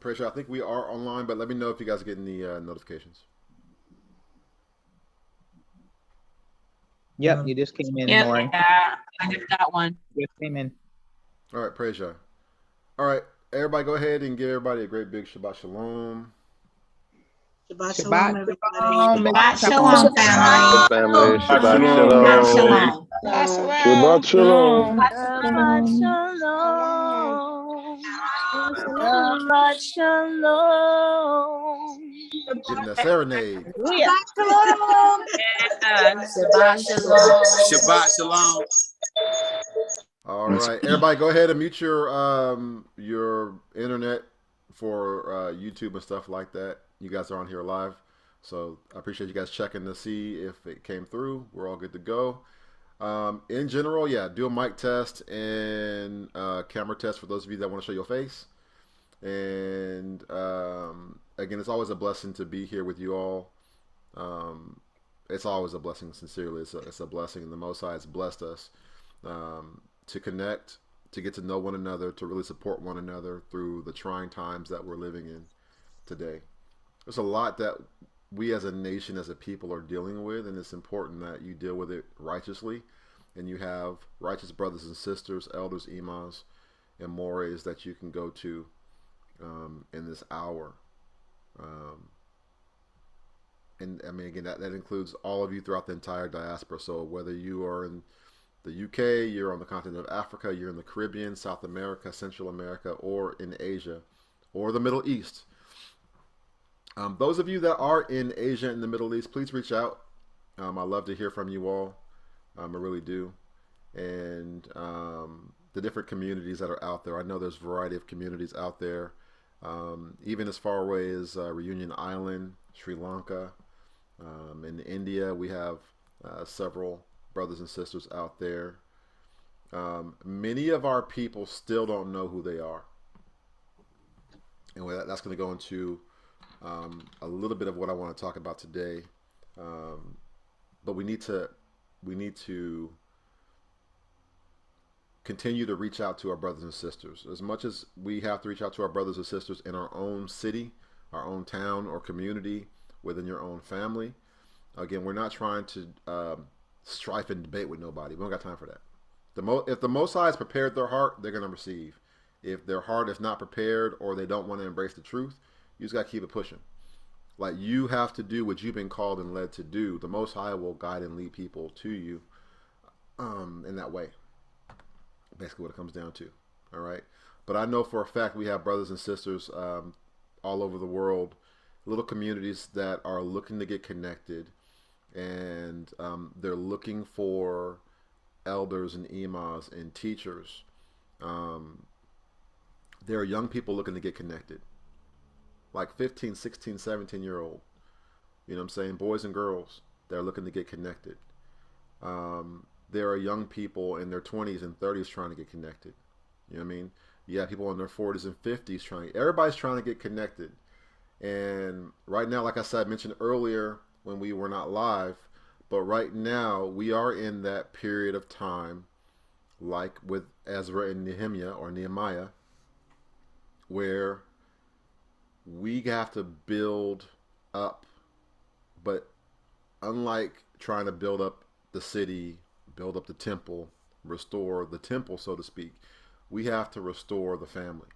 Praise God. I think we are online, but let me know if you guys are getting the notifications. Yep, you just came in, Yep, Maury. yeah, I just got one. Just came in. All right, praise God. All right, everybody, go ahead and give everybody a great big Shabbat Shalom. Shabbat Shabbat shalom, everybody. shalom. Shabbat shalom, Shabbat family. family. Shabbat Shabbat shalom. Shabbat shalom. shalom. Shabbat shalom. Shabbat shalom. Shabbat shalom. Giving that serenade. Hallelujah. Shalom. Yeah, Shabbat shalom. Shabbat shalom. All right, everybody, go ahead and mute your internet for YouTube and stuff like that. You guys are on here live, so I appreciate you guys checking to see if it came through. We're all good to go. In general, yeah, do a mic test and camera test for those of you that want to show your face. And again, it's always a blessing to be here with you all. It's always a blessing, sincerely. It's a blessing. The Most High has blessed us to connect, to get to know one another, to really support one another through the trying times that we're living in today. There's a lot that we as a nation, as a people, are dealing with, and it's important that you deal with it righteously, and you have righteous brothers and sisters, elders, imams, and mores that you can go to in this hour. And I mean, again, that includes all of you throughout the entire diaspora. So whether you are in the UK, you're on the continent of Africa, you're in the Caribbean, South America, Central America, or in Asia, or the Middle East. Those of you that are in Asia and the Middle East, please reach out. I love to hear from you all. I really do. And the different communities that are out there. I know there's a variety of communities out there. Even as far away as Reunion Island, Sri Lanka, in India, we have several brothers and sisters out there. Many of our people still don't know who they are. And that's going to go into a little bit of what I want to talk about today. But we need to continue to reach out to our brothers and sisters. As much as we have to reach out to our brothers and sisters in our own city, our own town or community, within your own family. Again, we're not trying to strife and debate with nobody. We don't got time for that. If the Most High has prepared their heart, they're going to receive. If their heart is not prepared or they don't want to embrace the truth, you just got to keep it pushing. Like, you have to do what you've been called and led to do. The Most High will guide and lead people to you in that way. Basically what it comes down to. All right. But I know for a fact we have brothers and sisters all over the world, little communities that are looking to get connected, and they're looking for elders and imams and teachers. There are young people looking to get connected, like 15, 16, 17-year-old. You know what I'm saying? Boys and girls that are looking to get connected. There are young people in their 20s and 30s trying to get connected. You know what I mean? You have people in their 40s and 50s everybody's trying to get connected. And right now, like I said, I mentioned earlier when we were not live, but right now we are in that period of time, like with Ezra and Nehemiah, where we have to build up. But unlike trying to build up the city, build up the temple, restore the temple, so to speak, we have to restore the family.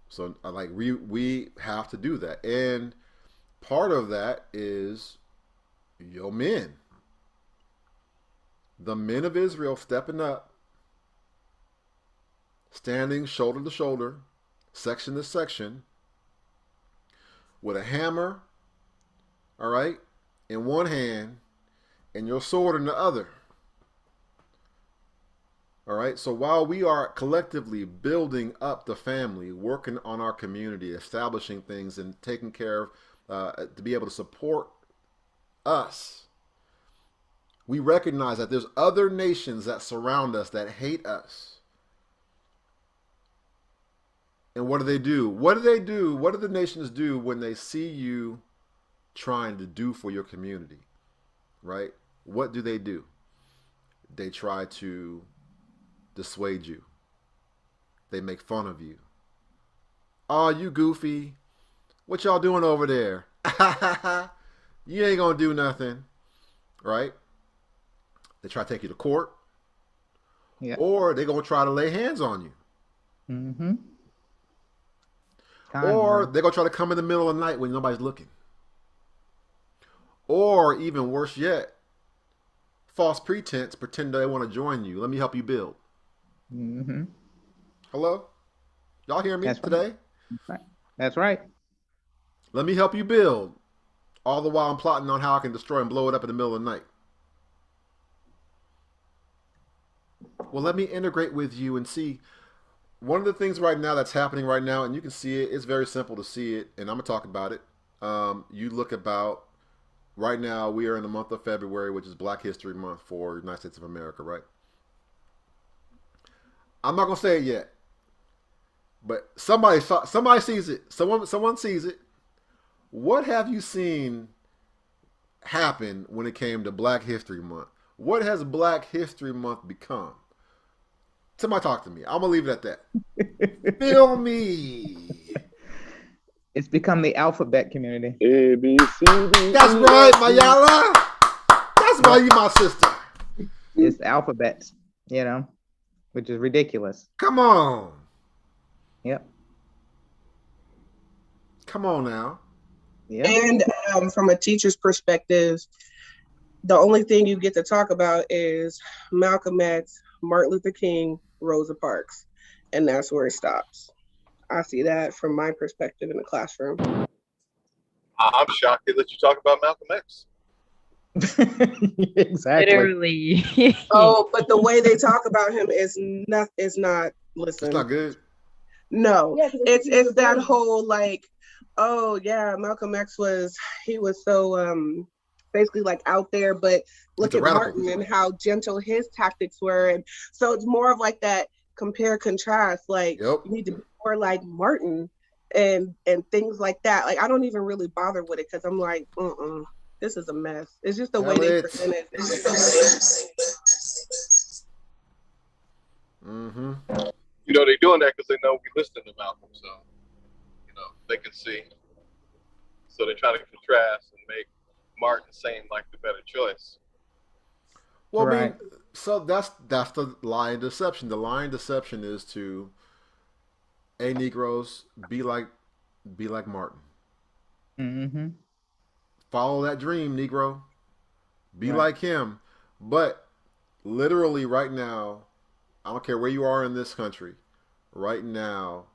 So like we have to do that. And part of that is your men. The men of Israel stepping up, standing shoulder to shoulder, section to section, with a hammer, all right, in one hand, and your sword in the other. All right, so while we are collectively building up the family, working on our community, establishing things and taking care of, to be able to support us, we recognize that there's other nations that surround us that hate us. And what do they do? What do they do? What do the nations do when they see you trying to do for your community? Right? What do? They try to dissuade you. They make fun of you. Oh, you goofy. What y'all doing over there? You ain't gonna do nothing, right? They try to take you to court, Yeah. or they gonna try to lay hands on you, Mm-hmm. or Conroy. they gonna try to come in the middle of the night when nobody's looking, or even worse yet, false pretense, pretend they want to join you. Let me help you build. Mm-hmm. Hello, y'all hear me That's right. today? Right. That's right. Let me help you build. All the while I'm plotting on how I can destroy and blow it up in the middle of the night. Well, let me integrate with you and see. One of the things right now that's happening right now, and you can see it, it's very simple to see it, and I'm going to talk about it. You look about, right now, we are in the month of February, which is Black History Month for the United States of America, right? I'm not going to say it yet, but somebody sees it. Someone sees it. What have you seen happen when it came to Black History Month? What has Black History Month become? Somebody talk to me. I'm gonna leave it at that. Feel me. It's become the alphabet community. A, B, C, D, That's E, right, F, G. Mayala. That's why you my sister. It's alphabets, which is ridiculous. Come on. Yep. Come on now. Yep. And from a teacher's perspective, the only thing you get to talk about is Malcolm X, Martin Luther King, Rosa Parks, and that's where it stops. I see that from my perspective in the classroom. I'm shocked they let you talk about Malcolm X. Exactly. Literally. Oh, but the way they talk about him is not. Listen, It's not good. no, it's that whole like, oh yeah, Malcolm X was so basically like out there, but look It's a at radical. Martin and how gentle his tactics were, and so it's more of like that compare contrast. Like Yep. you need to be more like Martin and things like that. Like I don't even really bother with it because I'm like, this is a mess. It's just the way they present it. It's just a mess. Mm-hmm. You know, they're doing that because they know we listen to Malcolm, so they can see. So they're trying to contrast and make Martin seem like the better choice. Well, Right. I mean, so that's the lie and deception. The lie and deception is to, hey, Negroes, be like Martin. Mm-hmm. Follow that dream, Negro. Be Right. like him. But literally right now, I don't care where you are in this country, right now,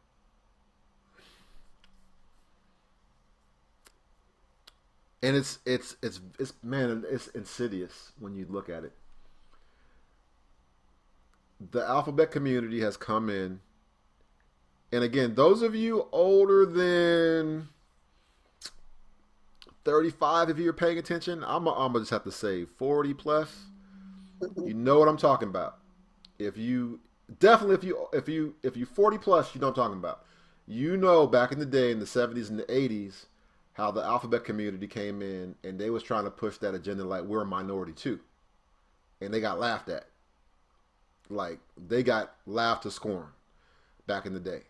and it's man, it's insidious when you look at it. The alphabet community has come in, and again, those of you older than 35, if you're paying attention, I'm gonna just have to say 40 plus. You know what I'm talking about. If you 40 plus, you know what I'm talking about. You know, back in the day in the 70s and the 80s, how the alphabet community came in and they was trying to push that agenda like we're a minority too, and they got laughed at. Like they got laughed to scorn back in the day.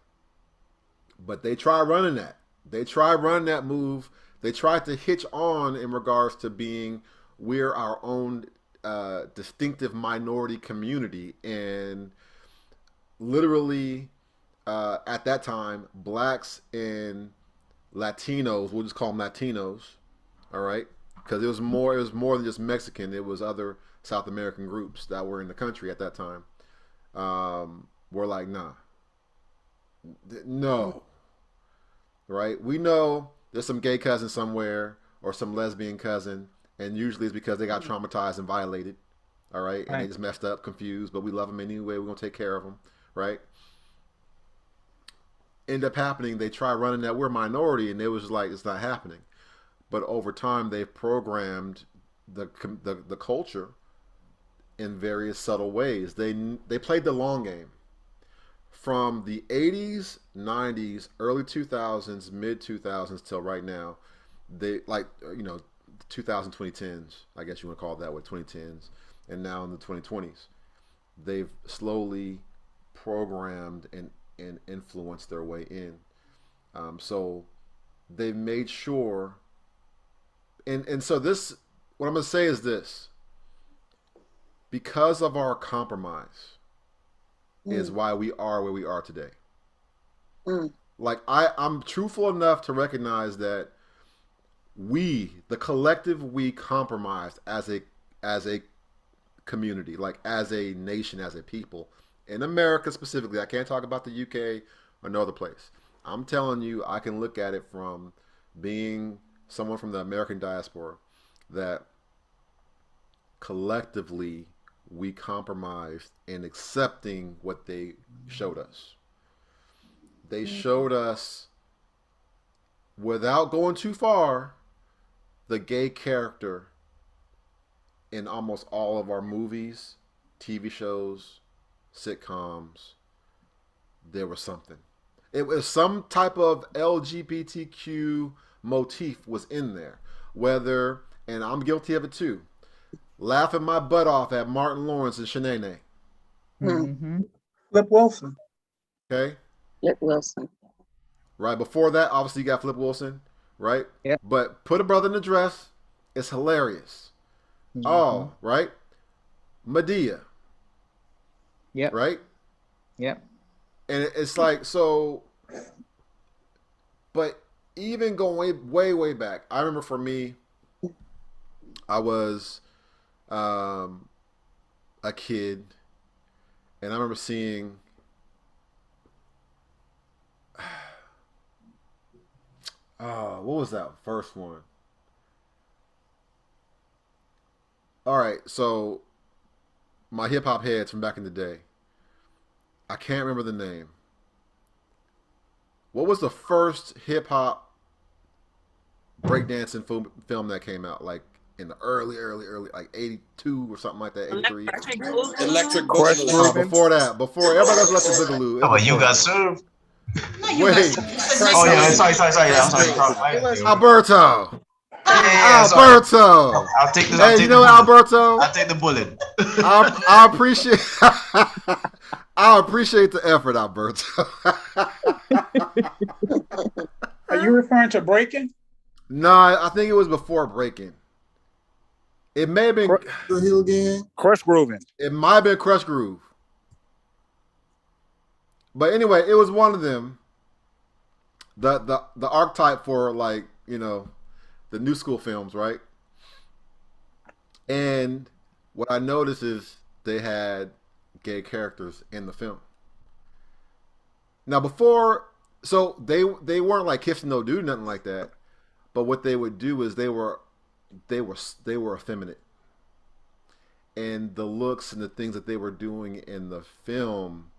But they tried running that. They tried running that move. They tried to hitch on in regards to being we're our own distinctive minority community, and literally at that time, blacks and Latinos, we'll just call them Latinos, all right, because it was more than just Mexican. It was other South American groups that were in the country at that time. We're like, nah, no, right? We know there's some gay cousin somewhere or some lesbian cousin, and usually it's because they got traumatized and violated, all right, and they just messed up, confused, but we love them anyway. We're gonna take care of them, right? End up happening. They try running that we're a minority, and it was like it's not happening. But over time, they've programmed the culture in various subtle ways. They played the long game from the 80s, 90s, early 2000s, mid 2000s till right now. They 2000 2010s, I guess you want to call it that way, 2010s, and now in the 2020s, they've slowly programmed and influenced their way in. So they made sure, and so this, what I'm going to say is this: because of our compromise, is why we are where we are today. Like I'm truthful enough to recognize that we, the collective we, compromised as a community, like as a nation, as a people in America specifically. I can't talk about the UK or no other place. I'm telling you, I can look at it from being someone from the American diaspora that collectively we compromised in accepting what they showed us. They showed us, without going too far, the gay character in almost all of our movies, TV shows, sitcoms. There was something. It was some type of LGBTQ motif was in there. Whether, and I'm guilty of it too, laughing my butt off at Martin Lawrence and Shanae. Flip Wilson. Okay? Flip Wilson. Right. Before that, obviously you got Flip Wilson, right? Yeah. But Put a Brother in a Dress is hilarious. Oh, right? Medea. Yep. Right? Yep. And it's like, so, but even going way back, I remember for me, I was a kid, and I remember seeing what was that first one? All right, so my hip hop heads from back in the day. I can't remember the name. What was the first hip hop breakdancing film that came out? Like in the early, like 82 or something like that, 83. Electric Boogaloo. Before everybody else Electric Boogaloo. Oh, you got served. Wait. Oh yeah, sorry. I'm sorry. Alberto. Yeah, Alberto. I'll take this. Hey, you know what, Alberto? I'll take the bullet. I appreciate. I appreciate the effort, Alberto. Are you referring to Breaking? No, I think it was before Breaking. It may have been Crush Grooving. It might have been Crush Groove. But anyway, it was one of them. The archetype for, like, you know, the new school films, right? And what I noticed is they had gay characters in the film. Now before, so they weren't like kissing no dude, nothing like that. But what they would do is they were effeminate. And the looks and the things that they were doing in the film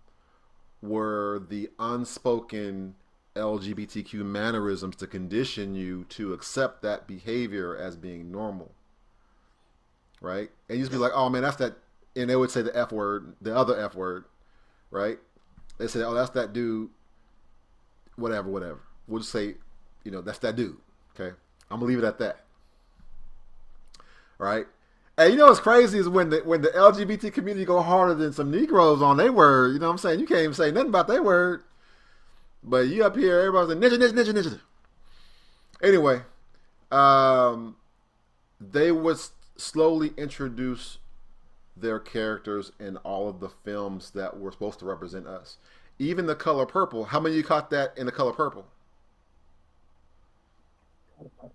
were the unspoken LGBTQ mannerisms to condition you to accept that behavior as being normal. Right? And you just be like, oh man, that's that. And they would say the F word, the other F word, right? They say, oh, that's that dude, whatever. We'll just say, you know, that's that dude. Okay? I'm going to leave it at that. Right? And you know what's crazy is when the LGBT community go harder than some Negroes on their word, you know what I'm saying? You can't even say nothing about their word. But you up here, everybody's like, ninja. Anyway, they would slowly introduce their characters in all of the films that were supposed to represent us. Even The Color Purple. How many of you caught that in The Color Purple?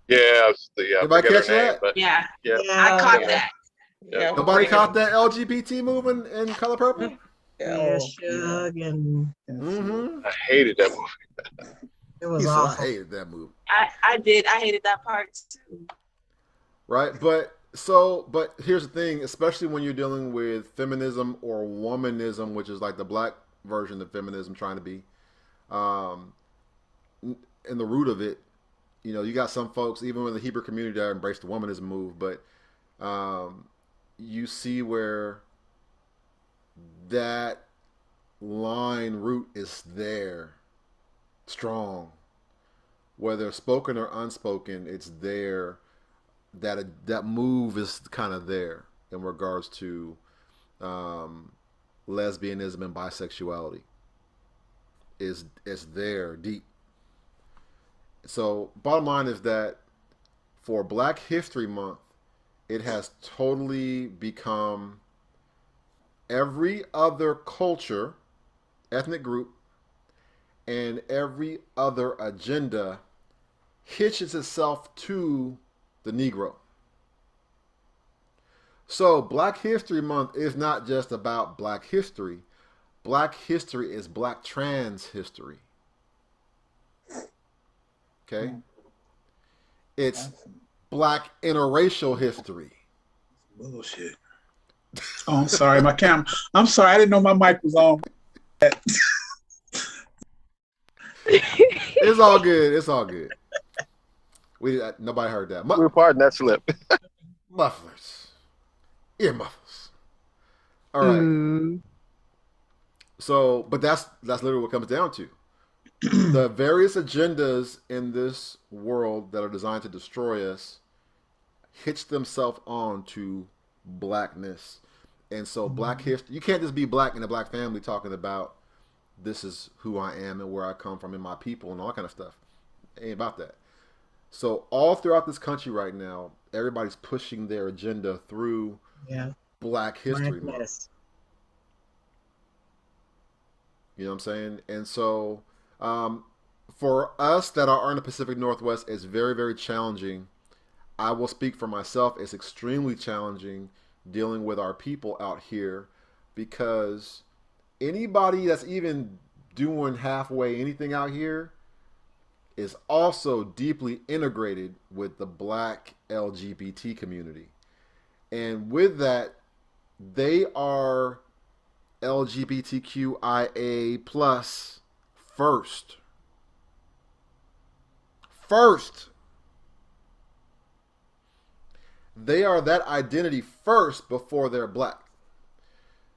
Yeah, Everybody catch that? Yeah. I caught that. Yeah. Nobody caught that LGBT movement in Color Purple? Yeah, Shug and I hated that movie. it was awful. I hated that movie. I did. I hated that part too. Right? But here's the thing, especially when you're dealing with feminism or womanism, which is like the black version of feminism trying to be, in the root of it, you know, you got some folks, even in the Hebrew community, that embrace the womanism move, but you see where that line root is there, strong. Whether spoken or unspoken, it's there. That move is kind of there in regards to lesbianism and bisexuality. Is there deep. So bottom line is that for Black History Month, it has totally become every other culture, ethnic group, and every other agenda hitches itself to the Negro. So Black History Month is not just about Black history. Black history is Black trans history. Okay? It's Black interracial history. Bullshit. Oh, I'm sorry, my camera. I'm sorry, I didn't know my mic was on. It's all good. It's all good. Nobody heard that. We're pardon that slip. Mufflers. Ear mufflers. All right. So, but that's literally what it comes down to. The various agendas in this world that are designed to destroy us hitch themselves on to blackness. And so Black history, you can't just be black in a black family talking about this is who I am and where I come from and my people and all that kind of stuff. It ain't about that. So all throughout this country right now, everybody's pushing their agenda through Black History Month. You know what I'm saying? And so for us that are in the Pacific Northwest, it's very, very challenging. I will speak for myself. It's extremely challenging dealing with our people out here because anybody that's even doing halfway anything out here is also deeply integrated with the Black LGBT community. And with that, they are LGBTQIA plus first. They are that identity first before they're black.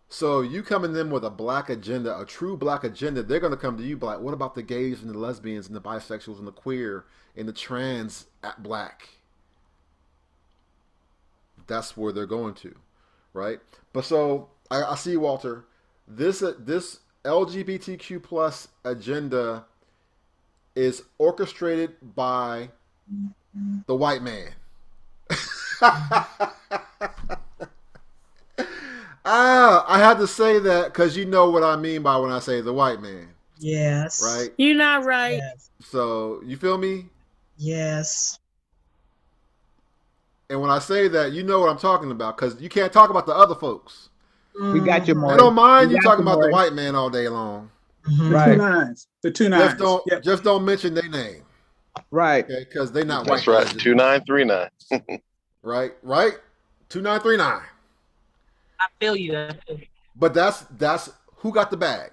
So you come in them with a black agenda, a true black agenda, they're going to come to you black. What about the gays and the lesbians and the bisexuals and the queer and the trans at black? That's where they're going to, right? But so I see, Walter, this LGBTQ plus agenda is orchestrated by the white man. I had to say that because you know what I mean by when I say the white man. Yes. Right? You're not right. Yes. So, you feel me? Yes. And when I say that, you know what I'm talking about because you can't talk about the other folks. We got you, They Maury. don't mind We you got talking about the Maury. white man all day long. Right. The two nines. Just don't mention their name. Right. Okay, because they're not That's white. right. 2939. Right. 2939. I feel you. But that's who got the bag.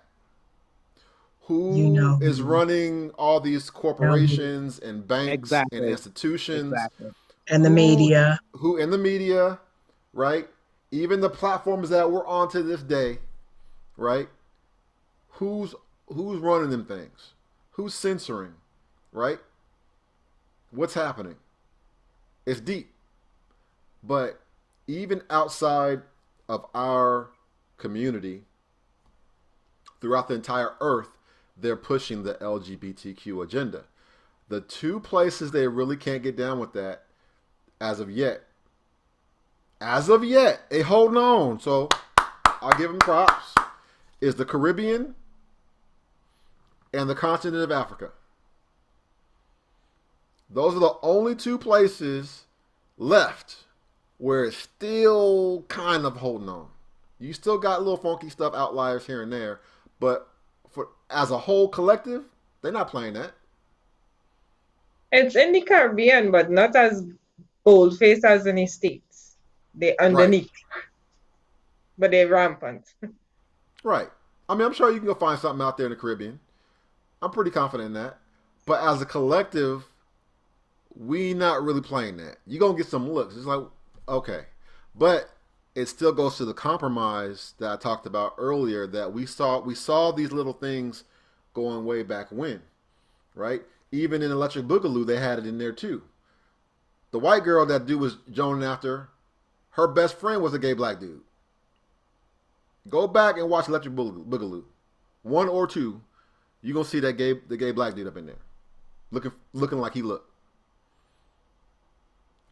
Who is running all these corporations and banks and institutions. Exactly. And the media. Who in the media, right? Even the platforms that we're on to this day, right? Who's running them things? Who's censoring, right? What's happening? It's deep. But even outside of our community, throughout the entire earth, they're pushing the LGBTQ agenda. The two places they really can't get down with that, as of yet, they holding on. So I'll give them props. Is the Caribbean and the continent of Africa. Those are the only two places left where it's still kind of holding on. You still got little funky stuff, outliers here and there, but as a whole collective, they're not playing that. It's in the Caribbean, but not as bold-faced as in the States. They underneath. Right. But they're rampant. Right. I mean, I'm sure you can go find something out there in the Caribbean. I'm pretty confident in that. But as a collective, we not really playing that. You're going to get some looks. It's like, okay. But it still goes to the compromise that I talked about earlier, that we saw these little things going way back when, right? Even in Electric Boogaloo, they had it in there too. The white girl that dude was joning after, her best friend was a gay black dude. Go back and watch Electric Boogaloo. 1 or 2, you're going to see the gay black dude up in there. looking like he looked.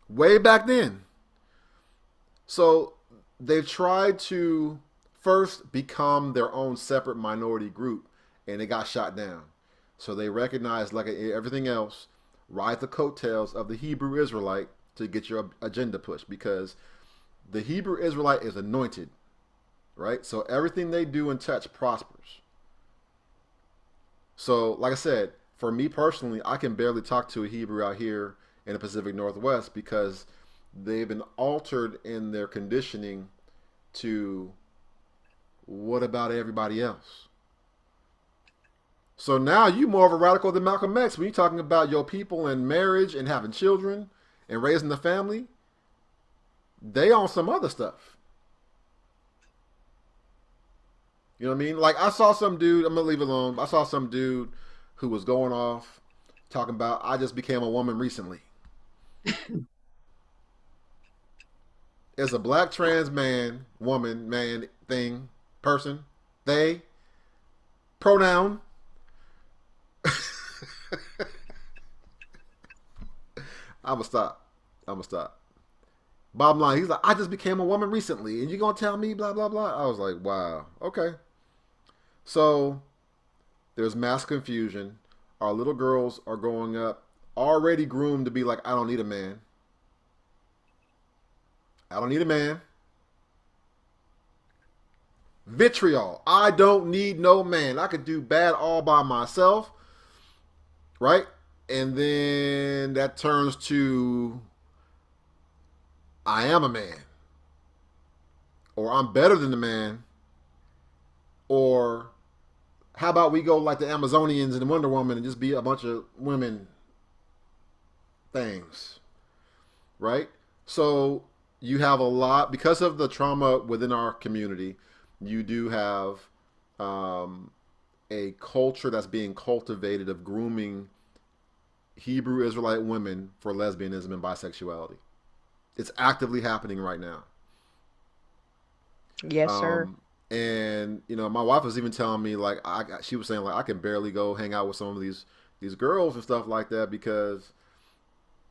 Way back then. So they've tried to first become their own separate minority group, and it got shot down. So they recognize, like everything else, ride the coattails of the Hebrew Israelite to get your agenda pushed, because the Hebrew Israelite is anointed, right? So everything they do and touch prospers. So, like I said, for me personally, I can barely talk to a Hebrew out here in the Pacific Northwest because they've been altered in their conditioning to what about everybody else? So now you more of a radical than Malcolm X when you're talking about your people and marriage and having children and raising the family. They on some other stuff. You know what I mean? Like, I saw some dude, I'm going to leave it alone. I saw some dude who was going off talking about, I just became a woman recently. It's a black trans man, woman, man, thing, person, they, pronoun. I'm going to stop. Bottom line, he's like, I just became a woman recently, and you're going to tell me blah, blah, blah. I was like, wow, okay. So there's mass confusion. Our little girls are growing up already groomed to be like, I don't need a man. I don't need a man. Vitriol. I don't need no man. I could do bad all by myself. Right? And then that turns to, I am a man. Or I'm better than the man. Or how about we go like the Amazonians and the Wonder Woman and just be a bunch of women things. Right? So you have a lot, because of the trauma within our community, you do have a culture that's being cultivated of grooming Hebrew Israelite women for lesbianism and bisexuality. It's actively happening right now. Yes, sir. And you know, my wife was even telling me, like, she was saying, like, I can barely go hang out with some of these girls and stuff like that because,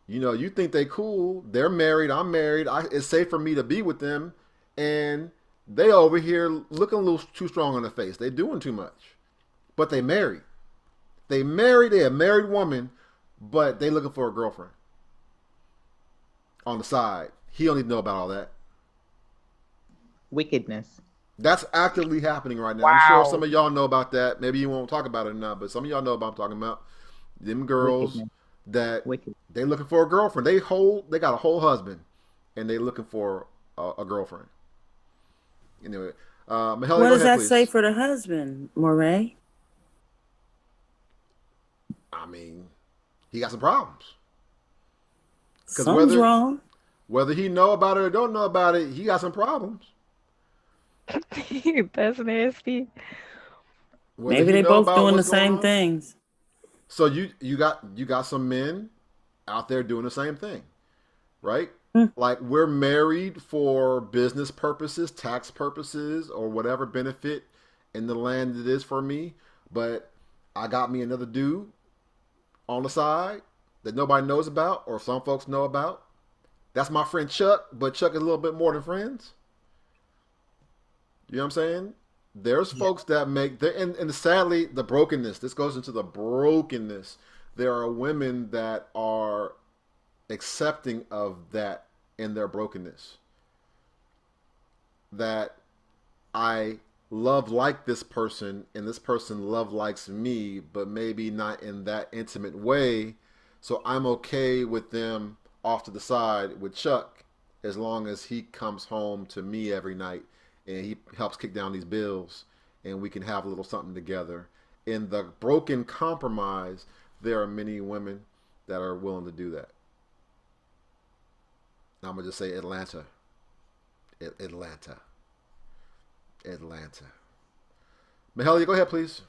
you know, you think they cool, they're married, I'm married, it's safe for me to be with them, and they over here looking a little too strong on the face. They doing too much, but they married. They're a married woman, but they looking for a girlfriend on the side. He don't even know about all that. Wickedness. That's actively happening right now. Wow. I'm sure some of y'all know about that. Maybe you won't talk about it now, but some of y'all know about I'm talking about. Them girls Wickedness. that Wicked. they looking for a girlfriend. They got a whole husband, and they looking for a girlfriend. Anyway, Mahalia, What does ahead, that please. say for the husband, Moray? I mean, he got some problems. Something's wrong. Whether he know about it or don't know about it, he got some problems. That's nasty. Whether Maybe he they know both about doing the what's going same on. things. So you got some men out there doing the same thing, right? Like, we're married for business purposes, tax purposes, or whatever benefit in the land it is for me. But I got me another dude on the side that nobody knows about, or some folks know about. That's my friend Chuck, but Chuck is a little bit more than friends. You know what I'm saying? There's folks that make, and sadly, the brokenness, this goes into the brokenness. There are women that are accepting of that in their brokenness. That I love like this person, and this person love likes me, but maybe not in that intimate way. So I'm okay with them off to the side with Chuck as long as he comes home to me every night and he helps kick down these bills and we can have a little something together. In the broken compromise, there are many women that are willing to do that. I'm going to just say Atlanta. Atlanta. Mahalia, go ahead, please.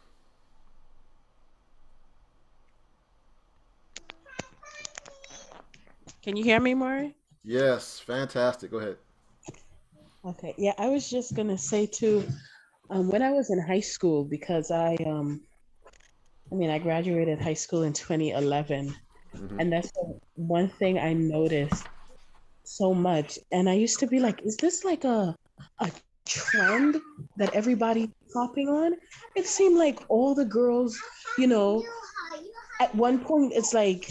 Can you hear me, Maury? Yes, fantastic. Go ahead. Okay. Yeah, I was just gonna say too, when I was in high school, because I I mean, I graduated high school in 2011, Mm-hmm. and that's the one thing I noticed so much. And I used to be like, is this like a trend that everybody's hopping on? It seemed like all the girls, you know, at one point it's like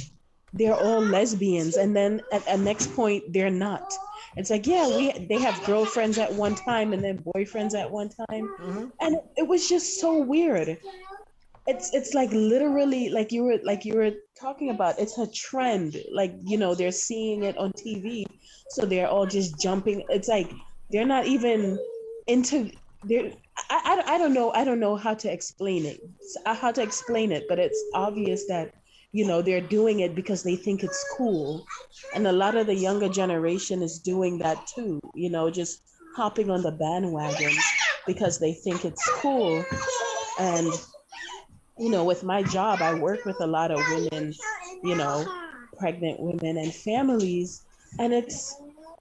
they're all lesbians, and then at next point they're not. It's like, yeah, they have girlfriends at one time and then boyfriends at one time. Mm-hmm. And it was just so weird. It's like literally like you were talking about, it's a trend. Like, they're seeing it on TV, so they're all just jumping. It's like they're not even into they're I don't know how to explain it, but it's obvious that they're doing it because they think it's cool. And a lot of the younger generation is doing that too, just hopping on the bandwagon because they think it's cool. And with my job, I work with a lot of women, you know, pregnant women and families, and it's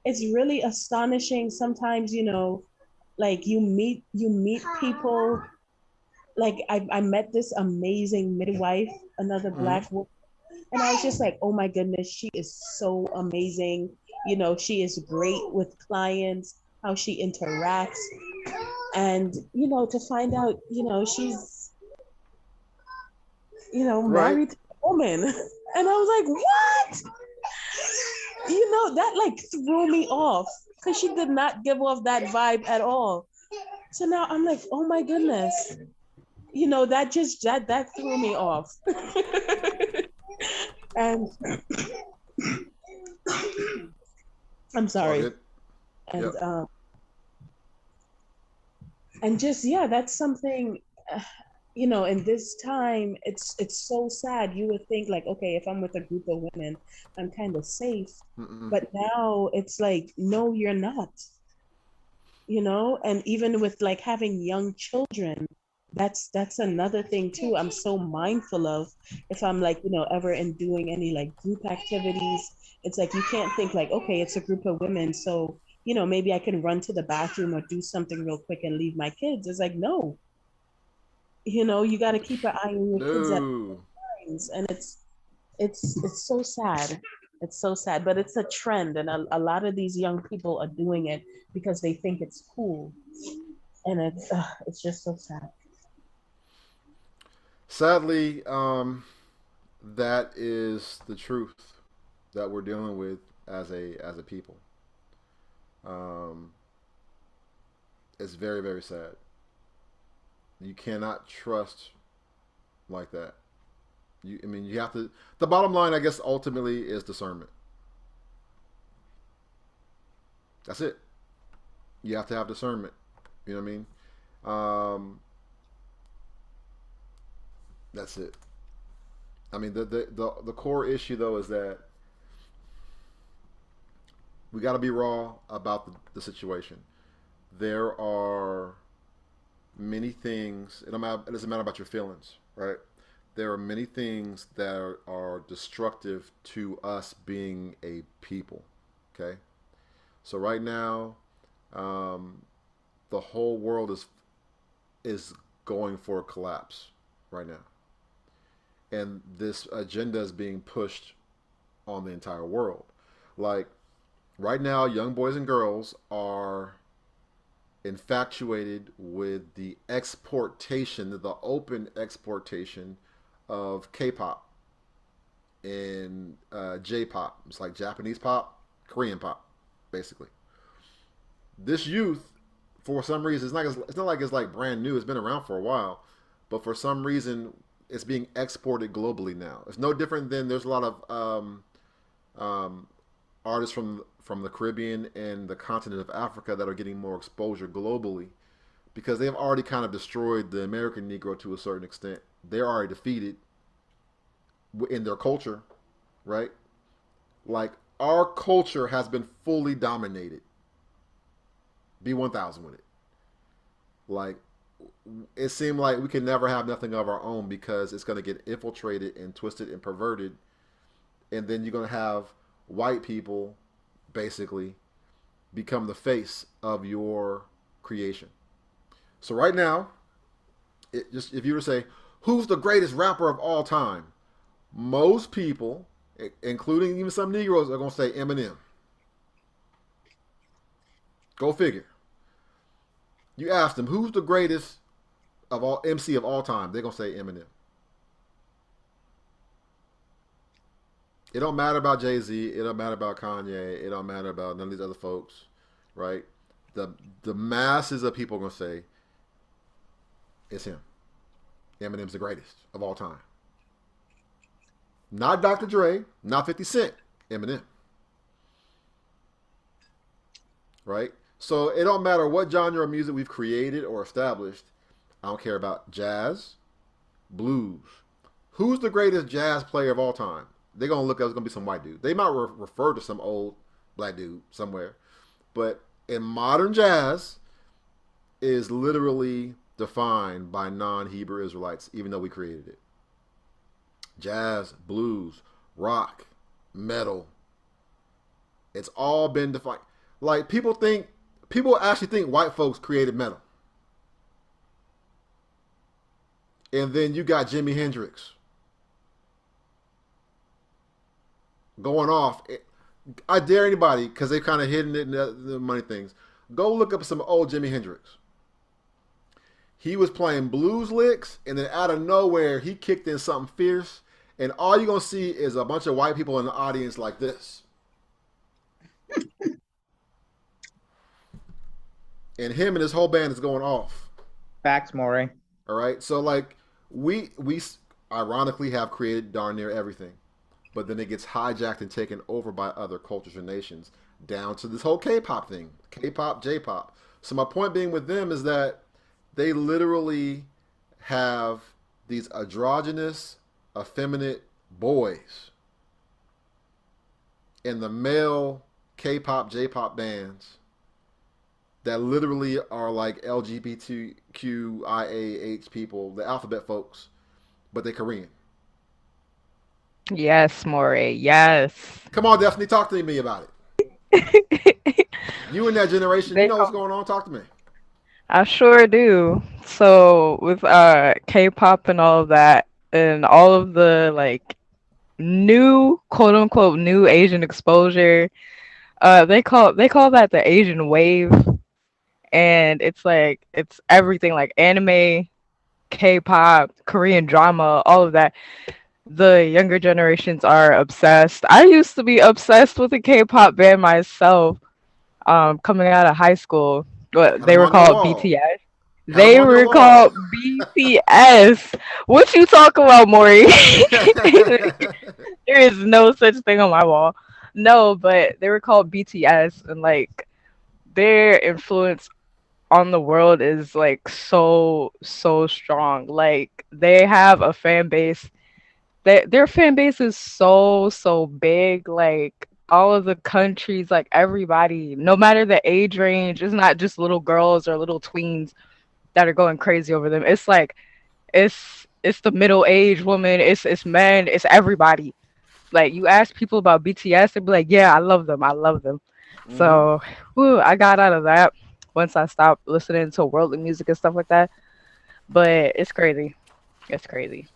really astonishing sometimes, like you meet people. Like I met this amazing midwife, another Mm-hmm. black woman, and I was just like, oh my goodness, she is so amazing. She is great with clients, how she interacts, and to find out, she's Right. married to a woman. And I was like, what? That like threw me off because she did not give off that vibe at all. So now I'm like, oh my goodness. That threw me off. And I'm It's all sorry. good. And Yep. and just, yeah, that's something, in this time, it's so sad. You would think like, okay, if I'm with a group of women, I'm kind of safe. Mm-mm. But now it's like, no, you're not. And even with like having young children, that's another thing too. I'm so mindful of, if I'm like, ever in doing any like group activities. It's like you can't think like, okay, it's a group of women, so maybe I can run to the bathroom or do something real quick and leave my kids. It's like, no, you got to keep an eye on your kids at No. times. And it's so sad. It's so sad, but it's a trend, and a lot of these young people are doing it because they think it's cool, and it's just so sad. Sadly, that is the truth that we're dealing with as a people. Um, it's very, very sad. You cannot trust like that. I mean, you have to. The bottom line, I guess, ultimately is discernment. That's it. You have to have discernment. You know what I mean? Um, that's it. I mean, the core issue though is that we got to be raw about the situation. There are many things. It doesn't matter about your feelings, right? There are many things that are destructive to us being a people. Okay, so right now, um, the whole world is going for a collapse right now, and this agenda is being pushed on the entire world. Like right now, young boys and girls are infatuated with the exportation, the open exportation of K-pop and J-pop. It's like Japanese pop, Korean pop, basically. This youth, for some reason, it's not like it's like brand new. It's been around for a while, but for some reason, it's being exported globally now. It's no different than there's a lot of um, artists from the Caribbean and the continent of Africa that are getting more exposure globally because they've already kind of destroyed the American Negro to a certain extent. They're already defeated in their culture, right? Like our culture has been fully dominated. Be 1,000 with it. Like it seemed like we can never have nothing of our own because it's going to get infiltrated and twisted and perverted, and then you're going to have white people basically become the face of your creation. So right now, if you were to say, who's the greatest rapper of all time? Most people, including even some Negroes, are going to say Eminem. Go figure. You ask them, who's the greatest of all MC of all time? They're going to say Eminem. It don't matter about Jay-Z. It don't matter about Kanye. It don't matter about none of these other folks, right? The masses of people are going to say it's him. Eminem's the greatest of all time. Not Dr. Dre, not 50 Cent, Eminem. Right? So it don't matter what genre of music we've created or established. I don't care about jazz, blues. Who's the greatest jazz player of all time? They're going to look at it's going to be some white dude. They might refer to some old black dude somewhere. But in modern jazz is literally defined by non-Hebrew Israelites, even though we created it. Jazz, blues, rock, metal. It's all been defined. Like people actually think white folks created metal. And then you got Jimi Hendrix going off. I dare anybody, because they've kind of hidden it in the money things. Go look up some old Jimi Hendrix. He was playing blues licks, and then out of nowhere, he kicked in something fierce. And all you're going to see is a bunch of white people in the audience like this. And him and his whole band is going off. Facts, Maury. All right? So, like, we ironically have created darn near everything. But then it gets hijacked and taken over by other cultures and nations, down to this whole K-pop thing. K-pop, J-pop. So my point being with them is that they literally have these androgynous, effeminate boys in the male K-pop, J-pop bands that literally are like LGBTQIAH people, the alphabet folks, but they're Korean. Yes, Maury. Yes. Come on, Destiny, talk to me about it. You in that generation, you know what's going on. Talk to me. I sure do. So with K-pop and all of that, and all of the like new quote unquote new Asian exposure, they call that the Asian wave, and it's everything like anime, K-pop, Korean drama, all of that. The younger generations are obsessed. I used to be obsessed with a K-pop band myself, coming out of high school. They were called BTS. They were called BTS. What you talk about, Maury? There is no such thing on my wall. No, but they were called BTS, and like their influence on the world is like so strong. Like they have a fan base. Their fan base is so big. Like all of the countries, like everybody, no matter the age range, it's not just little girls or little tweens that are going crazy over them. It's like it's the middle-aged woman, it's men, it's everybody. Like you ask people about BTS, they'd be like, yeah, I love them. Mm-hmm. So I got out of that once I stopped listening to worldly music and stuff like that. But it's crazy. It's crazy.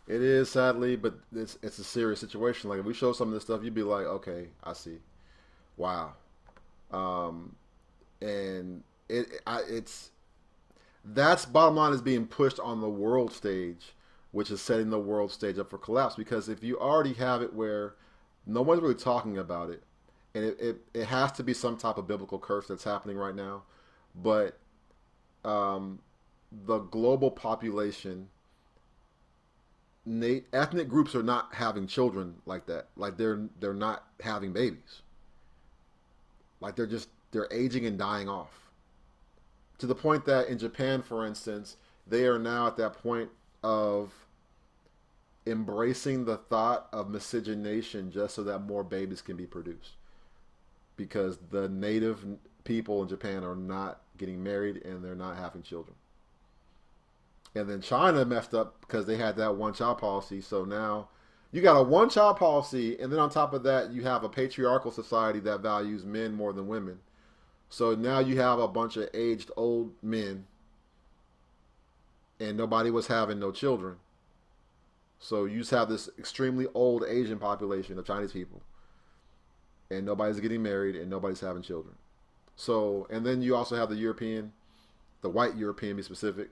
It is, sadly, but it's a serious situation. Like if we show some of this stuff, you'd be like, okay, I see. Wow. And it's that's bottom line is being pushed on the world stage, which is setting the world stage up for collapse. Because if you already have it where no one's really talking about it, and it has to be some type of biblical curse that's happening right now, but the global population, ethnic groups are not having children like that. Like they're not having babies. Like they're aging and dying off. To the point that in Japan, for instance, they are now at that point of embracing the thought of miscegenation just so that more babies can be produced. Because the native people in Japan are not getting married and they're not having children. And then China messed up because they had that one-child policy. So now you got a one-child policy, and then on top of that, you have a patriarchal society that values men more than women. So now you have a bunch of aged old men and nobody was having no children. So you just have this extremely old Asian population of Chinese people, and nobody's getting married and nobody's having children. So, and then you also have the white European, to be specific.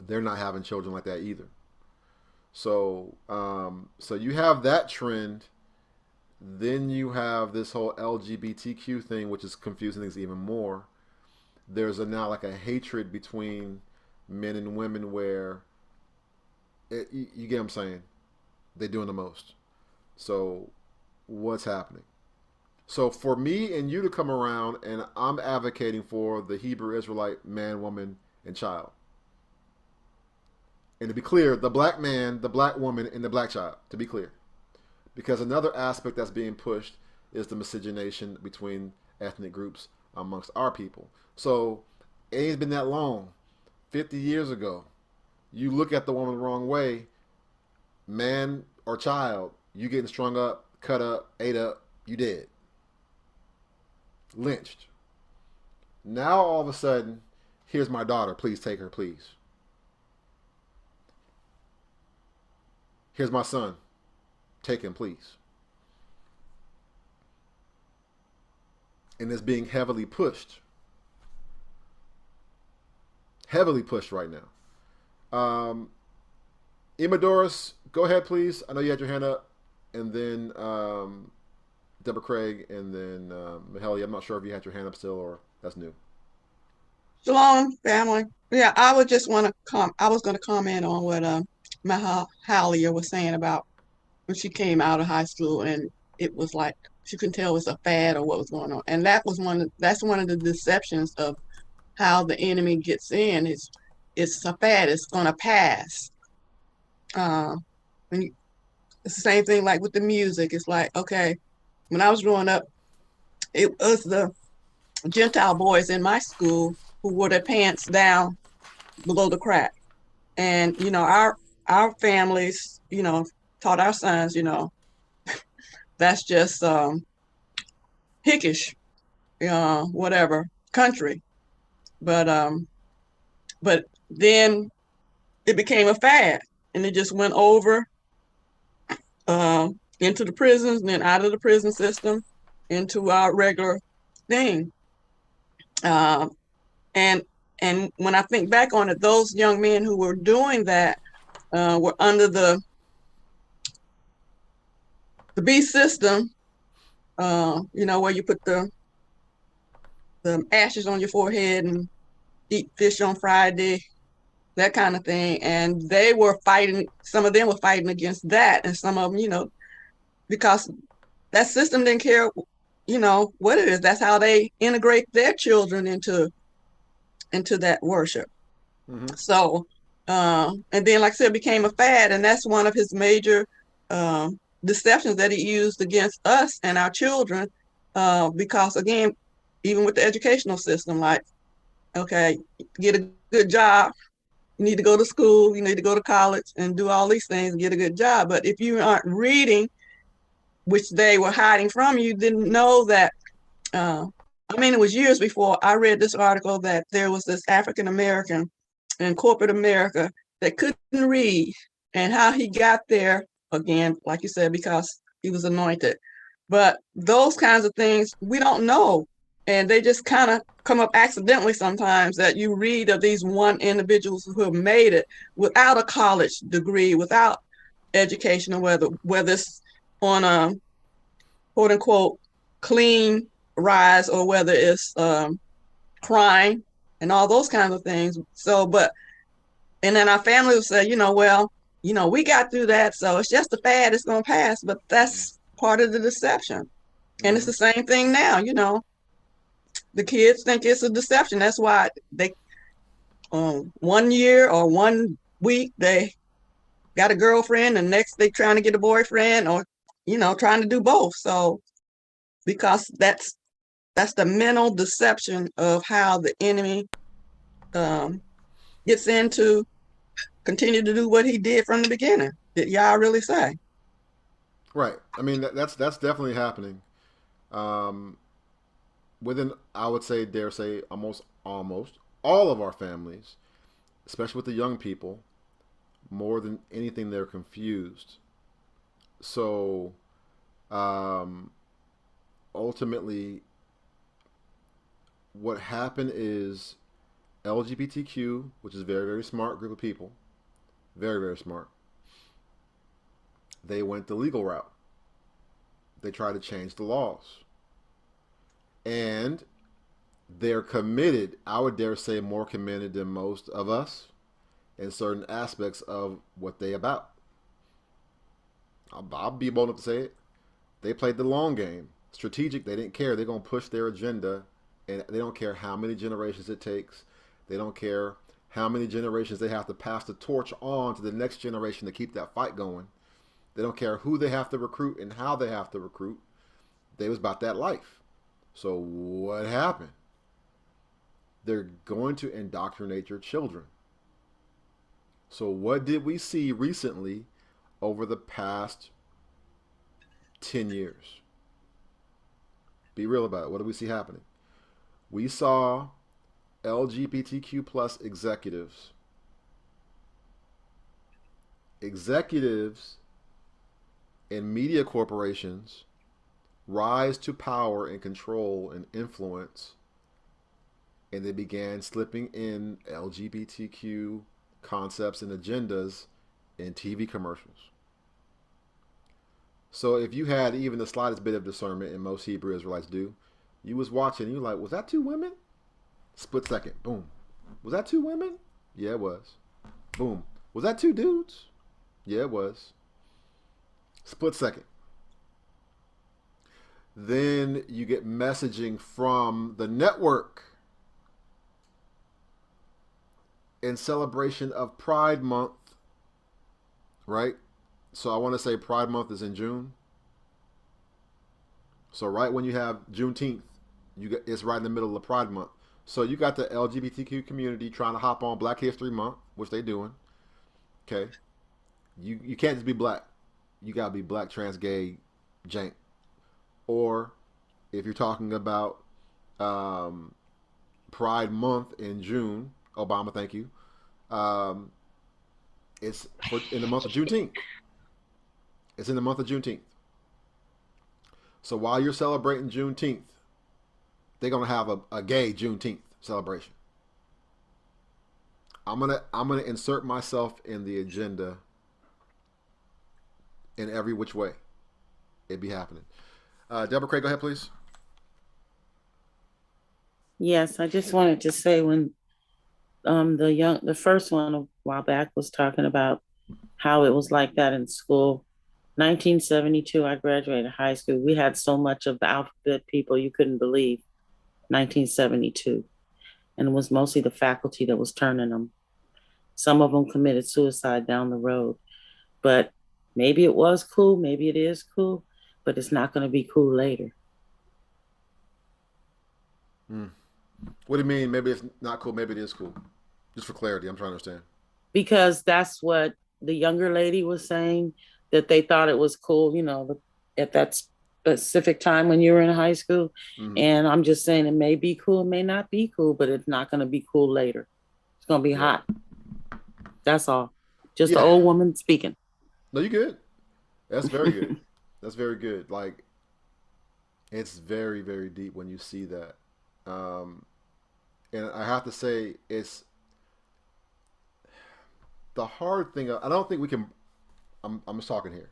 They're not having children like that either. So, so you have that trend. Then you have this whole LGBTQ thing, which is confusing things even more. There's now like a hatred between men and women where you get what I'm saying? They're doing the most. So what's happening? So for me and you to come around, and I'm advocating for the Hebrew Israelite man, woman, and child. And to be clear, the black man, the black woman, and the black child, to be clear. Because another aspect that's being pushed is the miscegenation between ethnic groups amongst our people. So it ain't been that long. 50 years ago, you look at the woman the wrong way, man or child, you getting strung up, cut up, ate up, you dead. Lynched. Now all of a sudden, here's my daughter, please take her, please. Here's my son, take him, please. And it's being heavily pushed. Heavily pushed right now. Imadoris, go ahead, please. I know you had your hand up. And then Deborah Craig, and then Mahalia. I'm not sure if you had your hand up still or that's new. Shalom, family. Yeah, I would just want to I was going to comment on what Mahalia was saying about when she came out of high school, and it was like she couldn't tell it was a fad or what was going on. And that's one of the deceptions of how the enemy gets in. It's a fad. It's going to pass. It's the same thing like with the music. It's like, okay, when I was growing up, it was the Gentile boys in my school who wore their pants down below the crack. And, our families, taught our sons, that's just hickish, whatever, country. But then it became a fad, and it just went over into the prisons, and then out of the prison system into our regular thing. And when I think back on it, those young men who were doing that were under the beast system, where you put the ashes on your forehead and eat fish on Friday, that kind of thing. And they were fighting, some of them were fighting against that. And some of them, because that system didn't care, what it is. That's how they integrate their children into that worship. Mm-hmm. So, and then, like I said, it became a fad. And that's one of his major deceptions that he used against us and our children. Because, again, even with the educational system, like, okay, get a good job. You need to go to school. You need to go to college and do all these things and get a good job. But if you aren't reading, which they were hiding from you, didn't know that. It was years before I read this article that there was this African American in corporate America that couldn't read, and how he got there, again, like you said, because he was anointed. But those kinds of things we don't know. And they just kind of come up accidentally sometimes, that you read of these one individuals who have made it without a college degree, without education, or whether it's on a quote unquote clean rise, or whether it's crime and all those kinds of things. So, and then our family will say, we got through that, so it's just a fad, it's gonna pass. But that's part of the deception. And it's the same thing now, The kids think it's a deception. That's why they, 1 year or 1 week, they got a girlfriend, and next they trying to get a boyfriend, or, trying to do both. So, because that's the mental deception of how the enemy gets into continue to do what he did from the beginning. Did y'all really say? Right. I mean, that's definitely happening. Within, I would say, dare say, almost all of our families. especially with the young people, more than anything, they're confused. So, ultimately, what happened is LGBTQ, which is a very, very smart group of people, very, very smart, they went the legal route. They tried to change the laws. And they're committed, I would dare say more committed than most of us in certain aspects of what they about. I'll be bold enough to say it. They played the long game. Strategic, they didn't care. They're going to push their agenda, and they don't care how many generations it takes. They don't care how many generations they have to pass the torch on to the next generation to keep that fight going. They don't care who they have to recruit and how they have to recruit. They was about that life. So what happened? They're going to indoctrinate your children. So what did we see recently over the past 10 years? Be real about it. What did we see happening? We saw LGBTQ plus executives in media corporations rise to power and control and influence, and they began slipping in LGBTQ concepts and agendas in TV commercials. So if you had even the slightest bit of discernment, and most Hebrew Israelites do, you was watching, you were like, was that two women? Split second, boom. Was that two women? Yeah, it was. Boom. Was that two dudes? Yeah, it was. Split second. Then you get messaging from the network in celebration of Pride Month, right? So I want to say Pride Month is in June. So right when you have Juneteenth, it's right in the middle of Pride Month. So you got the LGBTQ community trying to hop on Black History Month, which they doing. Okay. You can't just be black. You got to be black, trans, gay, jank. Or if you're talking about Pride Month in June, Obama, thank you. It's in the month of Juneteenth. It's in the month of Juneteenth. So while you're celebrating Juneteenth, they're gonna have a gay Juneteenth celebration. I'm gonna insert myself in the agenda in every which way. It'd be happening. Deborah Craig, go ahead, please. Yes, I just wanted to say when the first one a while back was talking about how it was like that in school. 1972, I graduated high school. We had so much of the alphabet people you couldn't believe. 1972, and it was mostly the faculty that was turning them. Some of them committed suicide down the road, but maybe it was cool, maybe it is cool, but it's not going to be cool later. What do you mean? Maybe it's not cool, maybe it is cool. Just for clarity, I'm trying to understand. Because that's what the younger lady was saying, that they thought it was cool, at that specific time when you were in high school. Mm-hmm. And I'm just saying it may be cool, it may not be cool, but it's not going to be cool later. It's going to be hot. That's all. Just an old woman speaking. No, you good. That's very good. That's very good. Like, it's very, very deep when you see that. And I have to say, it's the hard thing. I don't think we can, I'm just talking here.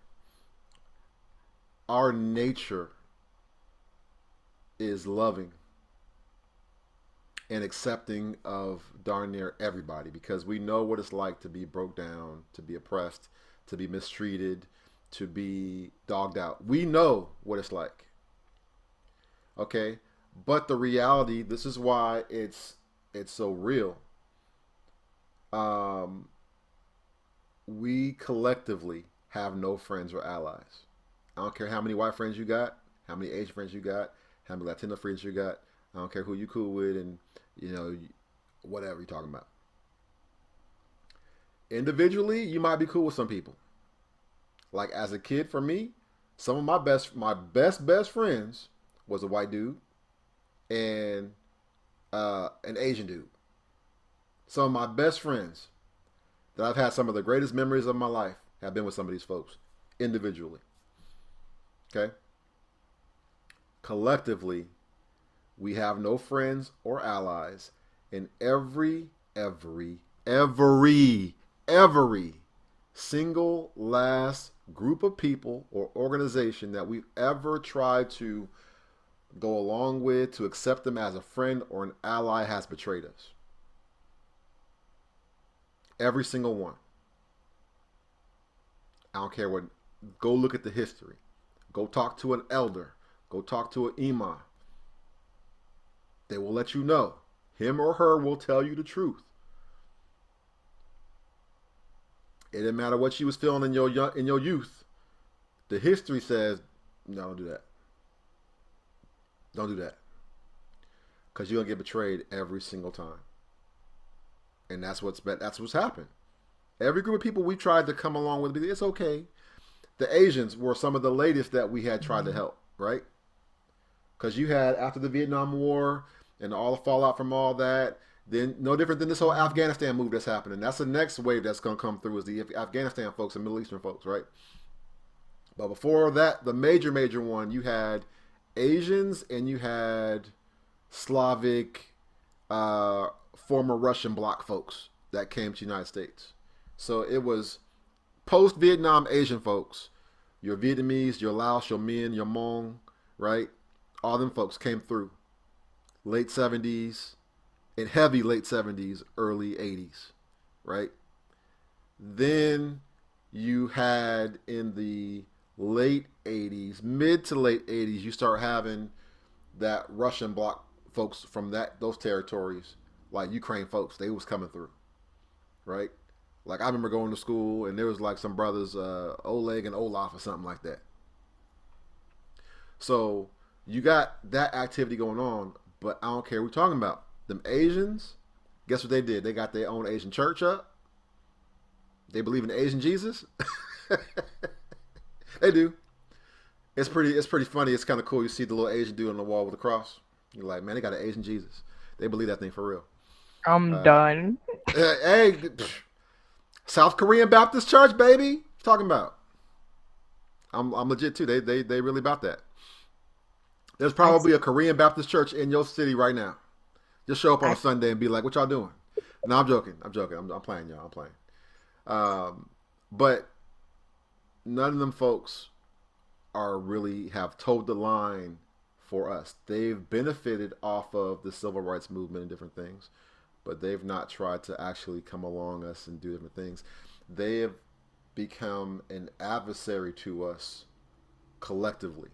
Our nature is loving and accepting of darn near everybody, because we know what it's like to be broke down, to be oppressed, to be mistreated, to be dogged out. We know what it's like. Okay? But the reality, this is why it's so real. We collectively have no friends or allies. I don't care how many white friends you got, how many Asian friends you got, how many Latino friends you got. I don't care who you cool with, and whatever you're talking about. Individually, you might be cool with some people. Like as a kid, for me, some of my best friends was a white dude and an Asian dude. Some of my best friends that I've had some of the greatest memories of my life have been with some of these folks individually. Okay? Collectively, we have no friends or allies in every single last group of people or organization that we've ever tried to go along with, to accept them as a friend or an ally, has betrayed us. Every single one. I don't care what. Go look at the history. Go talk to an elder. Go talk to an imam. They will let you know. Him or her will tell you the truth. It didn't matter what she was feeling in your youth. The history says, no, don't do that. Don't do that. Because you're going to get betrayed every single time. And that's what's happened. Every group of people we tried to come along with, it's okay. The Asians were some of the latest that we had tried to help, right? Because you had, after the Vietnam War and all the fallout from all that, then no different than this whole Afghanistan move that's happening. That's the next wave that's going to come through, is the Afghanistan folks and Middle Eastern folks, right? But before that, the major one, you had Asians and you had Slavic, former Russian bloc folks that came to the United States. So it was post-Vietnam Asian folks, your Vietnamese, your Laos, your Minh, your Hmong, right? All them folks came through. Late 70s, and heavy late 70s, early 80s, right? Then you had in the late 80s, mid to late 80s, you start having that Russian bloc folks from those territories, like Ukraine folks, they was coming through, right? Like I remember going to school and there was like some brothers, Oleg and Olaf or something like that. So you got that activity going on, but I don't care what we're talking about. Them Asians, guess what they did? They got their own Asian church up. They believe in Asian Jesus. They do. It's pretty funny. It's kind of cool. You see the little Asian dude on the wall with a cross. You're like, man, they got an Asian Jesus. They believe that thing for real. I'm done. Hey, South Korean Baptist Church, baby. What you talking about? I'm legit too. They really about that. There's probably a Korean Baptist church in your city right now. Just show up on a Sunday and be like, "What y'all doing?" No, I'm joking. I'm playing, y'all. I'm playing. But none of them folks have towed the line for us. They've benefited off of the civil rights movement and different things, but they've not tried to actually come along us and do different things. They have become an adversary to us collectively.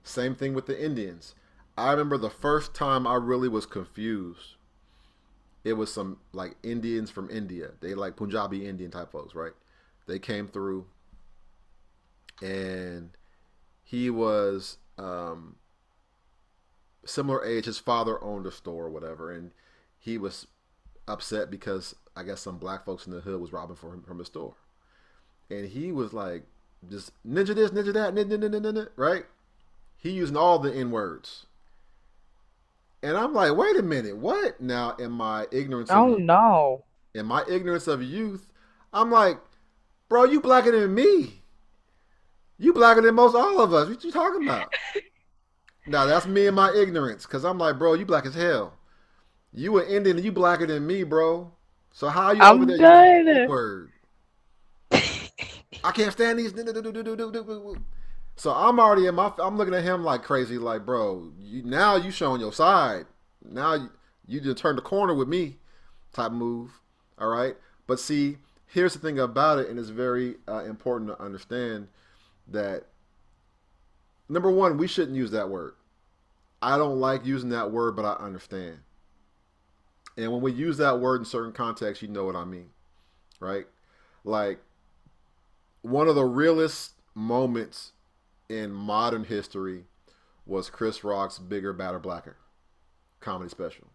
Same thing with the Indians. I remember the first time I really was confused. It was some like Indians from India. They like Punjabi Indian type folks, right? They came through, and he was similar age. His father owned a store or whatever, and he was upset because I guess some black folks in the hood was robbing from his store, and he was like, just ninja this, ninja that, ninja, right? He using all the N words. And I'm like, wait a minute, what? Now, in my ignorance in my ignorance of youth, I'm like, bro, you blacker than me. You blacker than most all of us. What you talking about? Now, that's me and my ignorance, because I'm like, bro, you black as hell. You an Indian and you blacker than me, bro. So how are you over there using the word? I can't stand these. So I'm already I'm looking at him like crazy, like, bro, you showing your side. Now you just turned the corner with me type move. All right. But see, here's the thing about it, and it's very important to understand that, number one, we shouldn't use that word. I don't like using that word, but I understand. And when we use that word in certain contexts, you know what I mean, right? Like, one of the realest moments in modern history was Chris Rock's Bigger, Badder, Blacker comedy special,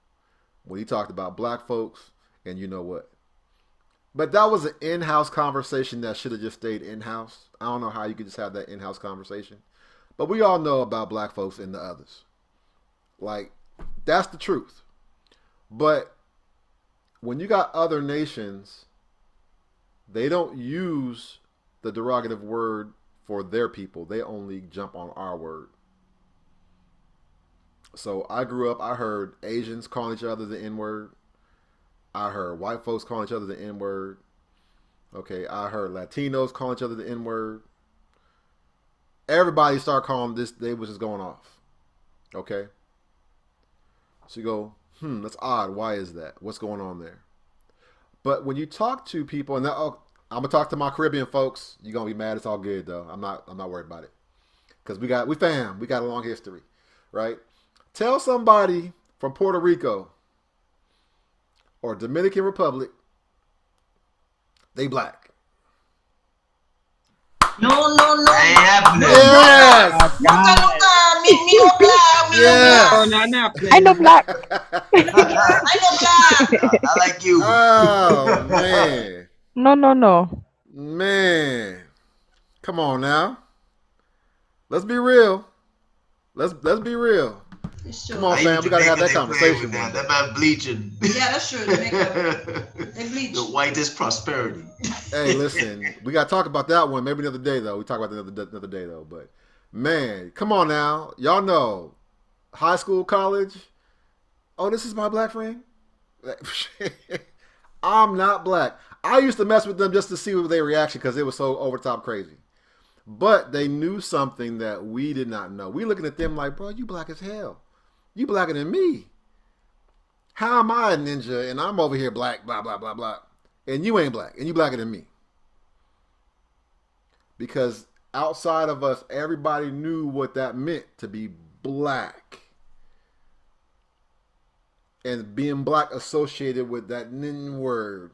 when he talked about black folks and you know what. But that was an in-house conversation that should have just stayed in-house. I don't know how you could just have that in-house conversation. But we all know about black folks and the others. Like, that's the truth. But when you got other nations, they don't use the derogative word for their people. They only jump on our word. So I grew up, I heard Asians calling each other the N-word. I heard white folks calling each other the N-word. Okay, I heard Latinos calling each other the N-word. Everybody started calling this, they was just going off. Okay? So you go, that's odd. Why is that? What's going on there? But when you talk to people, and I'm gonna talk to my Caribbean folks. You're gonna be mad. It's all good though. I'm not worried about it, because we got a long history, right? Tell somebody from Puerto Rico or Dominican Republic they black. No. Ain't happening. Yes. I know black. I like you. Oh man. No. Man. Come on now. Let's be real. Let's be real. Come on, fam. We gotta have that conversation. That man bleaching. Yeah, that's true. They bleach. The whitest prosperity. Hey, listen. We gotta talk about that one. Maybe another day though. We talk about that another day though. But man, come on now. Y'all know, high school, college. Oh, this is my black friend. I'm not black. I used to mess with them just to see what their reaction, because it was so over top crazy. But they knew something that we did not know. We looking at them like, bro, you black as hell. You blacker than me. How am I a ninja and I'm over here black, blah, blah, blah, blah. And you ain't black, and you blacker than me. Because outside of us, everybody knew what that meant to be black. And being black associated with that nin word.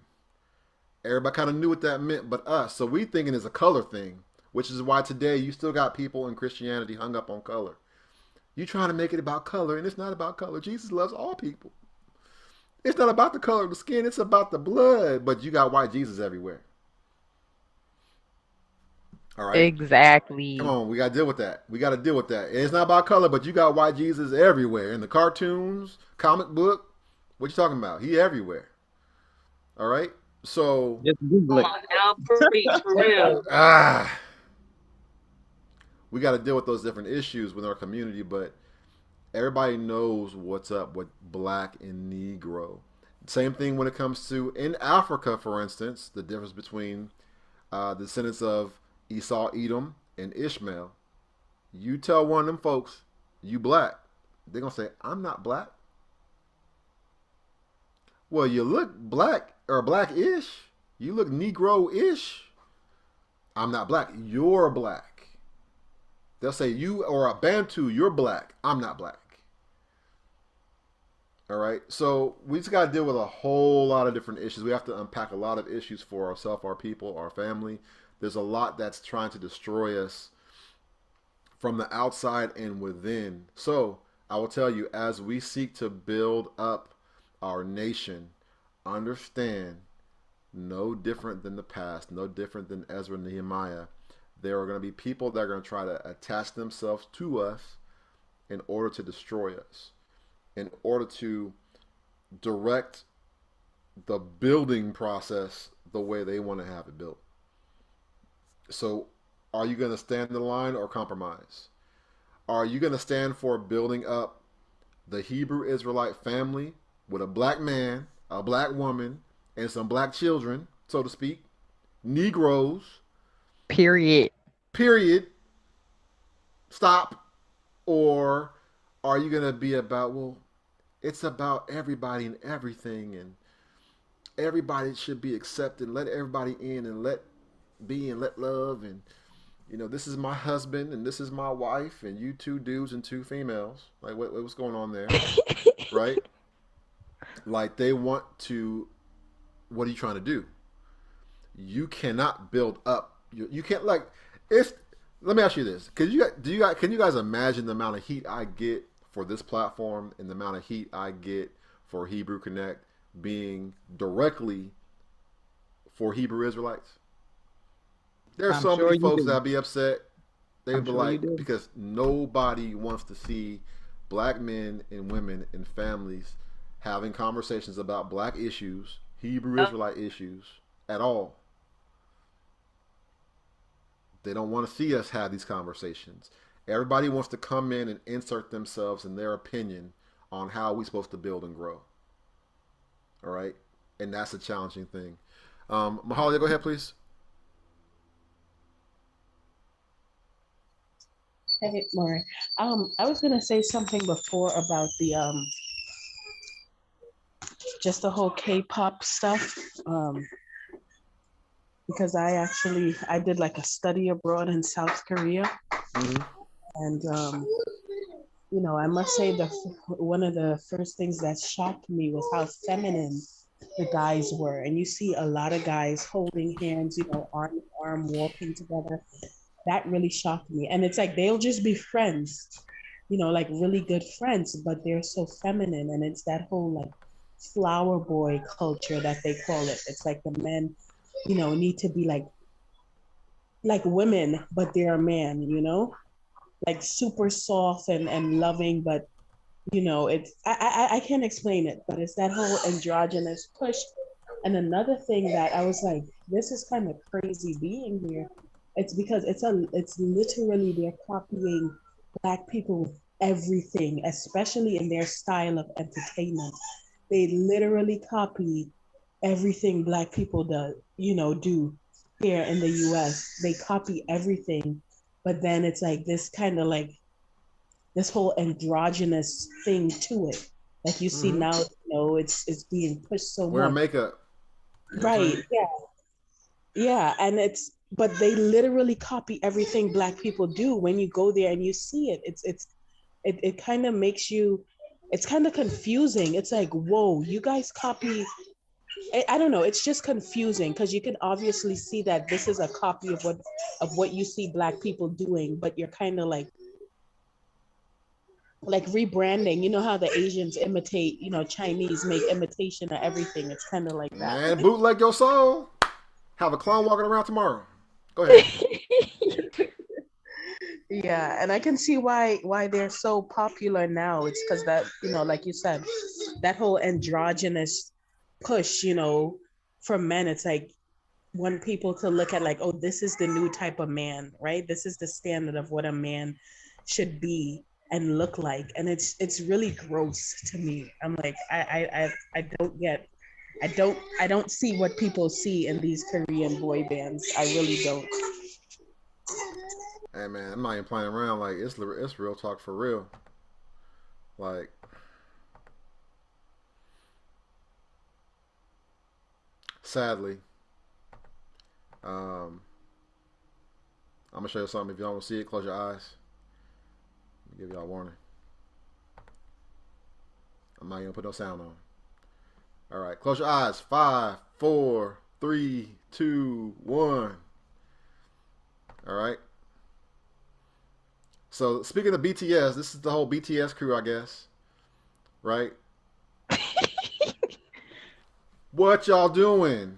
Everybody kind of knew what that meant but us. So we thinking it's a color thing, which is why today you still got people in Christianity hung up on color. You trying to make it about color, and it's not about color. Jesus loves all people. It's not about the color of the skin. It's about the blood. But you got white Jesus everywhere. All right? Exactly. Come on, we got to deal with that. We got to deal with that. And it's not about color, but you got white Jesus everywhere. In the cartoons, comic book. What you talking about? He everywhere. All right? So. Just Google it. For real. We got to deal with those different issues with our community, but everybody knows what's up with black and Negro. Same thing when it comes to, in Africa, for instance, the difference between the descendants of Esau, Edom, and Ishmael. You tell one of them folks, you black. They're going to say, I'm not black. Well, you look black or black-ish. You look Negro-ish. I'm not black. You're black. They'll say, you are a Bantu, you're black. I'm not black. All right? So we just got to deal with a whole lot of different issues. We have to unpack a lot of issues for ourselves, our people, our family. There's a lot that's trying to destroy us from the outside and within. So I will tell you, as we seek to build up our nation, understand, no different than the past, no different than Ezra and Nehemiah, there are going to be people that are going to try to attach themselves to us in order to destroy us, in order to direct the building process the way they want to have it built. So are you going to stand in the line or compromise? Are you going to stand for building up the Hebrew Israelite family with a black man, a black woman, and some black children, so to speak, Negroes, Period. Stop. Or are you going to be about, well, it's about everybody and everything, and everybody should be accepted, let everybody in, and let be and let love, and this is my husband and this is my wife, and you two dudes and two females. Like, what's going on there? Right? Like, they want to, what are you trying to do? You cannot build up. You can't, like, let me ask you this. Can you guys imagine the amount of heat I get for this platform and the amount of heat I get for Hebrew Connect being directly for Hebrew Israelites? There's so many folks that'll be upset. They'll be like, because nobody wants to see black men and women and families having conversations about black issues, Hebrew Israelite issues at all. They don't want to see us have these conversations. Everybody wants to come in and insert themselves and their opinion on how we're supposed to build and grow. All right? And that's a challenging thing. Mahalia, go ahead, please. Hey, Maury. I was gonna say something before about the just the whole K-pop stuff. Because I did like a study abroad in South Korea, and you know, I must say one of the first things that shocked me was how feminine the guys were, and you see a lot of guys holding hands, you know, arm in arm, walking together. That really shocked me, and it's like they'll just be friends, you know, like really good friends, but they're so feminine, and it's that whole like flower boy culture that they call it. It's like the men, you know, need to be like women, but they're a man, you know, like super soft and loving, but you know, it's I can't explain it, but it's that whole androgynous push. And another thing that I was like, this is kind of crazy being here. It's because it's literally they're copying black people with everything, especially in their style of entertainment. They literally copy everything black people do here in the US. They copy everything, but then it's like this kind of like this whole androgynous thing to it. Like you see now, you know, it's being pushed so Wear much. makeup. Right. Yeah. Yeah. And but they literally copy everything black people do. When you go there and you see it, it kind of makes you, it's kind of confusing. It's like, whoa, you guys copy. I don't know. It's just confusing because you can obviously see that this is a copy of what you see black people doing, but you're kind of like rebranding. You know how the Asians imitate, you know, Chinese make imitation of everything. It's kind of like that. Man, bootleg your soul. Have a clown walking around tomorrow. Go ahead. Yeah, and I can see why they're so popular now. It's because that, you know, like you said, that whole androgynous push, you know, for men. It's like want people to look at like, oh, this is the new type of man, right? This is the standard of what a man should be and look like, and it's really gross to me. I'm like, I don't get, I don't see what people see in these Korean boy bands. I really don't. Hey man, I'm not even playing around. Like it's real talk for real. Like sadly, I'm gonna show you something. If you don't want to see it, close your eyes. I'll give y'all a warning. I'm not even gonna put no sound on. All right, close your eyes. 5, 4, 3, 2, 1. All right. So speaking of BTS, this is the whole BTS crew, I guess. Right? What y'all doing?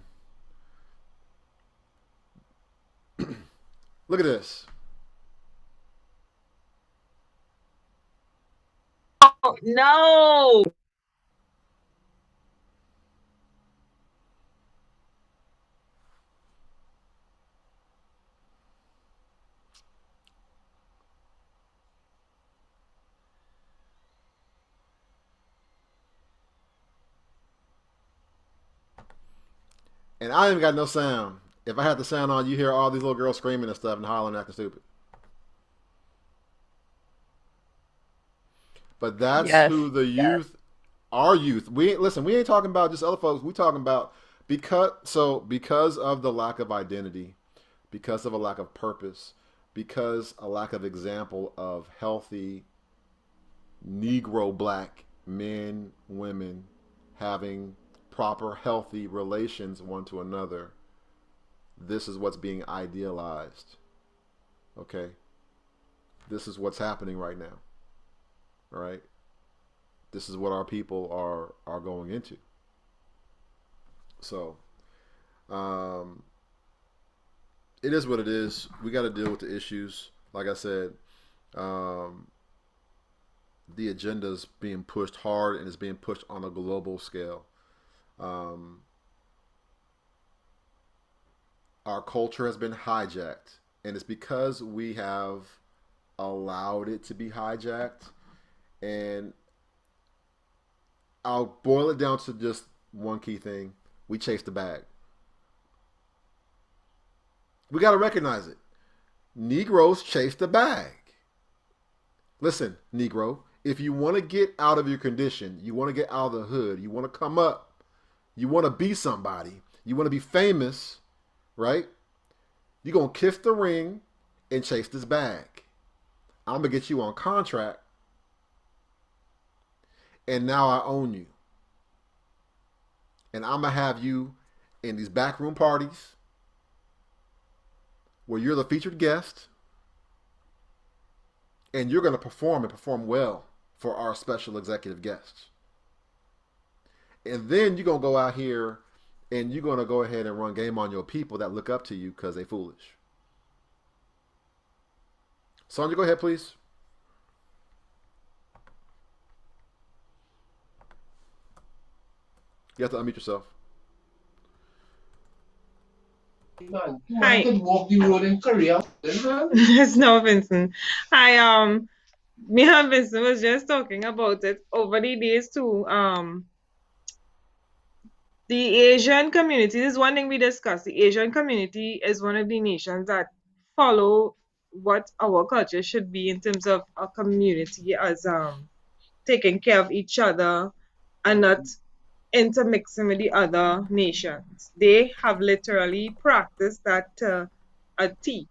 Look at this. Oh, no. And I ain't got no sound. If I had the sound on, you hear all these little girls screaming and stuff and hollering, acting stupid. But that's who the youth, our youth. We ain't talking about just other folks. We talking about because of the lack of identity, because of a lack of purpose, because a lack of example of healthy Negro black men, women having proper healthy relations one to another. This is what's being idealized. Okay? This is what's happening right now. All right? This is what our people are going into. So, it is what it is. We got to deal with the issues. Like I said, the agenda is being pushed hard and is being pushed on a global scale. Our culture has been hijacked, and it's because we have allowed it to be hijacked. And I'll boil it down to just one key thing: we chase the bag. We got to recognize it. Negroes chase the bag. Listen, Negro, if you want to get out of your condition, you want to get out of the hood, you want to come up, you want to be somebody, you want to be famous, right? You're going to kiss the ring and chase this bag. I'm going to get you on contract, and now I own you. And I'm going to have you in these backroom parties where you're the featured guest, and you're going to perform and perform well for our special executive guests. And then you're going to go out here and you're going to go ahead and run game on your people that look up to you because they foolish. Sonia, go ahead, please. You have to unmute yourself. Hi. Could walk the road in Korea. Yes, no, Vincent. Hi, me and Vincent was just talking about it over the days too. The Asian community, this is one thing we discussed. The Asian community is one of the nations that follow what our culture should be in terms of a community as taking care of each other and not intermixing with the other nations. They have literally practiced that to a T.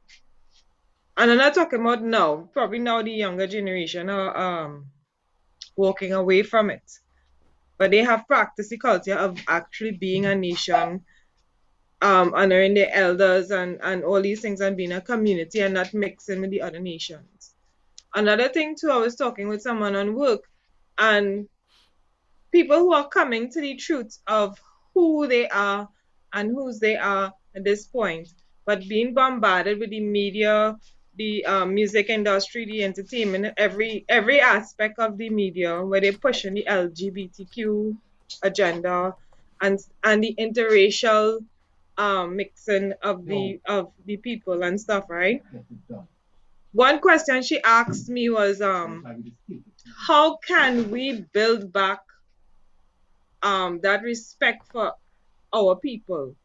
And I'm not talking about now. Probably now the younger generation are walking away from it. But they have practiced the culture of actually being a nation, honoring their elders and all these things, and being a community and not mixing with the other nations. Another thing too, I was talking with someone on work, and people who are coming to the truth of who they are and whose they are at this point, but being bombarded with the media, the music industry, the entertainment, every aspect of the media where they're pushing the LGBTQ agenda and the interracial mixing of the people and stuff, right? One question she asked me was, how can we build back that respect for our people?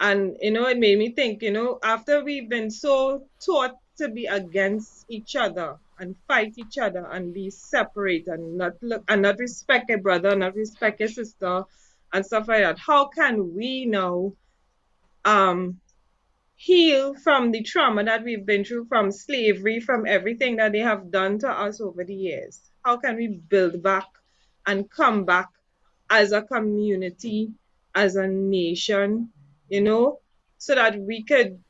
And it made me think, after we've been so taught to be against each other and fight each other and be separate and not respect a brother, not respect a sister and stuff like that, how can we now heal from the trauma that we've been through, from slavery, from everything that they have done to us over the years? How can we build back and come back as a community, as a nation, so that we could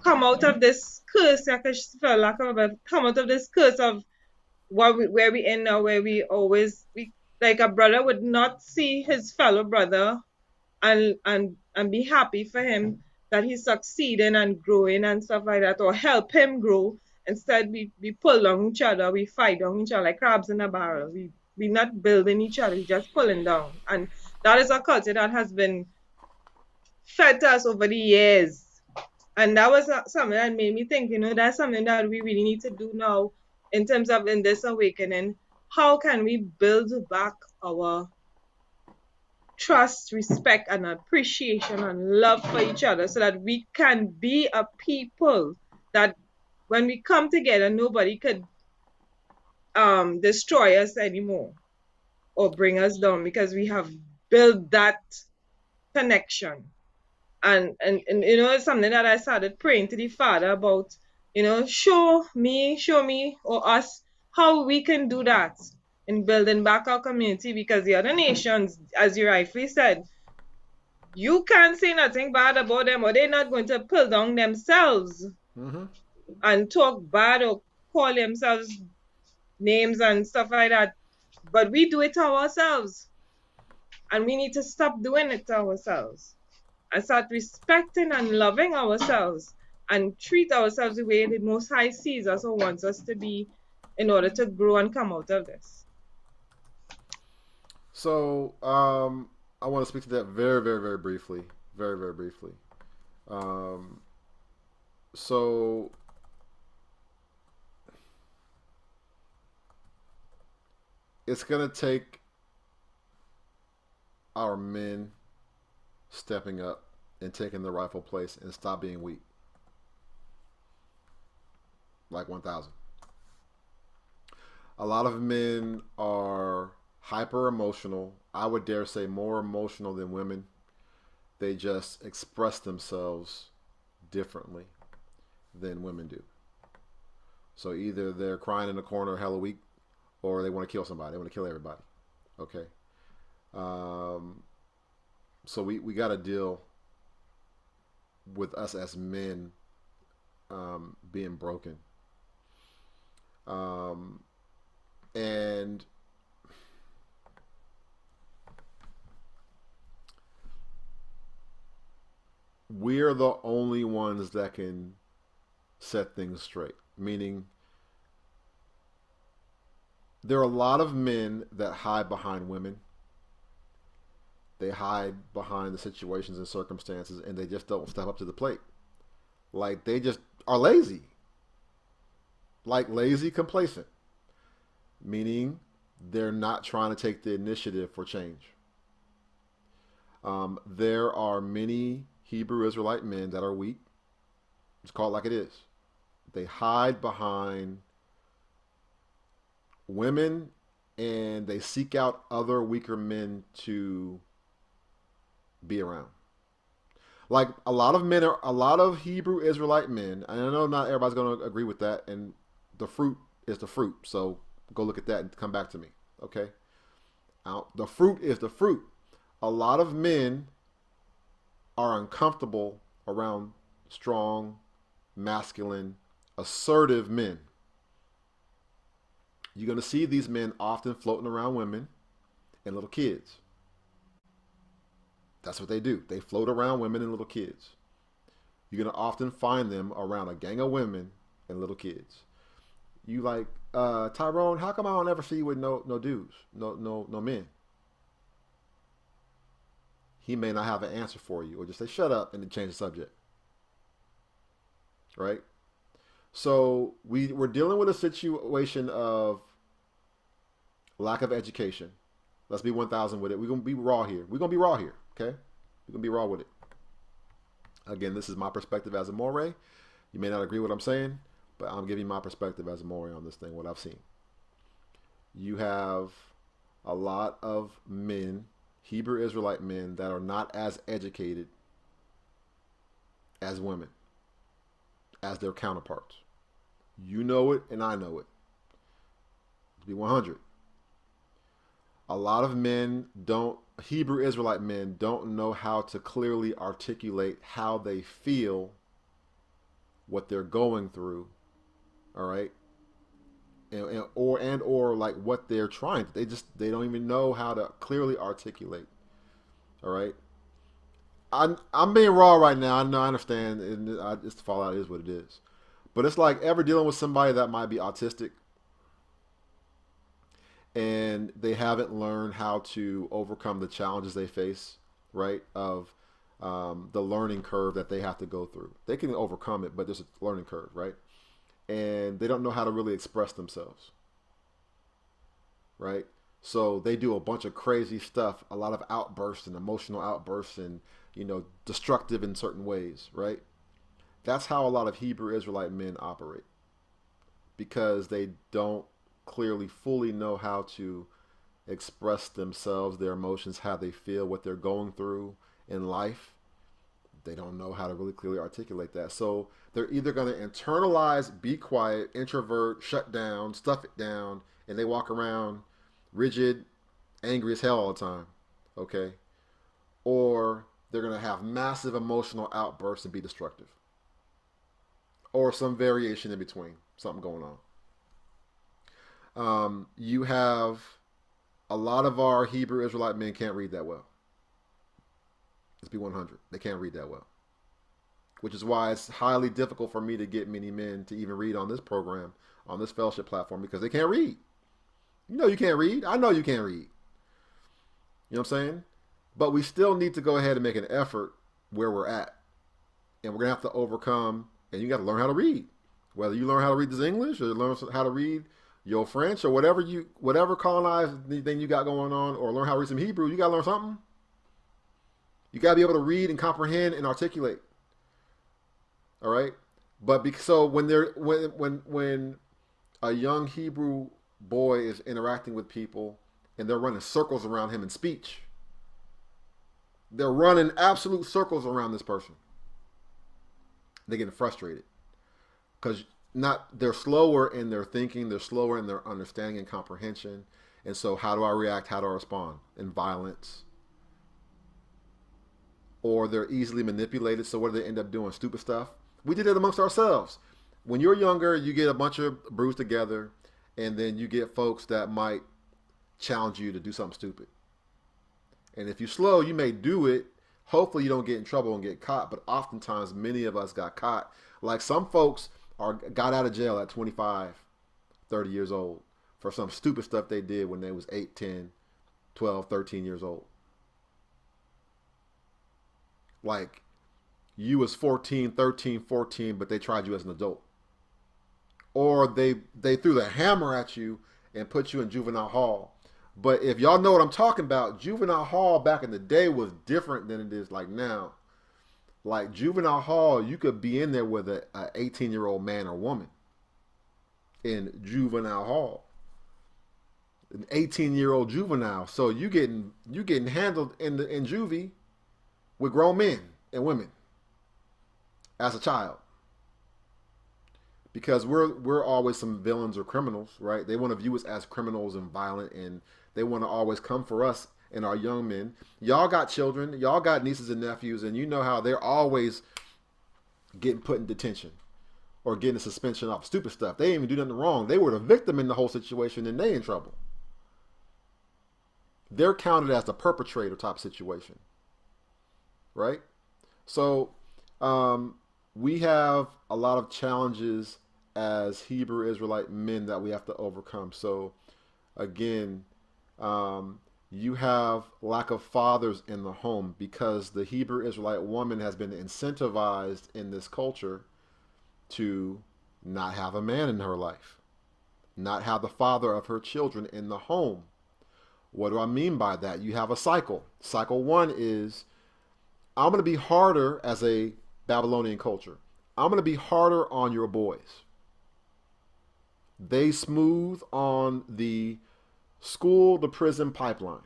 come out of this curse, come out of this curse of where we in now, where we like a brother would not see his fellow brother and be happy for him that he's succeeding and growing and stuff like that, or help him grow. Instead, we pull down each other, we fight down each other like crabs in a barrel. We not building each other, we just pulling down. And that is a culture that has been fed to us over the years. And that was something that made me think, that's something that we really need to do now in terms of in this awakening. How can we build back our trust, respect, and appreciation and love for each other so that we can be a people that when we come together, nobody could destroy us anymore or bring us down, because we have built that connection. And it's something that I started praying to the Father about, show me or us how we can do that in building back our community, because the other nations, as you rightfully said, you can't say nothing bad about them or they're not going to pull down themselves and talk bad or call themselves names and stuff like that. But we do it to ourselves, and we need to stop doing it to ourselves and start respecting and loving ourselves and treat ourselves the way the Most High sees us or wants us to be, in order to grow and come out of this? So I want to speak to that very, very, very briefly. Very, very briefly. So it's going to take our men stepping up and taking the rightful place and stop being weak. Like 1,000. A lot of men are hyper emotional. I would dare say more emotional than women. They just express themselves differently than women do. So either they're crying in the corner hella weak, or they want to kill somebody. They want to kill everybody. Okay. So we got to deal with us as men being broken. And we're the only ones that can set things straight. Meaning, there are a lot of men that hide behind women. They hide behind the situations and circumstances, and they just don't step up to the plate. Like, they just are lazy. Like, lazy, complacent. Meaning, they're not trying to take the initiative for change. There are many Hebrew Israelite men that are weak. Just call it like it is. They hide behind women, and they seek out other weaker men to be around. Like, a lot of Hebrew Israelite men, and I know not everybody's going to agree with that, and the fruit is the fruit. So go look at that and come back to me. Okay? Now, the fruit is the fruit. A lot of men are uncomfortable around strong, masculine, assertive men. You're going to see these men often floating around women and little kids. That's what they do. They float around women and little kids. You're going to often find them around a gang of women and little kids. You like, Tyrone, how come I don't ever see you with no dudes, no men? He may not have an answer for you, or just say, shut up, and then change the subject. Right? So we're dealing with a situation of lack of education. Let's be 1,000 with it. We're going to be raw here. Okay? We're going to be raw with it. Again, this is my perspective as a Moray. You may not agree with what I'm saying, but I'm giving my perspective as a Moray on this thing, what I've seen. You have a lot of men, Hebrew Israelite men, that are not as educated as women, as their counterparts. You know it, and I know it. To be 100. A lot of men Hebrew Israelite men don't know how to clearly articulate how they feel, what they're going through, all right? Or like what they're trying. They don't even know how to clearly articulate, all right? I'm being raw right now. I know, I understand, and it's the fallout is what it is. But it's like ever dealing with somebody that might be autistic and they haven't learned how to overcome the challenges they face, right? Of the learning curve that they have to go through. They can overcome it, but there's a learning curve, right? And they don't know how to really express themselves, right? So they do a bunch of crazy stuff, a lot of outbursts and emotional outbursts and, destructive in certain ways, right? That's how a lot of Hebrew Israelite men operate, because they don't clearly fully know how to express themselves, their emotions, how they feel, what they're going through in life. They don't know how to really clearly articulate that. So they're either going to internalize, be quiet, introvert, shut down, stuff it down, and they walk around rigid, angry as hell all the time, okay? Or they're going to have massive emotional outbursts and be destructive. Or some variation in between, something going on. You have a lot of our Hebrew Israelite men can't read that well. Let's be 100. They can't read that well. Which is why it's highly difficult for me to get many men to even read on this program on this fellowship platform because they can't read. You know you can't read. I know you can't read. You know what I'm saying? But we still need to go ahead and make an effort where we're at. And we're going to have to overcome, and you got to learn how to read. Whether you learn how to read this English or learn how to read your French or whatever colonized thing you got going on, or learn how to read some Hebrew, you got to learn something. You got to be able to read and comprehend and articulate. All right? But so when a young Hebrew boy is interacting with people and they're running circles around him in speech, they're running absolute circles around this person. They're getting frustrated because they're slower in their thinking, they're slower in their understanding and comprehension. And so how do I react? How do I respond? In violence. Or they're easily manipulated. So what do they end up doing? Stupid stuff. We did it amongst ourselves. When you're younger, you get a bunch of brews together, and then you get folks that might challenge you to do something stupid. And if you're slow, you may do it. Hopefully you don't get in trouble and get caught, but oftentimes many of us got caught. Like some folks got out of jail at 25, 30 years old for some stupid stuff they did when they was 8, 10, 12, 13 years old. Like you was 14, 13, 14, but they tried you as an adult. Or they threw the hammer at you and put you in juvenile hall. But if y'all know what I'm talking about, juvenile hall back in the day was different than it is like now. Like juvenile hall, you could be in there with a 18-year-old man or woman in juvenile hall. An 18-year-old juvenile. So you getting handled in juvie with grown men and women as a child. Because we're always some villains or criminals, right? They want to view us as criminals and violent, and they want to always come for us and our young men. Y'all got children, y'all got nieces and nephews, and you know how they're always getting put in detention or getting a suspension off stupid stuff. They didn't even do nothing wrong. They were the victim in the whole situation, and they in trouble. They're counted as the perpetrator type situation, right? So we have a lot of challenges as Hebrew Israelite men that we have to overcome. So again, you have lack of fathers in the home because the Hebrew Israelite woman has been incentivized in this culture to not have a man in her life, not have the father of her children in the home. What do I mean by that? You have a cycle. Cycle one is, I'm going to be harder as a Babylonian culture. I'm going to be harder on your boys. They smooth on the school to prison pipeline.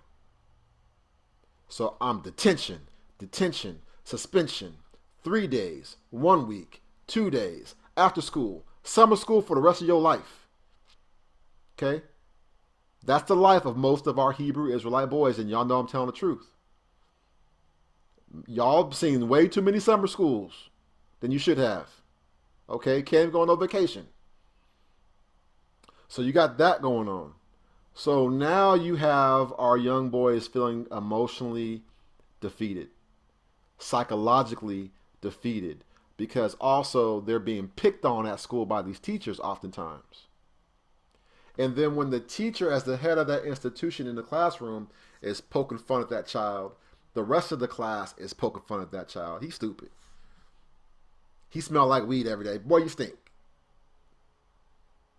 So I'm detention, suspension, 3 days, 1 week, 2 days, after school, summer school for the rest of your life. Okay? That's the life of most of our Hebrew Israelite boys, and y'all know I'm telling the truth. Y'all seen way too many summer schools than you should have. Okay? Can't go on no vacation. So you got that going on. So now you have our young boys feeling emotionally defeated, psychologically defeated, because also they're being picked on at school by these teachers oftentimes. And then when the teacher, as the head of that institution in the classroom, is poking fun at that child, the rest of the class is poking fun at that child. He's stupid. He smells like weed every day. Boy, you stink.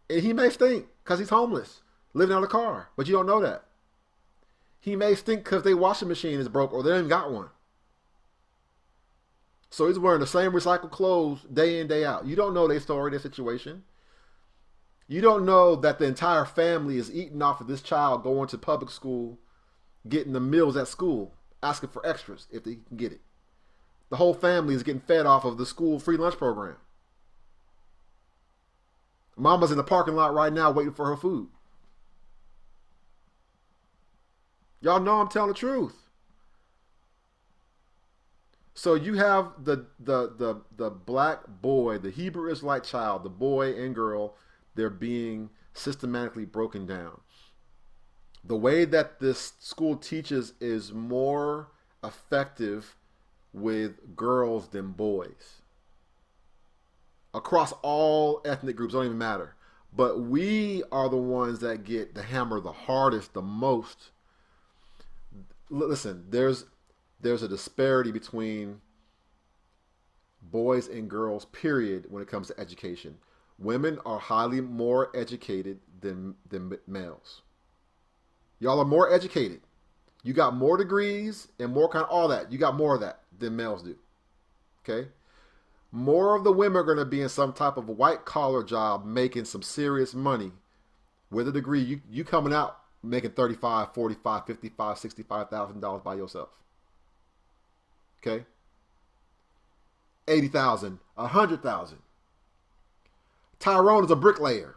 And he may stink because he's homeless, living out of a car, but you don't know that. He may stink because their washing machine is broke or they don't even got one. So he's wearing the same recycled clothes day in, day out. You don't know their story, their situation. You don't know that the entire family is eating off of this child going to public school, getting the meals at school, asking for extras if they can get it. The whole family is getting fed off of the school free lunch program. Mama's in the parking lot right now waiting for her food. Y'all know I'm telling the truth. So you have the black boy, the Hebrew Israelite child, the boy and girl, they're being systematically broken down. The way that this school teaches is more effective with girls than boys. Across all ethnic groups, don't even matter. But we are the ones that get the hammer the hardest, the most. Listen, there's a disparity between boys and girls, period, when it comes to education. Women are highly more educated than males. Y'all are more educated. You got more degrees and more kind of all that. You got more of that than males do. Okay? More of the women are going to be in some type of white collar job making some serious money with a degree. You coming out making $35, $45, $55, $65,000 by yourself. Okay? 80,000, 100,000. Tyrone is a bricklayer.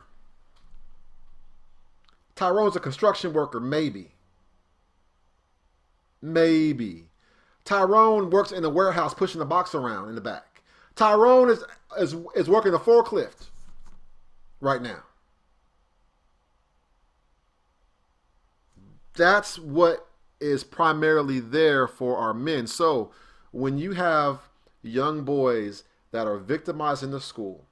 Tyrone's a construction worker, maybe. Maybe. Tyrone works in a warehouse pushing the box around in the back. Tyrone is working a forklift right now. That's what is primarily there for our men. So when you have young boys that are victimized in the school,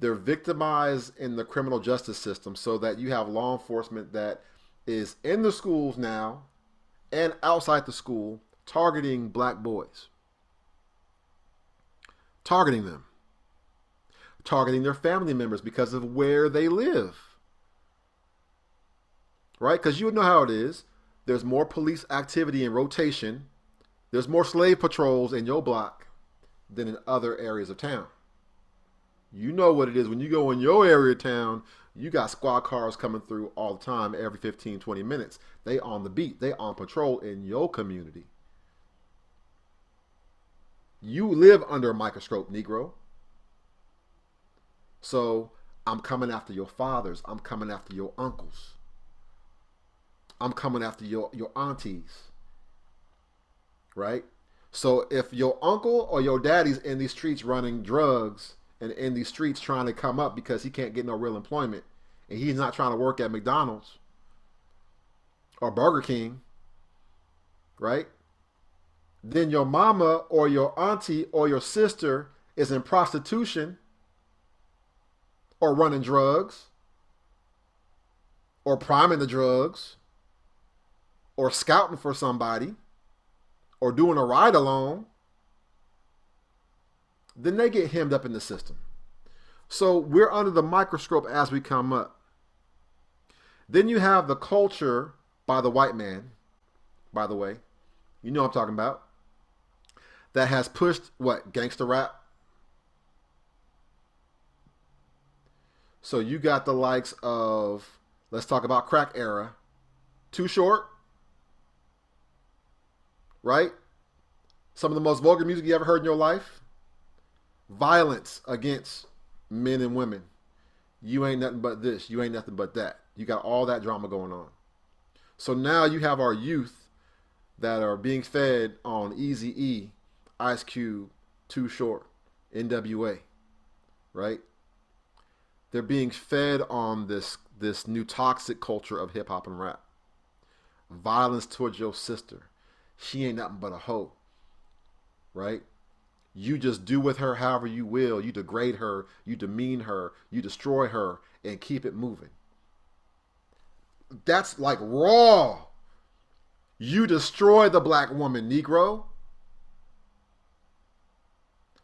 they're victimized in the criminal justice system, so that you have law enforcement that is in the schools now and outside the school targeting black boys. Targeting them. Targeting their family members because of where they live. Right? Because you know how it is. There's more police activity in rotation. There's more slave patrols in your block than in other areas of town. You know what it is. When you go in your area of town, you got squad cars coming through all the time, every 15, 20 minutes. They on the beat. They on patrol in your community. You live under a microscope, Negro. So I'm coming after your fathers. I'm coming after your uncles. I'm coming after your aunties. Right? So if your uncle or your daddy's in these streets running drugs and in these streets trying to come up because he can't get no real employment, and he's not trying to work at McDonald's or Burger King, right? Then your mama or your auntie or your sister is in prostitution or running drugs or priming the drugs or scouting for somebody or doing a ride along, then they get hemmed up in the system. So we're under the microscope as we come up. Then you have the culture by the white man, by the way, you know what I'm talking about, that has pushed what? Gangster rap. So you got the likes of, let's talk about crack era, Too Short, right? Some of the most vulgar music you ever heard in your life. Violence against men and women. You ain't nothing but this. You ain't nothing but that. You got all that drama going on. So now you have our youth that are being fed on Eazy-E, Ice Cube, Too Short, NWA, right? They're being fed on this new toxic culture of hip hop and rap. Violence towards your sister. She ain't nothing but a hoe, right? You just do with her however you will. You degrade her, you demean her, you destroy her, and keep it moving. That's like raw. You destroy the black woman, Negro.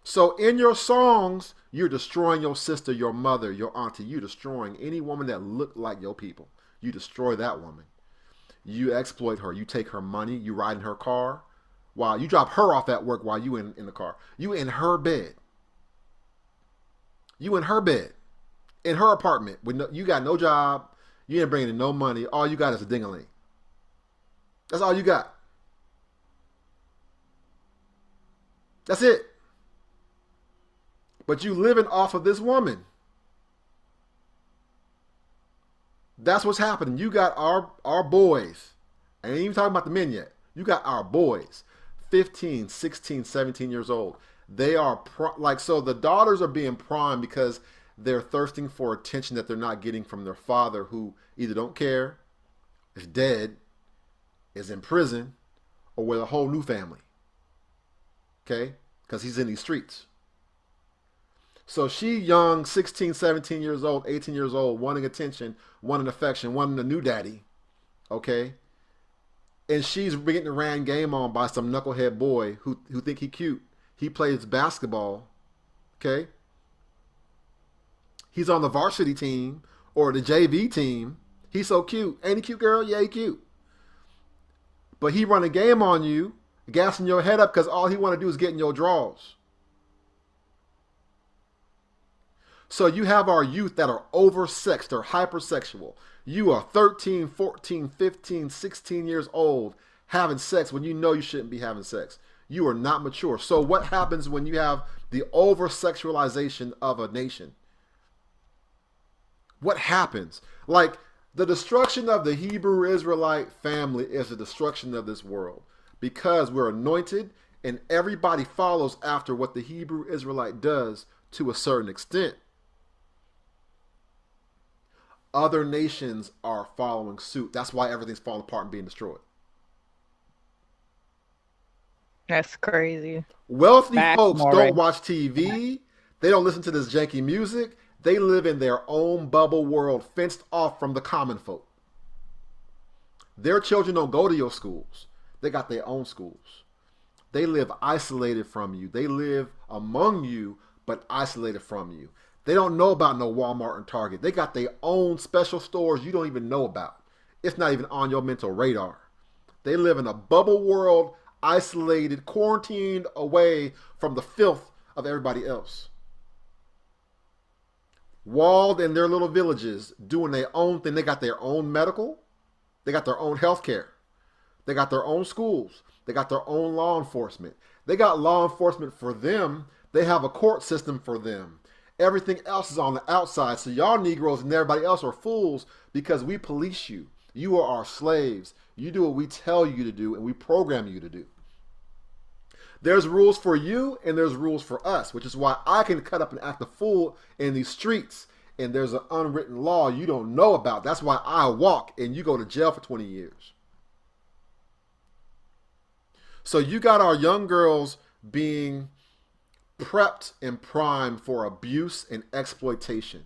So in your songs, you're destroying your sister, your mother, your auntie. You're destroying any woman that looked like your people. You destroy that woman. You exploit her. You take her money. You ride in her car. While you drop her off at work while you in the car. You in her bed. You in her bed. In her apartment. With no, you got no job. You ain't bringing in no money. All you got is a ding-a-ling. That's all you got. That's it. But you living off of this woman. That's what's happening. You got our boys. I ain't even talking about the men yet. You got our boys. 15, 16, 17 years old. They are so the daughters are being primed because they're thirsting for attention that they're not getting from their father, who either don't care, is dead, is in prison, or with a whole new family. Okay? Because he's in these streets. So she young, 16, 17 years old, 18 years old, wanting attention, wanting affection, wanting a new daddy. Okay? And she's getting ran game on by some knucklehead boy who think he cute. He plays basketball. Okay? He's on the varsity team or the JV team. He's so cute. Ain't he cute, girl? Yeah, he cute. But he run a game on you, gassing your head up because all he want to do is get in your drawers. So you have our youth that are oversexed, they're hypersexual. You are 13, 14, 15, 16 years old having sex when you know you shouldn't be having sex. You are not mature. So what happens when you have the over-sexualization of a nation? What happens? Like, the destruction of the Hebrew Israelite family is the destruction of this world because we're anointed and everybody follows after what the Hebrew Israelite does to a certain extent. Other nations are following suit. That's why everything's falling apart and being destroyed. That's crazy. Wealthy Facts, folks Maury. don't watch TV. They don't listen to this janky music. They live in their own bubble world, fenced off from the common folk. Their children don't go to your schools. They got their own schools. They live isolated from you. They live among you, but isolated from you. They don't know about no Walmart and Target. They got their own special stores you don't even know about. It's not even on your mental radar. They live in a bubble world, isolated, quarantined away from the filth of everybody else. Walled in their little villages, doing their own thing. They got their own medical. They got their own health care. They got their own schools. They got their own law enforcement. They got law enforcement for them. They have a court system for them. Everything else is on the outside. So y'all Negroes and everybody else are fools because we police you. You are our slaves. You do what we tell you to do and we program you to do. There's rules for you and there's rules for us, which is why I can cut up and act a fool in these streets. And there's an unwritten law you don't know about. That's why I walk and you go to jail for 20 years. So you got our young girls being prepped and primed for abuse and exploitation.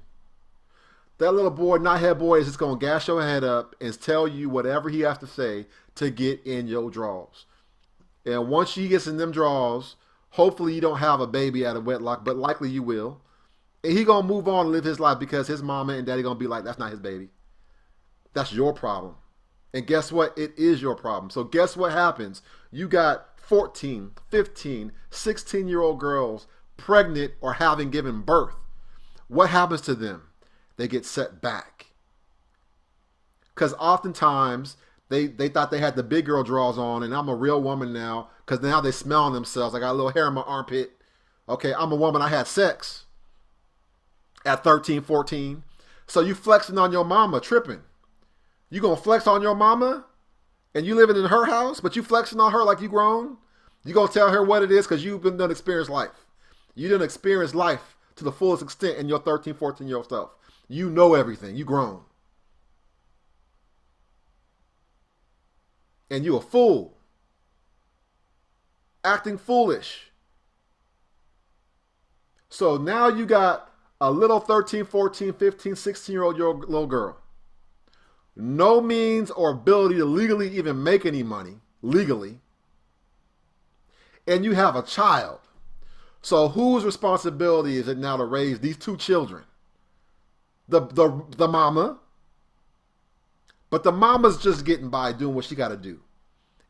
That little boy, knothead boy, is just going to gas your head up and tell you whatever he has to say to get in your drawers. And once he gets in them drawers, hopefully you don't have a baby out of wedlock, but likely you will. And he going to move on and live his life because his mama and daddy going to be like, that's not his baby. That's your problem. And guess what? It is your problem. So guess what happens? You got 14, 15, 16-year-old girls pregnant or having given birth. What happens to them? They get set back. Because oftentimes they thought they had the big girl drawers on and I'm a real woman now because now they smell on themselves. I got a little hair in my armpit. Okay, I'm a woman. I had sex at 13, 14. So you flexing on your mama, tripping. You gonna flex on your mama and you living in her house, but you flexing on her like you grown? You gonna tell her what it is because you've been done experience life. You didn't experience life to the fullest extent in your 13, 14-year-old self. You know everything. You grown. And you a fool. Acting foolish. So now you got a little 13, 14, 15, 16-year-old little girl. No means or ability to legally even make any money, legally. And you have a child. So whose responsibility is it now to raise these two children? The mama. But the mama's just getting by doing what she got to do.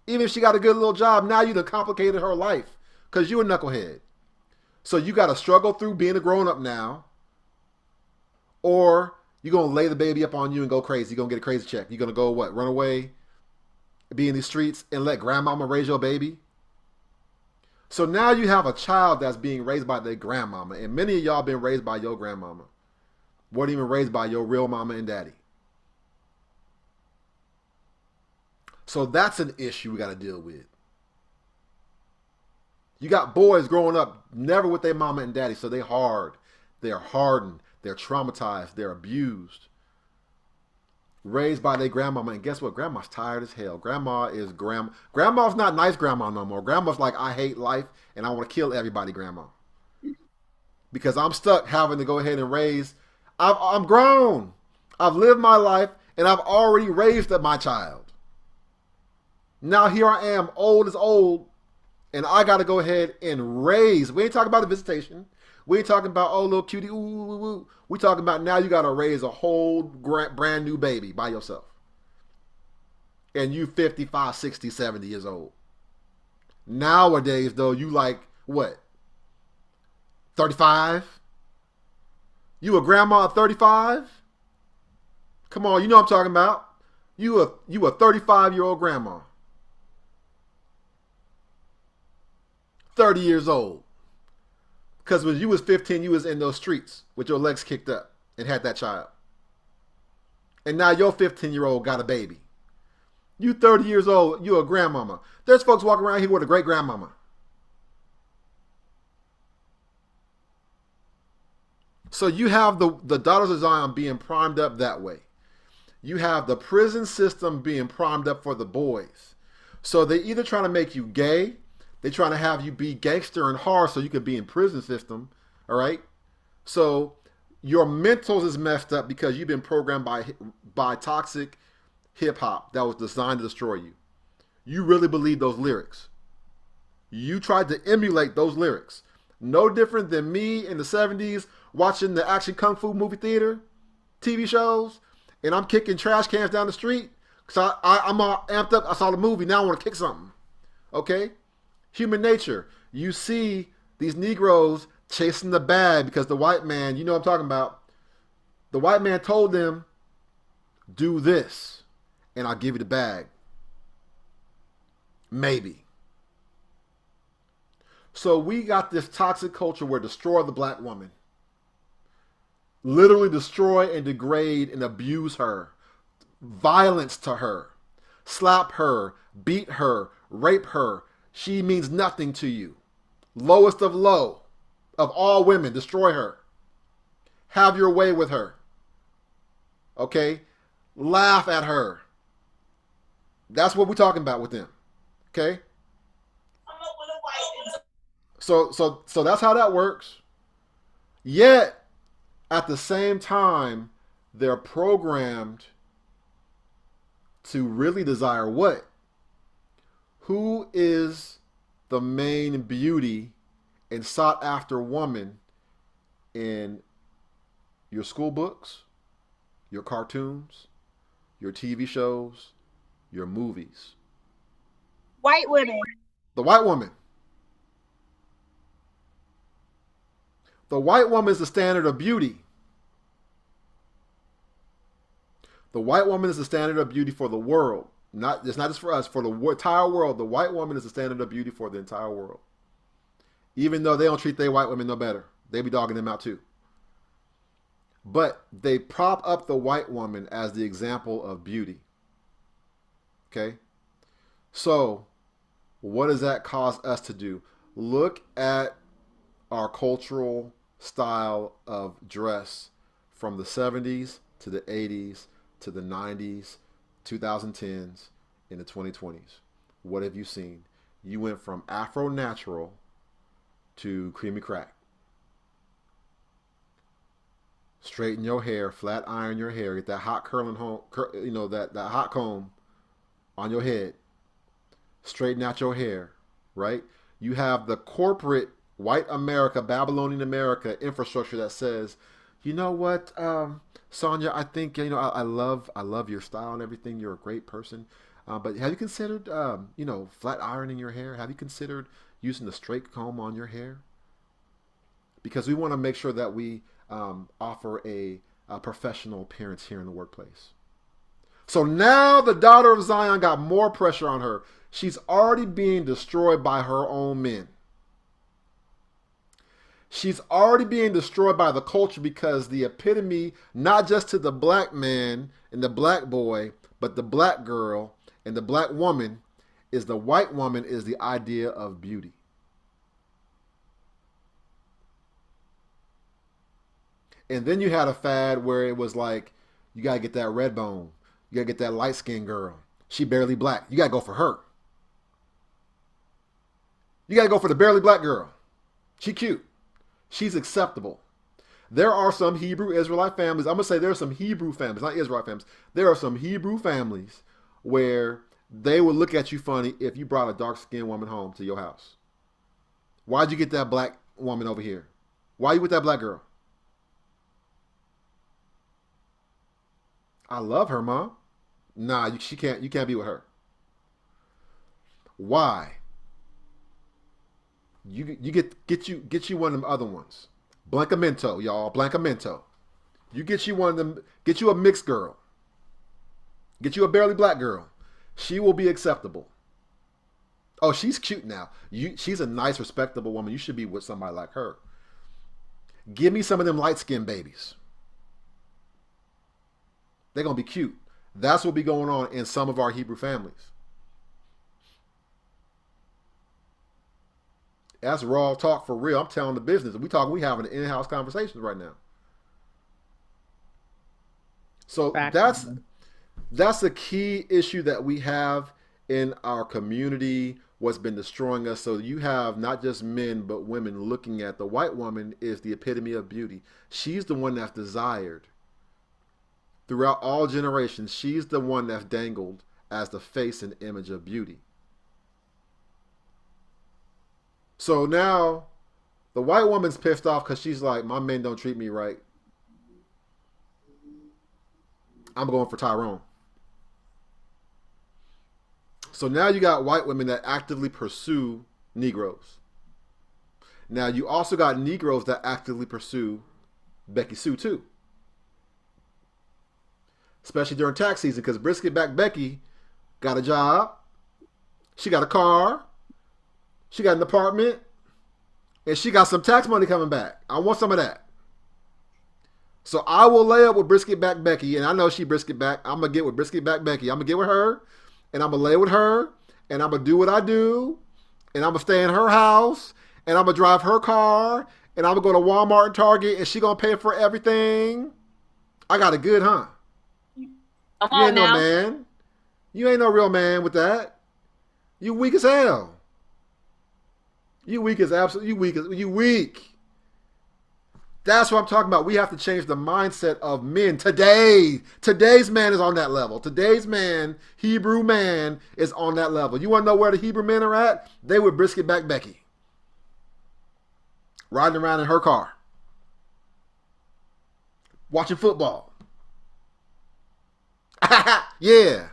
Even if she got a good little job, now you done complicated her life because you a knucklehead. So you got to struggle through being a grown-up now. Or you're going to lay the baby up on you and go crazy. You're going to get a crazy check. You're going to go what? Run away, be in these streets, and let grandmama raise your baby? So now you have a child that's being raised by their grandmama. And many of y'all been raised by your grandmama. Weren't even raised by your real mama and daddy. So that's an issue we got to deal with. You got boys growing up never with their mama and daddy, so they hard. They're hardened. They're traumatized. They're abused. Raised by their grandmama. And guess what? Grandma's tired as hell. Grandma's not nice grandma no more. Grandma's like, I hate life and I want to kill everybody grandma. because I'm stuck having to go ahead and raise. I'm grown. I've lived my life, and I've already raised my child. Now here I am, old as old, and I got to go ahead and raise. We ain't talking about the visitation. We ain't talking about, oh, little cutie, ooh, ooh, ooh. We talking about now you got to raise a whole brand new baby by yourself. And you 55, 60, 70 years old. Nowadays, though, you like, what? 35? You a grandma at 35? Come on, you know what I'm talking about. You a 35-year-old grandma. 30 years old. Because when you was 15, you was in those streets with your legs kicked up and had that child. And now your 15-year-old got a baby. You 30 years old, you a grandmama. There's folks walking around here with a great-grandmama. So you have the daughters of Zion being primed up that way. You have the prison system being primed up for the boys. So they either trying to make you gay, they trying to have you be gangster and hard so you could be in prison system, all right? So your mentals is messed up because you've been programmed by toxic hip-hop that was designed to destroy you. You really believe those lyrics. You tried to emulate those lyrics. No different than me in the 70s watching the action kung fu movie theater, TV shows, and I'm kicking trash cans down the street because I'm all amped up. I saw the movie. Now I want to kick something. Okay? Human nature. You see these Negroes chasing the bag because the white man, you know what I'm talking about, the white man told them, do this, and I'll give you the bag. Maybe. So we got this toxic culture where destroy the black woman. Literally destroy and degrade and abuse her. Violence to her. Slap her. Beat her. Rape her. She means nothing to you. Lowest of low. Of all women. Destroy her. Have your way with her. Okay? Laugh at her. That's what we're talking about with them. Okay? So that's how that works. Yet, at the same time, they're programmed to really desire what? Who is the main beauty and sought after woman in your school books, your cartoons, your TV shows, your movies? White women. The white woman. The white woman is the standard of beauty. The white woman is the standard of beauty for the world. It's not just for us, for the entire world. The white woman is the standard of beauty for the entire world. Even though they don't treat their white women no better. They be dogging them out too. But they prop up the white woman as the example of beauty. Okay? So, what does that cause us to do? Look at our cultural style of dress from the 70s to the 80s to the 90s, 2010s, in the 2020s. What have you seen? You went from Afro natural to creamy crack. Straighten your hair, flat iron your hair, get that hot curling home, that hot comb on your head. Straighten out your hair, right? You have the corporate white America, Babylonian America infrastructure that says, you know what, Sonia, I think, I love your style and everything. You're a great person. But have you considered, flat ironing your hair? Have you considered using the straight comb on your hair? Because we want to make sure that we offer a professional appearance here in the workplace. So now the daughter of Zion got more pressure on her. She's already being destroyed by her own men. She's already being destroyed by the culture because the epitome, not just to the black man and the black boy, but the black girl and the black woman, is the white woman is the idea of beauty. And then you had a fad where it was like, you got to get that red bone. You got to get that light-skinned girl. She barely black. You got to go for her. You got to go for the barely black girl. She cute. She's acceptable. There are some Hebrew Israelite families. I'm going to say there are some Hebrew families, not Israelite families. There are some Hebrew families where they would look at you funny if you brought a dark-skinned woman home to your house. Why'd you get that black woman over here? Why are you with that black girl? I love her, Mom. Nah, you can't be with her. Why? You get you one of them other ones. Blancamento, y'all. Blancamento. You get you one of them. Get you a mixed girl. Get you a barely black girl. She will be acceptable. Oh, she's cute now. She's a nice, respectable woman. You should be with somebody like her. Give me some of them light-skinned babies. They're going to be cute. That's what be going on in some of our Hebrew families. That's raw talk for real. I'm telling the business. We having an in-house conversation right now. So that's the key issue that we have in our community, what's been destroying us. So you have not just men, but women looking at the white woman is the epitome of beauty. She's the one that's desired. Throughout all generations, she's the one that's dangled as the face and image of beauty. So now the white woman's pissed off because she's like, my men don't treat me right. I'm going for Tyrone. So now you got white women that actively pursue Negroes. Now you also got Negroes that actively pursue Becky Sue too. Especially during tax season, because Brisket Back Becky got a job. She got a car. She got an apartment. And she got some tax money coming back. I want some of that. So I will lay up with Brisket Back Becky, and I know she Brisket Back. I'm going to get with Brisket Back Becky. I'm going to get with her, and I'm going to lay with her, and I'm going to do what I do, and I'm going to stay in her house, and I'm going to drive her car, and I'm going to go to Walmart and Target, and she going to pay for everything. I got it good, huh? Come You on ain't now. no man. You ain't no real man with that. You weak as hell. You weak as absolutely. You weak. That's what I'm talking about. We have to change the mindset of men today. Today's man is on that level. Today's man, Hebrew man, is on that level. You want to know where the Hebrew men are at? They would Brisket Back Becky, riding around in her car, watching football. Yeah.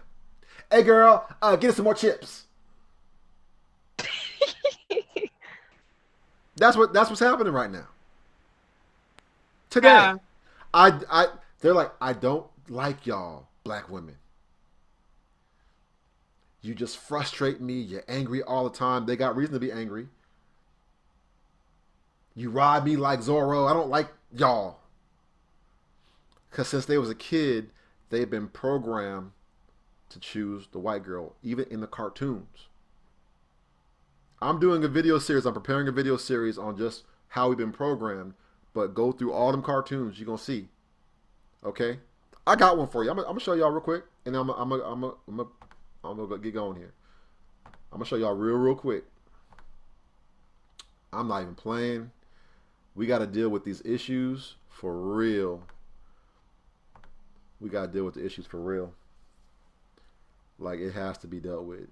Hey girl, get us some more chips. That's what's happening right now. Today. They're like, I don't like y'all, black women. You just frustrate me. You're angry all the time. They got reason to be angry. You ride me like Zorro. I don't like y'all. Because since they was a kid, they've been programmed to choose the white girl, even in the cartoons. I'm doing a video series. I'm preparing a video series on just how we've been programmed. But go through all them cartoons. You're going to see. Okay? I got one for you. I'm going to show y'all real quick. And I'm going to get going here. I'm going to show y'all real quick. I'm not even playing. We got to deal with these issues for real. We got to deal with the issues for real. Like, it has to be dealt with.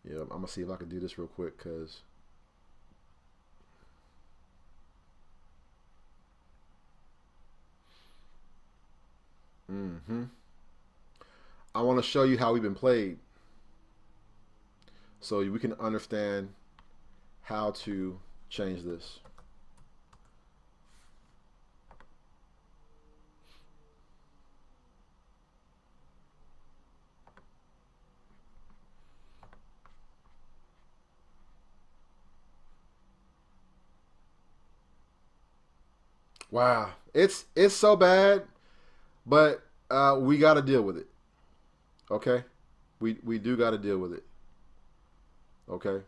Yeah, I'm going to see if I can do this real quick because I want to show you how we've been played so we can understand how to change this. Wow, it's so bad, but we got to deal with it. Okay, we do got to deal with it. Okay.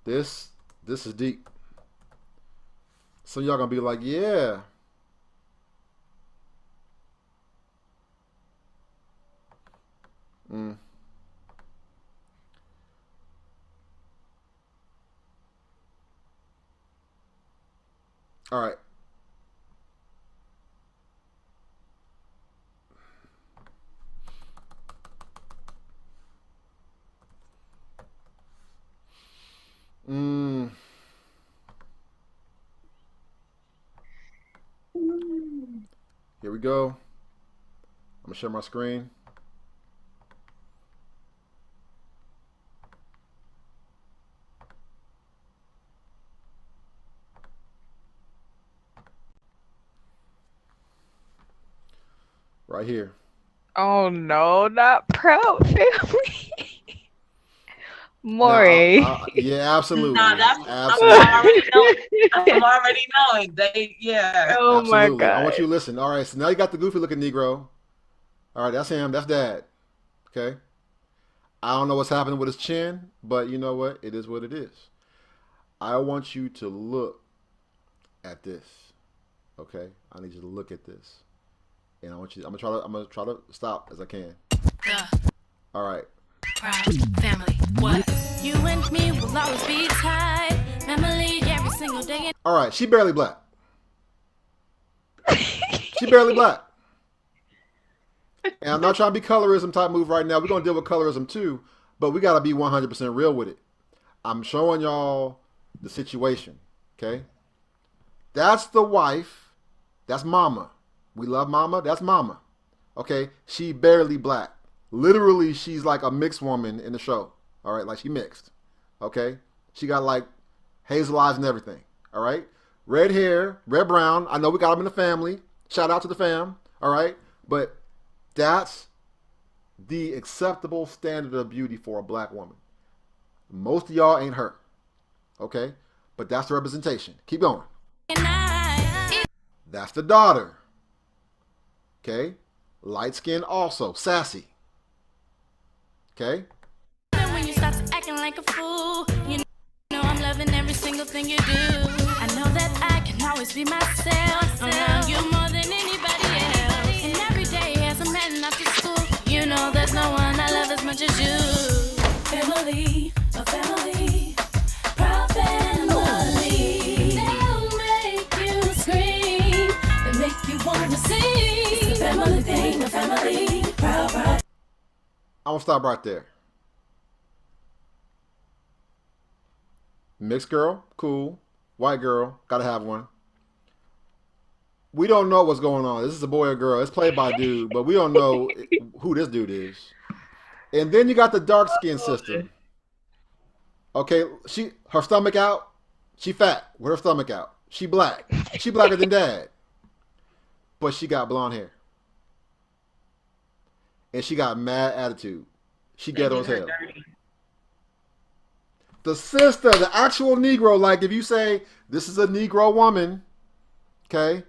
This is deep. So y'all gonna be like, yeah. Mm. All right. Mm. Here we go. I'm gonna share my screen. Right here. Oh no, not Proud Family. Now, Maury. yeah, absolutely. Nah, that's Absolutely. I'm already knowing. I'm already knowing. Yeah. Oh my Absolutely. I want you god. to listen. All right, so now you got the goofy looking Negro. All right, that's him. That's Dad. Okay. I don't know what's happening with his chin, but you know what? It is what it is. I want you to look at this. Okay? I need you to look at this. And I'm gonna try to stop as I can. All right. Proud family. What? You and me will always be tied. Family every single day. All right, she barely black. She barely black. And I'm not trying to be colorism type move right now. We're going to deal with colorism too, but we got to be 100% real with it. I'm showing y'all the situation, okay? That's the wife. That's mama. We love mama. That's mama. Okay? She barely black. Literally, she's like a mixed woman in the show. All right? Like she mixed. Okay? She got like hazel eyes and everything. All right? Red hair, red brown. I know we got them in the family. Shout out to the fam. All right? But that's the acceptable standard of beauty for a black woman. Most of y'all ain't her. Okay? But that's the representation. Keep going. That's the daughter. Okay? Light skin also. Sassy. Okay? When you start to acting like a fool, you know I'm loving every single thing you do. I know that I can always be myself around you more than anybody else. And every day as I'm heading up to school, you know there's no one I love as much as you. Family, a family, proud family. They'll make you scream, they make you wanna sing. It's a family thing, a family, proud, proud. I'm going to stop right there. Mixed girl, cool. White girl, gotta have one. We don't know what's going on. This is a boy or girl. It's played by a dude, but we don't know who this dude is. And then you got the dark skinned sister. Okay, her stomach out. She fat with her stomach out. She black. She blacker than Dad. But she got blonde hair. And she got mad attitude. She ghetto as hell. The sister, the actual Negro, like if you say this is a Negro woman, okay,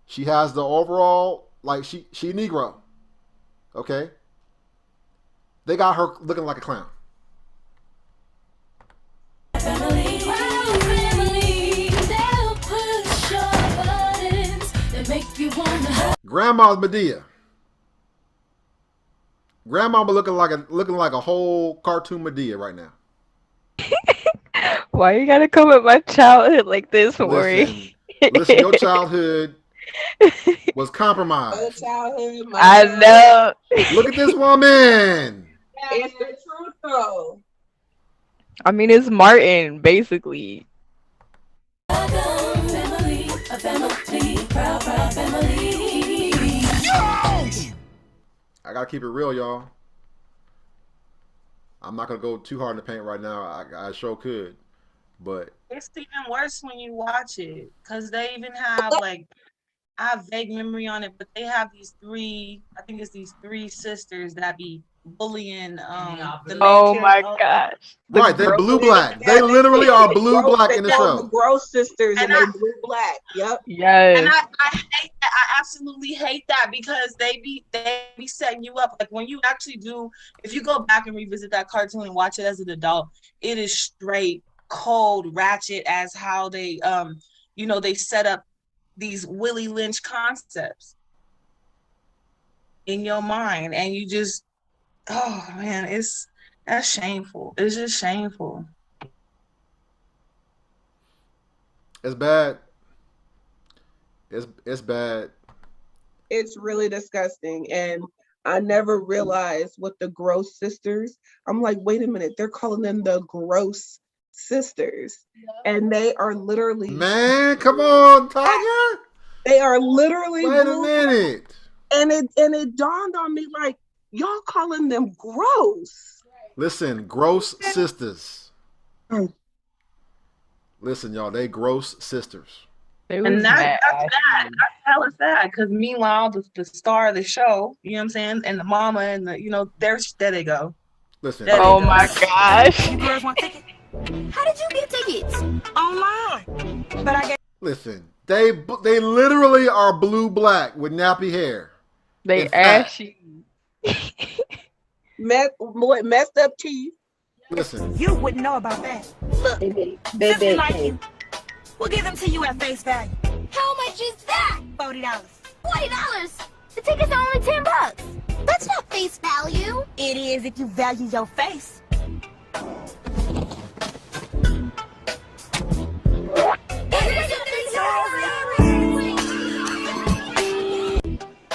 she has the overall, like she Negro, okay. They got her looking like a clown. Family, family, they'll push your buttons, they make you wanna. Grandma's Medea. Grandma looking like a whole cartoon Medea right now. Why you gotta come at my childhood like this, Maury? Listen, your childhood was compromised. I know. Look at this woman. It's the truth, though. I mean, it's Martin, basically. Family, a family, proud, proud family. I gotta keep it real, y'all. I'm not gonna go too hard in the paint right now. I sure could, but It's even worse when you watch it because they even have like I have vague memory on it, but they have these three. I think it's these three sisters that be bullying. The Oh main my character. gosh. right, they blue black. They literally are blue black in the The show. gross sisters and And they blue black. Yep. Yes. And I hate that. I absolutely hate that because they be setting you up. Like when you actually do, if you go back and revisit that cartoon and watch it as an adult, it is straight cold, ratchet as how they they set up these Willie Lynch concepts in your mind, and you just, oh man, that's shameful. It's just shameful. It's bad. It's bad. It's really disgusting. And I never realized what the Gross sisters, I'm like, wait a minute, they're calling them the Gross sisters. And they are literally, man, come on, Tanya. They are literally, wait a minute. And it dawned on me, like, y'all calling them gross. Listen, Gross sisters. Listen, y'all, they Gross sisters. And that's sad. I tell us that, because meanwhile, the star of the show, you know what I'm saying, and the mama and the, there they go. Listen. Oh my gosh. You girls want tickets? How did you get tickets? Online. But I get. Listen, they literally are blue black with nappy hair. They ashy. Messed up teeth. Listen. You wouldn't know about that. Look, since we like you, we'll give them to you at face value. How much is that? $40. $40? The tickets are only $10. That's not face value. It is if you value your face.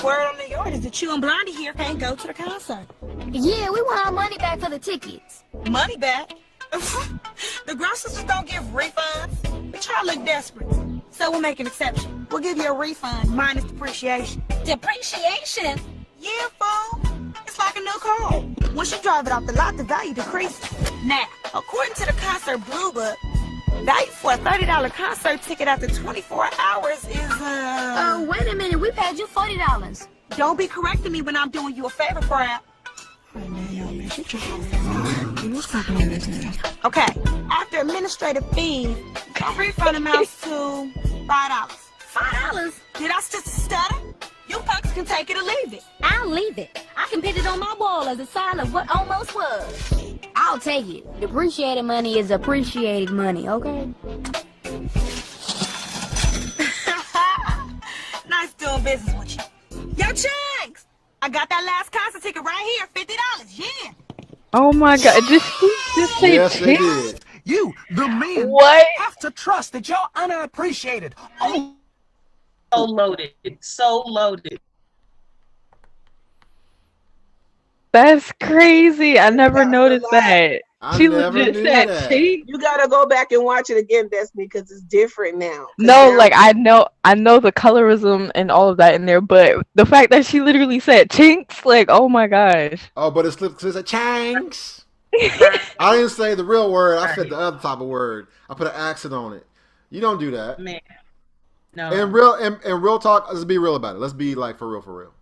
Word on the yard is that you and Blondie here can't go to the concert. Yeah, we want our money back for the tickets. Money back? The Gross sisters don't give refunds. But y'all look desperate. So we'll make an exception. We'll give you a refund minus depreciation. Depreciation? Yeah, fool. It's like a new car. Once you drive it off the lot, the value decreases. Now, according to the concert Blue Book, value for a $30 concert ticket after 24 hours is, Oh, wait a minute. We paid you $40. Don't be correcting me when I'm doing you a favor, Brad. Okay, after administrative fees, our refund amounts to $5. $5? Did I just stutter? You punks can take it or leave it. I'll leave it. I can put it on my wall as a sign of what almost was. I'll take it. Depreciated money is appreciated money, okay? Nice doing business with you. Yo, Chunks! I got that last concert ticket right here, $50. Yeah. Oh my god, just say yes, they tick? did. You, the men, What? have to trust that you're unappreciated. Oh. So loaded. So loaded. That's crazy. I never noticed that. I She never legit knew said that. cheat. You gotta go back and watch it again, Destiny, because it's different now. No, like I know the colorism and all of that in there, but the fact that she literally said chinks, like, oh my gosh. Oh, but it's a chanks. I didn't say the real word. I said the other type of word. I put an accent on it. You don't do that. Man. No. And real talk, let's be real about it. Let's be like for real.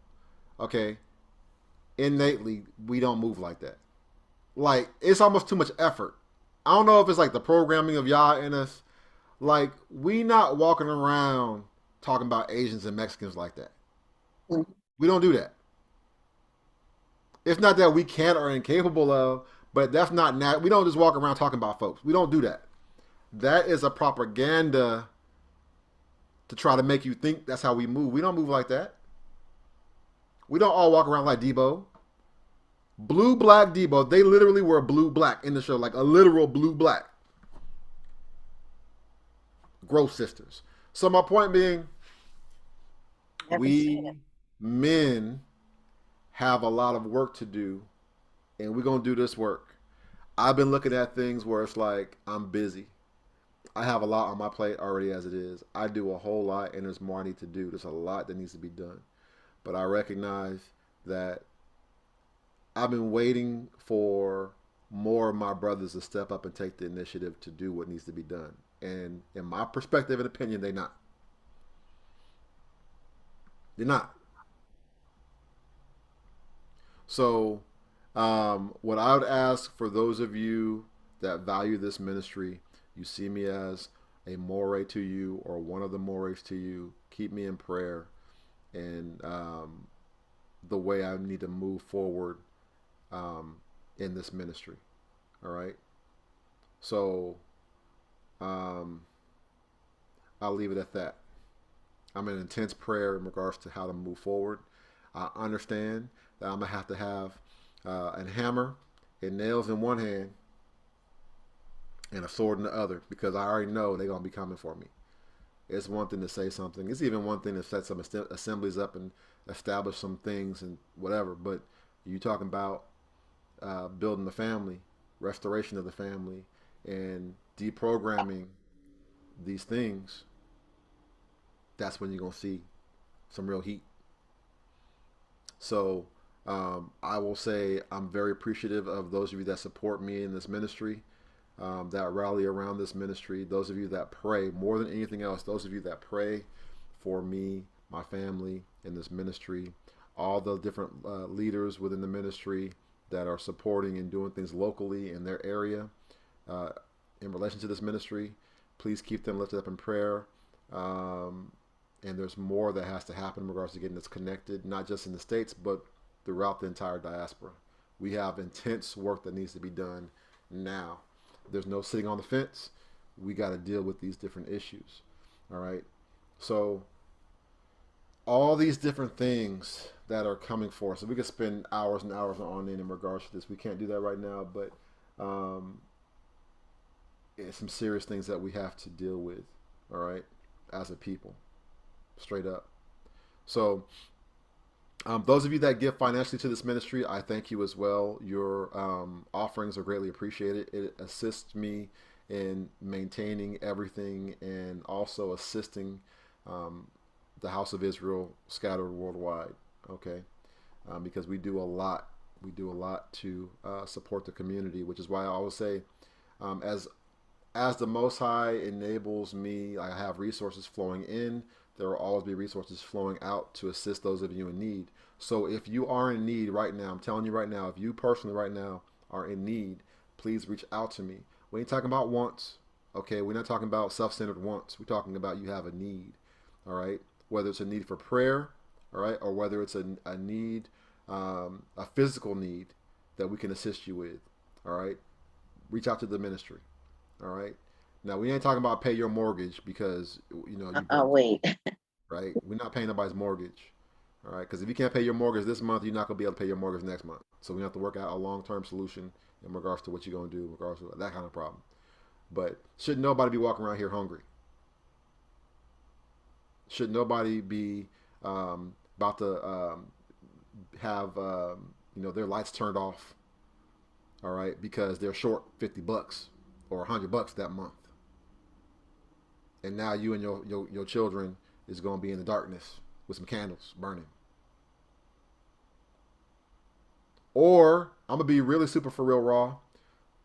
Okay. Innately, we don't move like that. Like, it's almost too much effort. I don't know if it's like the programming of y'all in us. Like, we not walking around talking about Asians and Mexicans like that. We don't do that. It's not that we can't or incapable of, but that's not we don't just walk around talking about folks. We don't do that. That is a propaganda to try to make you think that's how we move. We don't move like that. We don't all walk around like Debo. Blue black Debo, they literally were blue black in the show, like a literal blue black. Gross sisters. So my point being, we men have a lot of work to do, and we're going to do this work. I've been looking at things where it's like, I'm busy. I have a lot on my plate already as it is. I do a whole lot, and there's more I need to do. There's a lot that needs to be done. But I recognize that I've been waiting for more of my brothers to step up and take the initiative to do what needs to be done. And in my perspective and opinion, they're not. They're not. So what I would ask for those of you that value this ministry, you see me as a moray to you or one of the morays to you, keep me in prayer and the way I need to move forward in this ministry. All right. So I'll leave it at that. I'm in intense prayer in regards to how to move forward. I understand that I'm going to have a hammer and nails in one hand and a sword in the other, because I already know they're going to be coming for me. It's one thing to say something. It's even one thing to set some assemblies up and establish some things and whatever. But you talking about building the family, restoration of the family, and deprogramming these things, that's when you're going to see some real heat. So I will say I'm very appreciative of those of you that support me in this ministry, that rally around this ministry, those of you that pray more than anything else, those of you that pray for me, my family, in this ministry, all the different leaders within the ministry that are supporting and doing things locally in their area in relation to this ministry. Please keep them lifted up in prayer. And there's more that has to happen in regards to getting this connected, not just in the States, but throughout the entire diaspora. We have intense work that needs to be done now. There's no sitting on the fence. We got to deal with these different issues. All right. So all these different things that are coming for us, and we could spend hours and hours on in regards to this. We can't do that right now, but it's some serious things that we have to deal with. All right. As a people. Straight up. So those of you that give financially to this ministry, I thank you as well. Your offerings are greatly appreciated. It assists me in maintaining everything and also assisting the House of Israel scattered worldwide. Okay, because we do a lot. We do a lot to support the community, which is why I always say, as the Most High enables me, I have resources flowing in. There will always be resources flowing out to assist those of you in need. So if you are in need right now, I'm telling you right now, if you personally right now are in need, please reach out to me. We ain't talking about wants, okay? We're not talking about self-centered wants. We're talking about you have a need, all right? Whether it's a need for prayer, all right, or whether it's a need, a physical need that we can assist you with, all right? Reach out to the ministry, all right? Now, we ain't talking about pay your mortgage because, you know, you wait. right? We're not paying nobody's mortgage, all right? Because if you can't pay your mortgage this month, you're not going to be able to pay your mortgage next month. So we have to work out a long-term solution in regards to what you're going to do, in regards to that kind of problem. But should nobody be walking around here hungry? Should nobody be about to have, you know, their lights turned off, all right, because they're short $50 or $100 that month? And now you and your children is going to be in the darkness with some candles burning. Or, I'm going to be really super for real raw.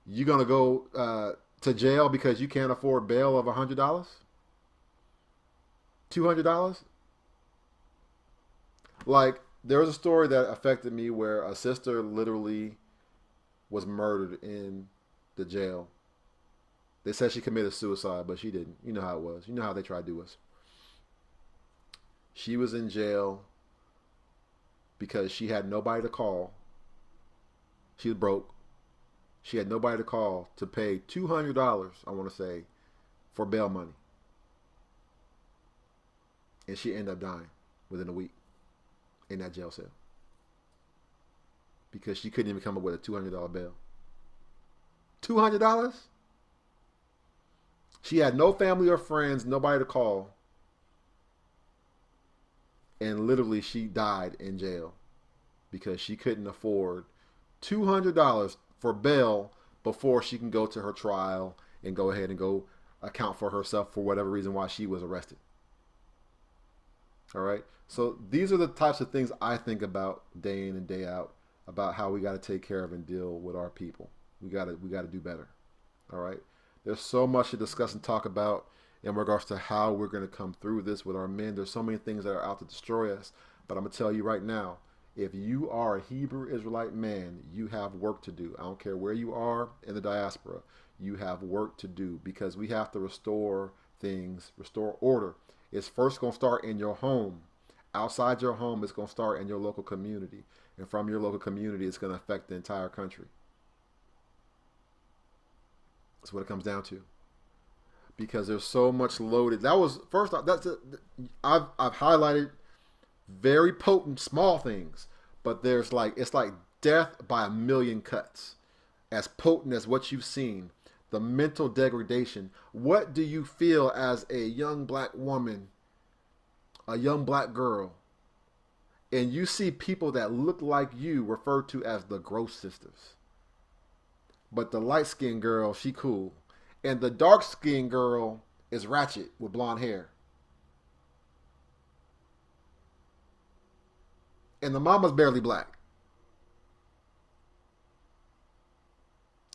You're going to go to jail because you can't afford bail of $100? $200? Like, there was a story that affected me where a sister literally was murdered in the jail. They said she committed suicide, but she didn't. You know how it was. You know how they try to do us. She was in jail because she had nobody to call. She was broke. She had nobody to call to pay $200, I want to say, for bail money. And she ended up dying within a week in that jail cell. Because she couldn't even come up with a $200 bail. $200? She had no family or friends, nobody to call. And literally she died in jail because she couldn't afford $200 for bail before she can go to her trial and go ahead and go account for herself for whatever reason why she was arrested. All right. So these are the types of things I think about day in and day out about how we got to take care of and deal with our people. We got to do better. All right. There's so much to discuss and talk about in regards to how we're going to come through this with our men. There's so many things that are out to destroy us. But I'm going to tell you right now, if you are a Hebrew Israelite man, you have work to do. I don't care where you are in the diaspora. You have work to do because we have to restore things, restore order. It's first going to start in your home. Outside your home, it's going to start in your local community. And from your local community, it's going to affect the entire country. That's what it comes down to. because there's so much loaded. That was first off. I've highlighted very potent small things, but there's like it's like death by a million cuts. As potent as what you've seen, the mental degradation. What do you feel as a young black woman, a young black girl, and you see people that look like you referred to as the Gross Sisters? But the light-skinned girl, she cool. And the dark-skinned girl is ratchet with blonde hair. And the mama's barely black.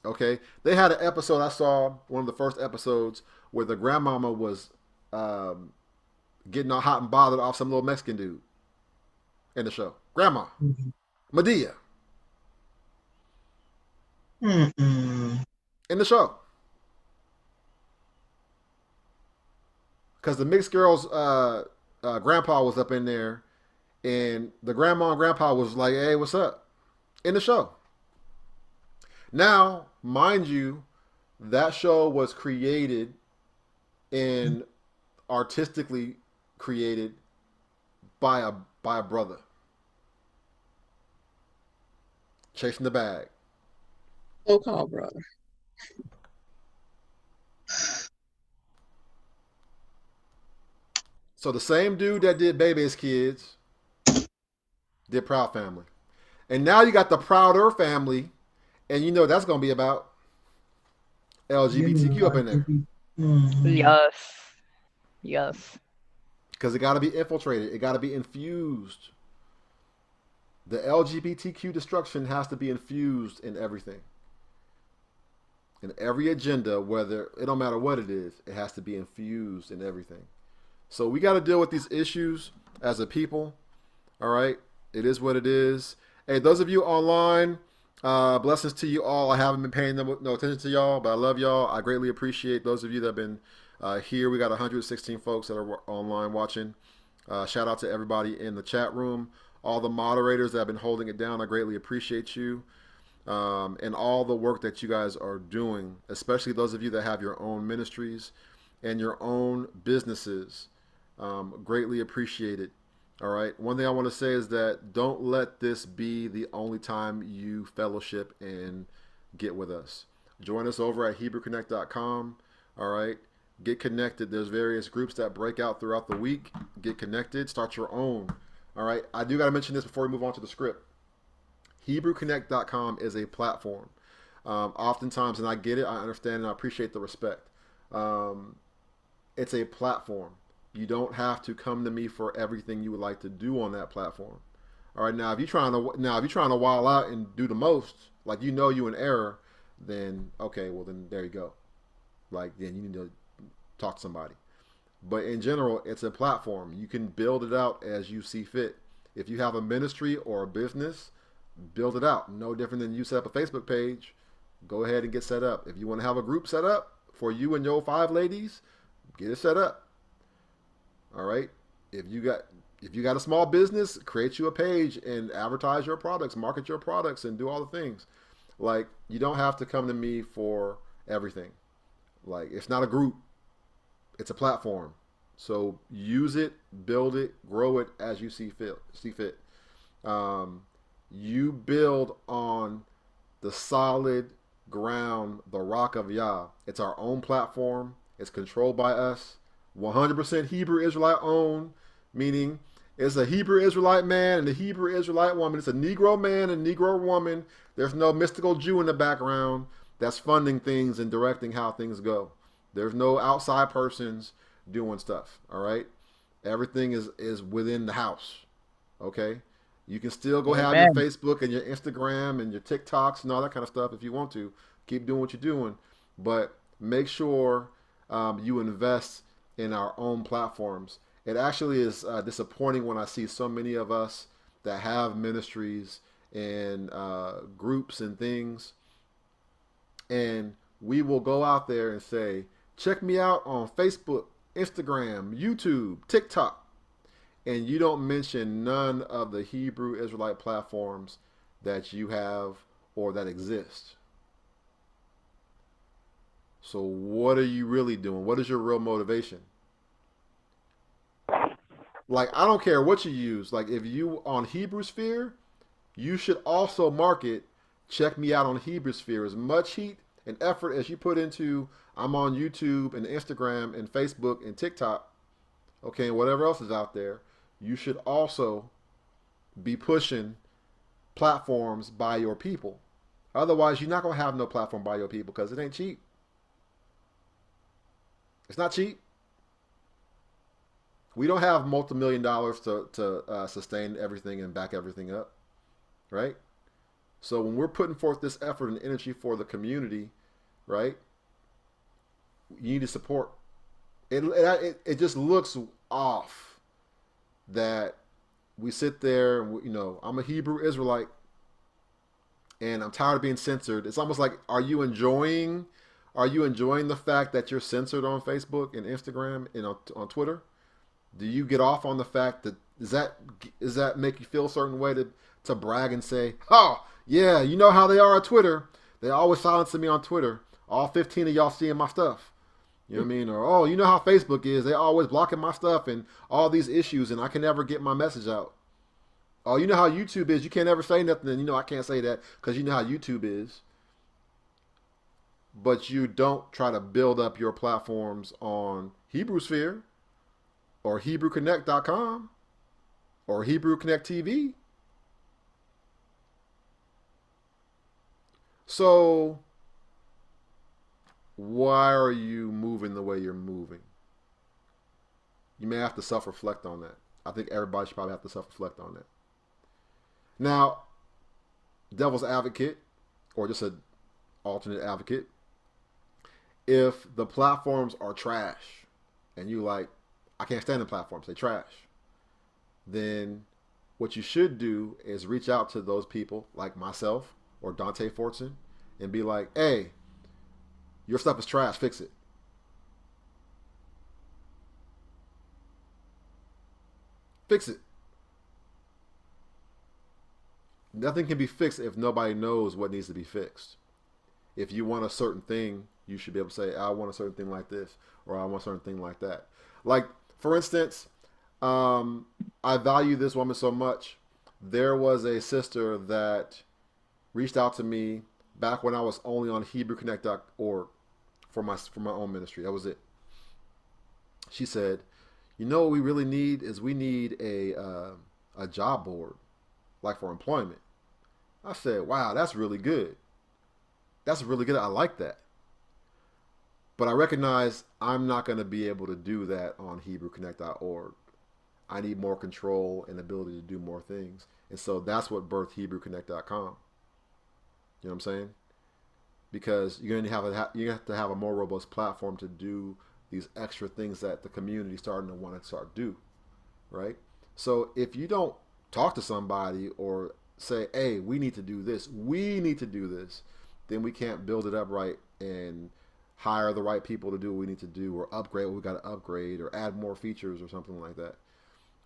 Okay? They had an episode I saw, one of the first episodes, where the grandmama was getting all hot and bothered off some little Mexican dude in the show. Grandma. Medea. In the show. Because the mixed girl's grandpa was up in there, and the grandma and grandpa was like, hey, what's up? In the show. Now, mind you, that show was created and artistically created by a brother. Chasing the bag. So-called brother. So the same dude that did Baby's Kids did Proud Family. And now you got the Prouder Family, and you know that's going to be about LGBTQ up in there. Yes. Yes. Because it got to be infiltrated. It got to be infused. The LGBTQ destruction has to be infused in everything. In every agenda, whether it don't matter what it is, it has to be infused in everything. So we got to deal with these issues as a people. All right. It is what it is. Hey, those of you online, blessings to you all. I haven't been paying no attention to y'all, but I love y'all. I greatly appreciate those of you that have been here. We got 116 folks that are online watching. Shout out to everybody in the chat room. All the moderators that have been holding it down, I greatly appreciate you. And all the work that you guys are doing, especially those of you that have your own ministries and your own businesses. Greatly appreciate it. All right. One thing I want to say is that don't let this be the only time you fellowship and get with us. Join us over at HebrewConnect.com. All right. Get connected. There's various groups that break out throughout the week. Get connected. Start your own. All right. I do got to mention this before we move on to the script. HebrewConnect.com is a platform. Oftentimes, and I get it, I understand, and I appreciate the respect. It's a platform. You don't have to come to me for everything you would like to do on that platform. All right. Now, if you're trying to wild out and do the most, like you in error, then okay, well then there you go. Like then you need to talk to somebody. But in general, it's a platform. You can build it out as you see fit. If you have a ministry or a business, build it out. No different than you set up a Facebook page. Go ahead and get set up. If you want to have a group set up for you and your 5 ladies, get it set up. All right. If you got a small business, create you a page and advertise your products, market your products, and do all the things. Like, you don't have to come to me for everything. Like, it's not a group. It's a platform. So use it, build it, grow it as you see fit. You build on the solid ground, the rock of Yah. It's our own platform. It's controlled by us. 100% Hebrew Israelite owned, meaning it's a Hebrew Israelite man and a Hebrew Israelite woman. It's a Negro man and Negro woman. There's no mystical Jew in the background that's funding things and directing how things go. There's no outside persons doing stuff. All right. Everything is within the house. Okay. You can still go have your Facebook and your Instagram and your TikToks and all that kind of stuff if you want to. Keep doing what you're doing. But make sure you invest in our own platforms. It actually is disappointing when I see so many of us that have ministries and groups and things, and we will go out there and say, check me out on Facebook, Instagram, YouTube, TikTok, and you don't mention none of the Hebrew Israelite platforms that you have or that exist. So what are you really doing? What is your real motivation? Like, I don't care what you use. Like, if you on Hebrew Sphere, you should also market, check me out on Hebrew Sphere. As much heat and effort as you put into, I'm on YouTube and Instagram and Facebook and TikTok, okay, and whatever else is out there, you should also be pushing platforms by your people. Otherwise, you're not going to have no platform by your people because it ain't cheap. It's not cheap. We don't have multi-million dollars to sustain everything and back everything up, right? So when we're putting forth this effort and energy for the community, right, you need to support. It just looks off that we sit there and, you know, I'm a Hebrew Israelite and I'm tired of being censored. It's almost like, are you enjoying the fact that you're censored on Facebook and Instagram and on Twitter? Do you get off on the fact that does that make you feel a certain way to brag and say, oh yeah, you know how they are on Twitter? They always silencing me on Twitter. All 15 of y'all seeing my stuff. You know what I mean? Or, oh, you know how Facebook is. They always blocking my stuff and all these issues and I can never get my message out. Oh, you know how YouTube is. You can't ever say nothing. And you know I can't say that because you know how YouTube is. But you don't try to build up your platforms on Hebrew Sphere or HebrewConnect.com or Hebrew Connect TV. So why are you moving the way you're moving? You may have to self-reflect on that. I think everybody should probably have to self-reflect on that. Now, devil's advocate, or just an alternate advocate, if the platforms are trash and you like, I can't stand the platforms, they trash, then what you should do is reach out to those people like myself or Dante Fortson and be like, hey, your stuff is trash, fix it. Fix it. Nothing can be fixed if nobody knows what needs to be fixed. If you want a certain thing, you should be able to say, I want a certain thing like this, or I want a certain thing like that. Like, for instance, I value this woman so much. There was a sister that reached out to me back when I was only on HebrewConnect.org for my own ministry. That was it. She said, you know what we really need is we need a job board, like for employment. I said, wow, that's really good. That's really good. I like that. But I recognize I'm not going to be able to do that on HebrewConnect.org. I need more control and ability to do more things. And so that's what birthed HebrewConnect.com. You know what I'm saying? Because you're going to have to have a more robust platform to do these extra things that the community is starting to want to start do, right? So if you don't talk to somebody or say, hey, we need to do this, then we can't build it up right and hire the right people to do what we need to do or upgrade what we got to upgrade or add more features or something like that.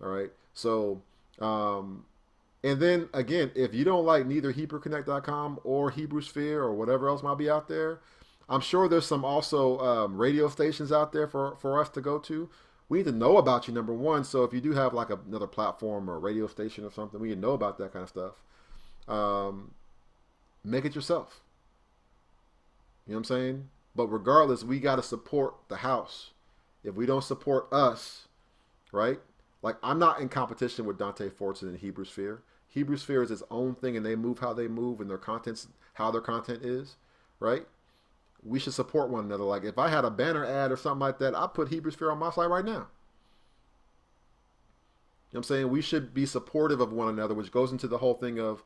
All right. So, and then again, if you don't like neither HebrewConnect.com or Hebrew Sphere or whatever else might be out there, I'm sure there's some also radio stations out there for us to go to. We need to know about you, number one. So if you do have like another platform or a radio station or something, we need to know about that kind of stuff. Make it yourself. You know what I'm saying? But regardless, we got to support the house. If we don't support us, right? Like, I'm not in competition with Dante Fortson and Hebrew Sphere. Hebrew Sphere is its own thing, and they move how they move, and their content's how their content is, right? We should support one another. Like, if I had a banner ad or something like that, I'd put Hebrew Sphere on my site right now. You know what I'm saying? We should be supportive of one another, which goes into the whole thing of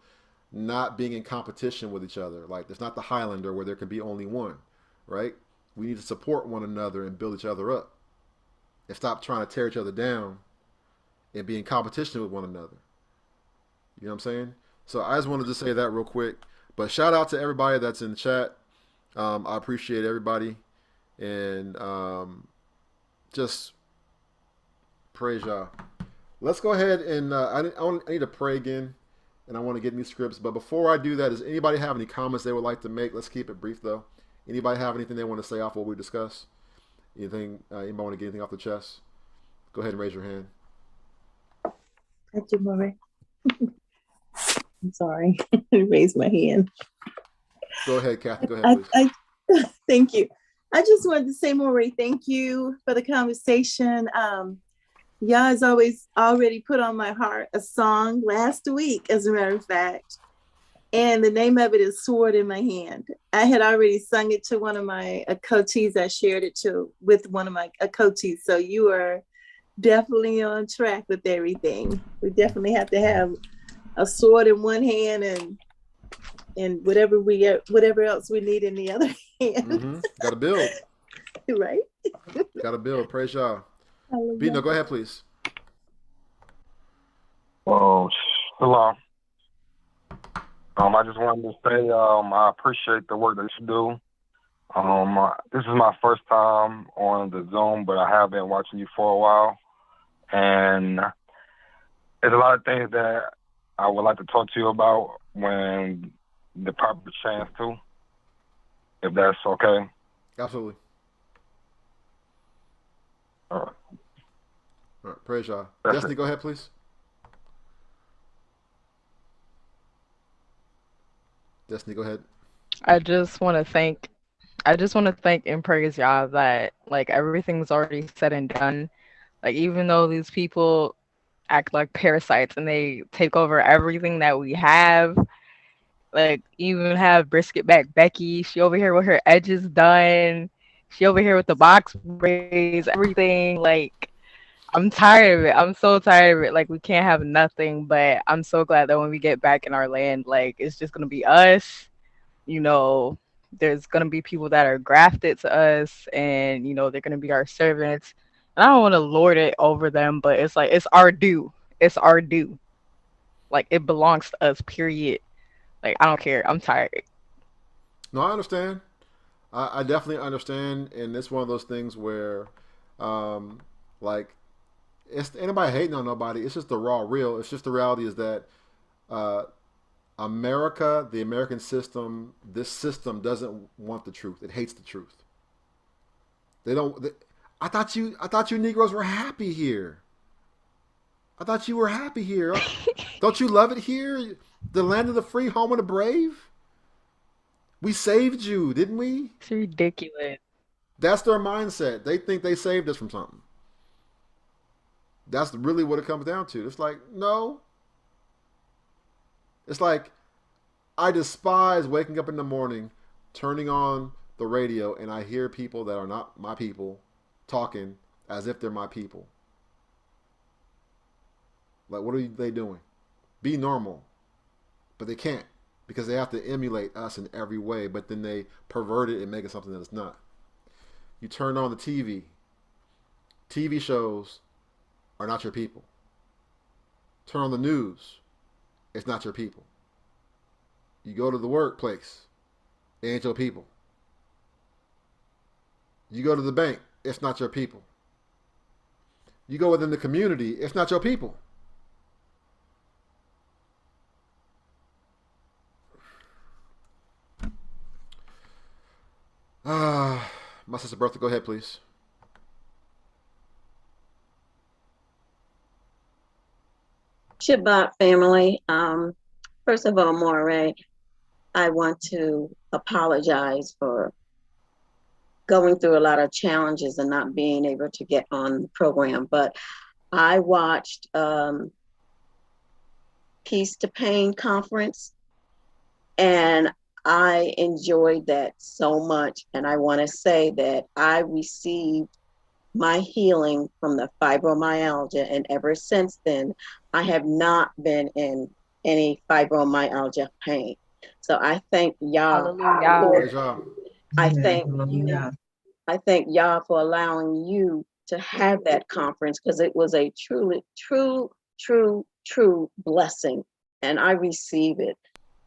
not being in competition with each other. Like, there's not the Highlander where there can be only one, right? We need to support one another and build each other up and stop trying to tear each other down and be in competition with one another. You know what I'm saying? So I just wanted to say that real quick. But shout out to everybody that's in the chat. I appreciate everybody. And just praise y'all. Let's go ahead and I need to pray again. And I want to get new scripts. But before I do that, does anybody have any comments they would like to make? Let's keep it brief, though. Anybody have anything they want to say off what we discussed? Anything? Anybody want to get anything off the chest? Go ahead and raise your hand. Thank you, Murray. I'm sorry. Raise my hand. Go ahead, Kathy. Go ahead, please. Thank you. I just wanted to say, Maury, thank you for the conversation. Yah has always already put on my heart a song last week, as a matter of fact. And the name of it is Sword in My Hand. I had already sung it to one of my coachees. I shared it with one of my coachees. So you are definitely on track with everything. We definitely have to have a sword in one hand and whatever else we need in the other hand. Got to build. Right? Got to build. Praise y'all. Bino, go ahead, please. Well, hello. I just wanted to say I appreciate the work that you do. This is my first time on the Zoom, but I have been watching you for a while. And there's a lot of things that I would like to talk to you about when the proper chance to, if that's okay. Absolutely. All right. All right. Praise y'all. Destiny, go ahead, please. Destiny, go ahead. I just want to thank and praise Yah that like everything's already said and done. Like even though these people act like parasites and they take over everything that we have, like even have brisket back Becky, she over here with her edges done. She over here with the box braids, everything. Like I'm tired of it. I'm so tired of it. Like we can't have nothing, but I'm so glad that when we get back in our land, like it's just gonna be us. You know, there's gonna be people that are grafted to us, and you know they're gonna be our servants. And I don't want to lord it over them, but it's like it's our due. It's our due. Like it belongs to us. Period. Like I don't care. I'm tired. No, I understand. I definitely understand, and it's one of those things where, like, it's anybody hating on nobody. It's just the raw real. It's just the reality is that America, the American system, this system doesn't want the truth. It hates the truth. They don't. I thought you Negroes were happy here. I thought you were happy here. Don't you love it here? The land of the free, home of the brave. We saved you, didn't we? It's ridiculous. That's their mindset. They think they saved us from something. That's really what it comes down to. It's like, no. It's like, I despise waking up in the morning, turning on the radio, and I hear people that are not my people talking as if they're my people. Like, what are they doing? Be normal. But they can't, because they have to emulate us in every way, but then they pervert it and make it something that it's not. You turn on the TV. TV shows are not your people. Turn on the news. It's not your people. You go to the workplace. It ain't your people. You go to the bank. It's not your people. You go within the community. It's not your people. My sister Bertha, go ahead, please. Shabbat family. First of all, Moray, I want to apologize for going through a lot of challenges and not being able to get on the program. But I watched Peace to Pain conference, and I enjoyed that so much. And I want to say that I received my healing from the fibromyalgia, and ever since then, I have not been in any fibromyalgia pain. So I thank Yah. I thank Yah for allowing you to have that conference, because it was a truly, true blessing, and I receive it.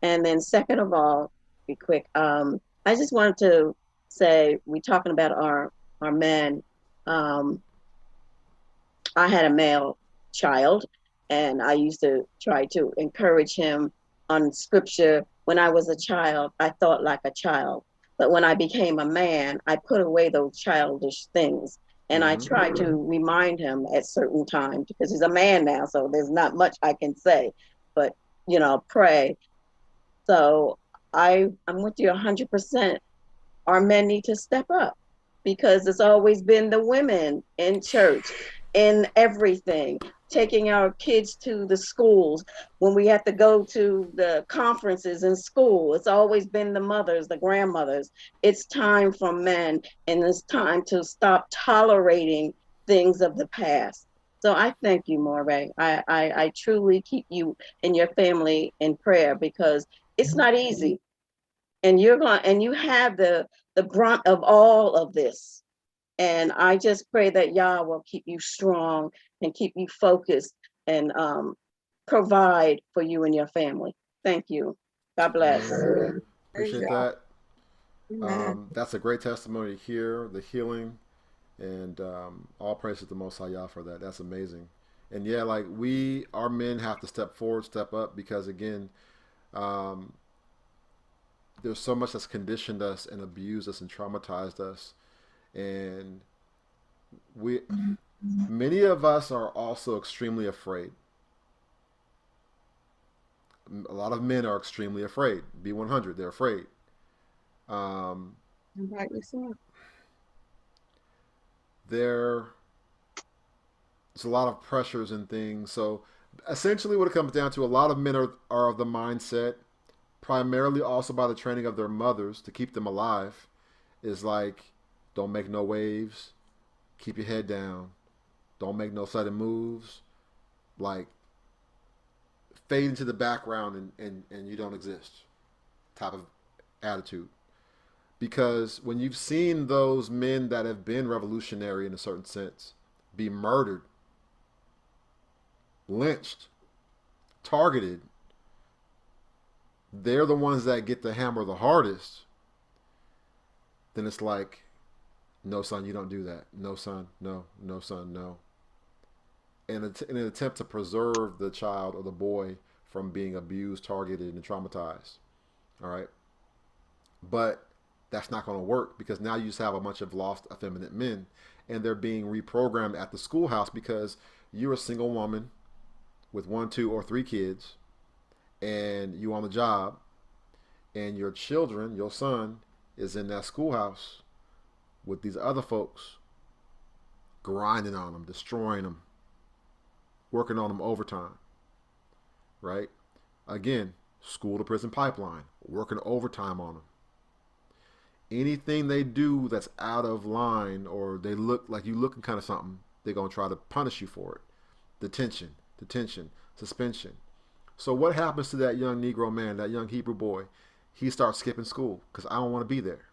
And then second of all, be quick. I just wanted to say, we're talking about our men. I had a male child, and I used to try to encourage him on scripture. When I was a child, I thought like a child. But when I became a man, I put away those childish things. And I try to remind him at certain times because he's a man now, so there's not much I can say, but pray. So I'm with you 100%. Our men need to step up because it's always been the women in church, in everything, taking our kids to the schools. When we have to go to the conferences in school, it's always been the mothers, the grandmothers. It's time for men, and it's time to stop tolerating things of the past. So I thank you, Moray. I truly keep you and your family in prayer because it's not easy. And you have the brunt of all of this. And I just pray that Yah will keep you strong and keep you focused and provide for you and your family. Thank you. God bless. Appreciate that. That's a great testimony to hear, the healing, and all praise to the Most High Yah for that. That's amazing. And yeah, like our men have to step forward, step up, because again, there's so much that's conditioned us and abused us and traumatized us. And many of us are also extremely afraid. A lot of men are extremely afraid. B100, they're afraid. Rightly so. There's a lot of pressures and things. So essentially what it comes down to, a lot of men are of the mindset, primarily also by the training of their mothers to keep them alive, is like, don't make no waves, keep your head down, don't make no sudden moves, like fade into the background and you don't exist type of attitude. Because when you've seen those men that have been revolutionary in a certain sense be murdered, lynched, targeted, they're the ones that get the hammer the hardest. Then it's like, no, son, you don't do that. No, son, no. No, son, no. And in an attempt to preserve the child or the boy from being abused, targeted, and traumatized. All right? But that's not going to work, because now you just have a bunch of lost, effeminate men, and they're being reprogrammed at the schoolhouse because you're a single woman with 1, 2, or 3 kids, and you on the job, and your children, your son, is in that schoolhouse with these other folks, grinding on them, destroying them, working on them overtime, right? Again, school to prison pipeline, working overtime on them. Anything they do that's out of line, or they look like you looking kind of something, they're going to try to punish you for it. Detention, suspension. So what happens to that young Negro man, that young Hebrew boy? He starts skipping school because I don't want to be there.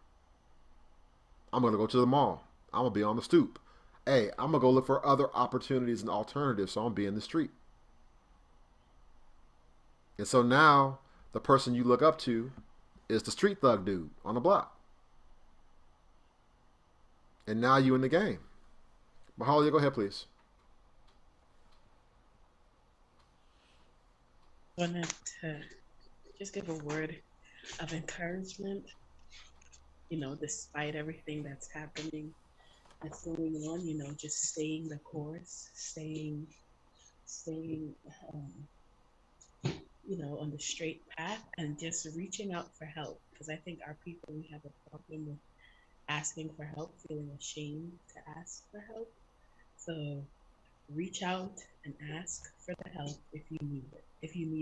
I'm going to go to the mall. I'm going to be on the stoop. Hey, I'm going to go look for other opportunities and alternatives, so I'm going to be in the street. And so now the person you look up to is the street thug dude on the block. And now you in the game. Mahalia, go ahead, please. I wanted to just give a word of encouragement, despite everything that's happening, that's going on, just staying the course, staying, on the straight path, and just reaching out for help. Because I think our people, we have a problem with asking for help, feeling ashamed to ask for help. So reach out and ask for the help if you need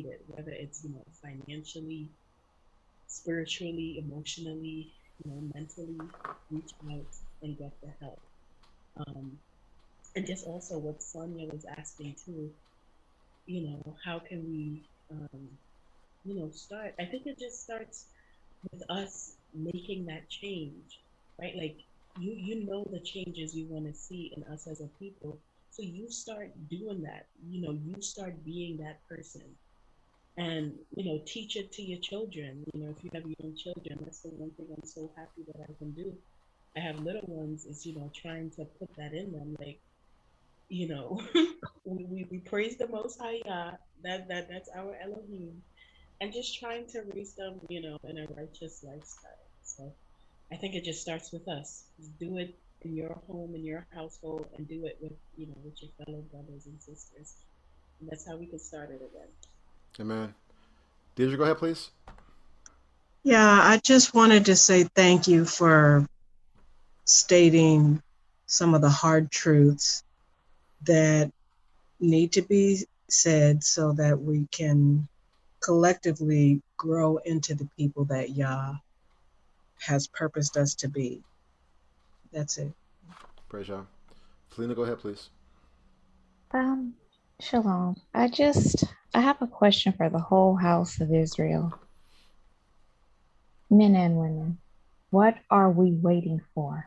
it. Whether it's, financially, spiritually, emotionally, mentally, reach out and get the help. And just also what Sonia was asking too, how can we, start? I think it just starts with us making that change, right? Like you know the changes you want to see in us as a people. So you start doing that, you start being that person, and, teach it to your children. If you have young children, that's the one thing I'm so happy that I can do. I have little ones, is, trying to put that in them. Like, we praise the Most High Yah, that's our Elohim, and just trying to raise them, in a righteous lifestyle. So I think it just starts with us. Just do it in your home, in your household, and do it with with your fellow brothers and sisters. And that's how we can start it again. Amen. Deirdre, go ahead, please. Yeah, I just wanted to say thank you for stating some of the hard truths that need to be said so that we can collectively grow into the people that Yah has purposed us to be. That's it. Praise Yah. Felina, go ahead, please. Shalom. I have a question for the whole house of Israel, men and women. What are we waiting for?